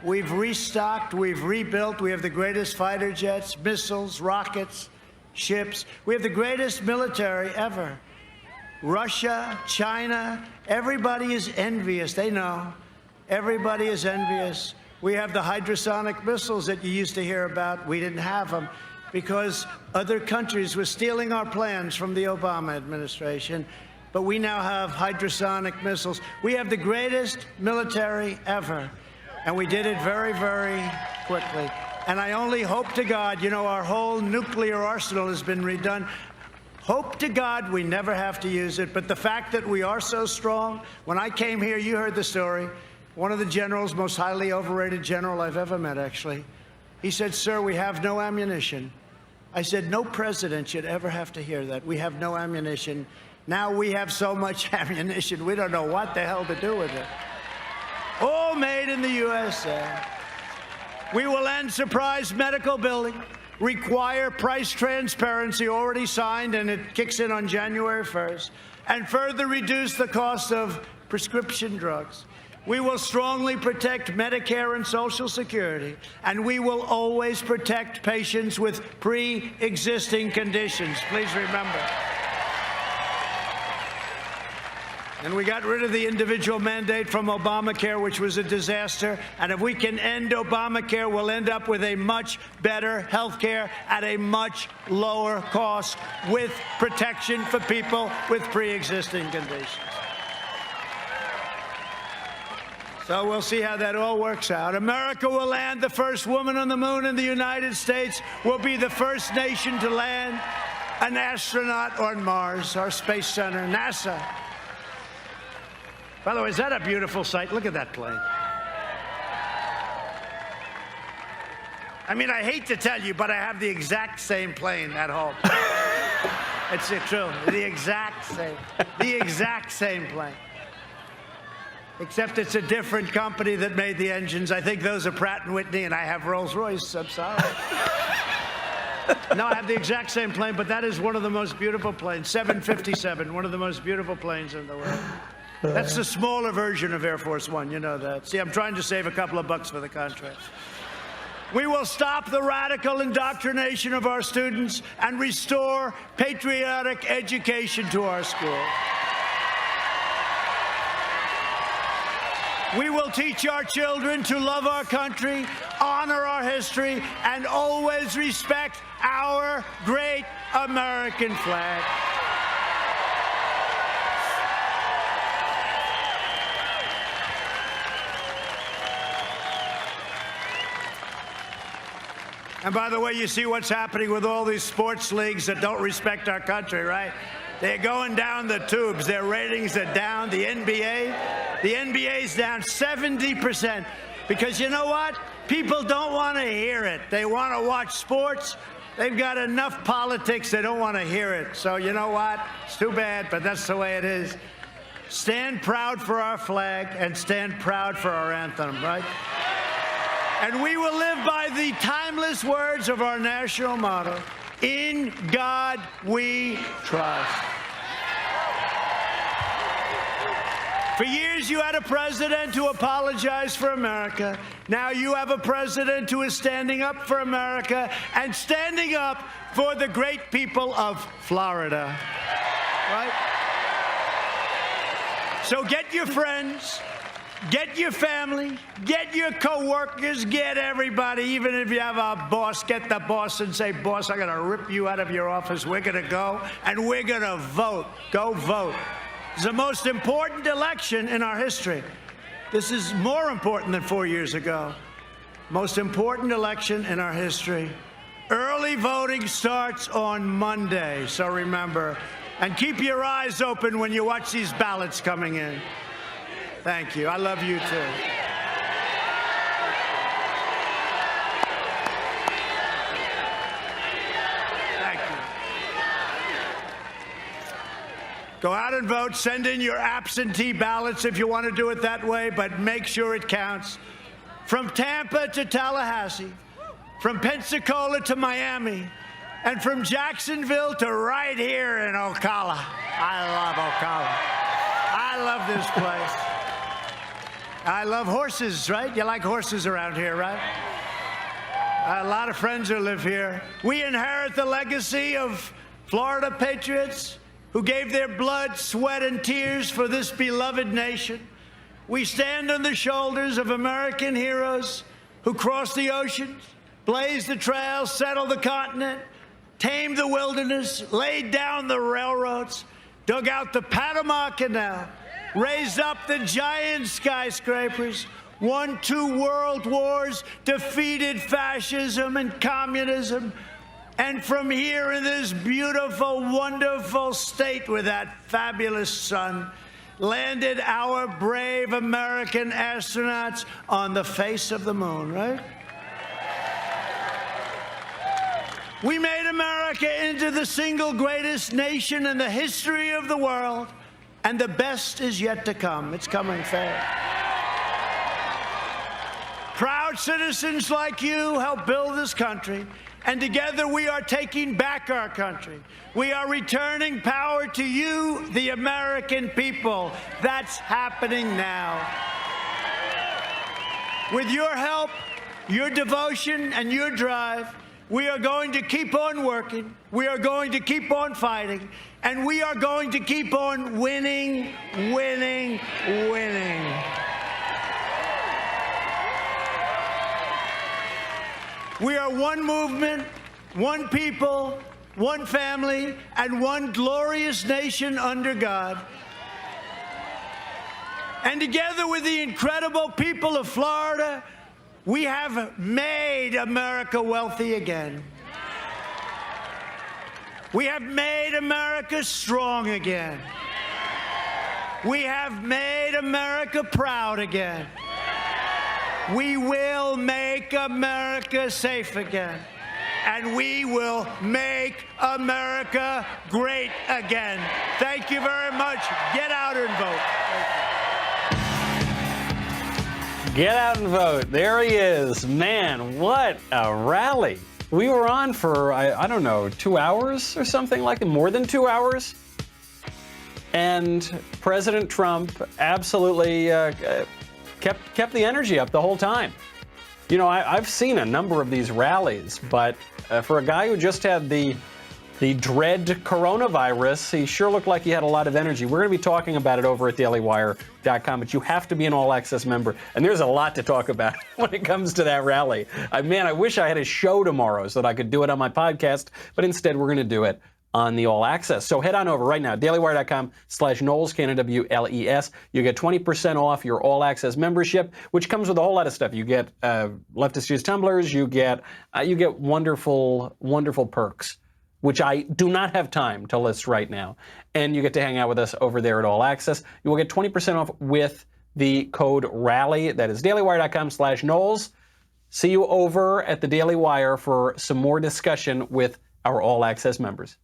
We've restocked, we've rebuilt, we have the greatest fighter jets, missiles, rockets, ships. We have the greatest military ever. Russia, China, everybody is envious. They know. Everybody is envious. We have the hypersonic missiles that you used to hear about. We didn't have them because other countries were stealing our plans from the Obama administration. But we now have hypersonic missiles. We have the greatest military ever. And we did it very, very quickly. And I only hope to God, you know, our whole nuclear arsenal has been redone. Hope to God we never have to use it. But the fact that we are so strong, when I came here, you heard the story. One of the generals, most highly overrated general I've ever met, actually. He said, "Sir, we have no ammunition." I said, "No president should ever have to hear that. We have no ammunition." Now we have so much ammunition, we don't know what the hell to do with it. All made in the USA. We will end surprise medical billing, require price transparency, already signed, and it kicks in on January 1st, and further reduce the cost of prescription drugs. We will strongly protect Medicare and Social Security, and we will always protect patients with pre-existing conditions. Please remember. And we got rid of the individual mandate from Obamacare, which was a disaster. And if we can end Obamacare, we'll end up with a much better health care at a much lower cost with protection for people with pre-existing conditions. So we'll see how that all works out. America will land the first woman on the moon, and the United States will be the first nation to land an astronaut on Mars, our space center, NASA. By the way, is that a beautiful sight? Look at that plane. I mean, I hate to tell you, but I have the exact same plane at home. It's true. The exact same plane. Except it's a different company that made the engines. I think those are Pratt & Whitney, and I have Rolls-Royce. I'm sorry. No, I have the exact same plane, but that is one of the most beautiful planes. 757, one of the most beautiful planes in the world. That's the smaller version of Air Force One, you know that. See, I'm trying to save a couple of bucks for the contract. We will stop the radical indoctrination of our students and restore patriotic education to our schools. We will teach our children to love our country, honor our history, and always respect our great American flag. And by the way, you see what's happening with all these sports leagues that don't respect our country, right? They're going down the tubes. Their ratings are down. The NBA's down 70%. Because you know what? People don't want to hear it. They want to watch sports. They've got enough politics. They don't want to hear it. So you know what? It's too bad, but that's the way it is. Stand proud for our flag and stand proud for our anthem, right? And we will live by the timeless words of our national motto, "In God we trust." For years, you had a president who apologized for America. Now you have a president who is standing up for America and standing up for the great people of Florida, right? So get your friends, get your family, get your co-workers, get everybody. Even if you have a boss, get the boss and say, "Boss, I'm going to rip you out of your office. We're going to go and we're going to vote." Go vote. It's the most important election in our history. This is more important than 4 years ago. Most important election in our history. Early voting starts on Monday, so remember. And keep your eyes open when you watch these ballots coming in. Thank you. I love you too. Thank you. Go out and vote. Send in your absentee ballots if you want to do it that way, but make sure it counts. From Tampa to Tallahassee, from Pensacola to Miami, and from Jacksonville to right here in Ocala. I love Ocala. I love this place. I love horses, right? You like horses around here, right? A lot of friends who live here. We inherit the legacy of Florida patriots who gave their blood, sweat, and tears for this beloved nation. We stand on the shoulders of American heroes who crossed the oceans, blazed the trails, settled the continent, tamed the wilderness, laid down the railroads, dug out the Panama Canal, raised up the giant skyscrapers, won 2 world wars, defeated fascism and communism, and from here in this beautiful, wonderful state with that fabulous sun, landed our brave American astronauts on the face of the moon, right? We made America into the single greatest nation in the history of the world, and the best is yet to come. It's coming fast. Proud citizens like you help build this country, and together we are taking back our country. We are returning power to you, the American people. That's happening now. With your help, your devotion, and your drive, we are going to keep on working, we are going to keep on fighting, and we are going to keep on winning, winning, winning. We are one movement, one people, one family, and one glorious nation under God. And together with the incredible people of Florida, we have made America wealthy again. We have made America strong again. We have made America proud again. We will make America safe again. And we will make America great again. Thank you very much. Get out and vote. Get out and vote. There he is. Man, what a rally. We were on for, I don't know, 2 hours or something like that, more than 2 hours. And President Trump absolutely kept the energy up the whole time. You know, I've seen a number of these rallies, but for a guy who just had the dread coronavirus, he sure looked like he had a lot of energy. We're going to be talking about it over at dailywire.com, but you have to be an All Access member. And there's a lot to talk about when it comes to that rally. Man, I wish I had a show tomorrow so that I could do it on my podcast, but instead we're going to do it on the All Access. So head on over right now, dailywire.com/Knowles, Knowles. You get 20% off your All Access membership, which comes with a whole lot of stuff. You get Leftist News tumblers, you get wonderful, wonderful perks, which I do not have time to list right now. And you get to hang out with us over there at All Access. You will get 20% off with the code RALLY. That is dailywire.com/Knowles. See you over at the Daily Wire for some more discussion with our All Access members.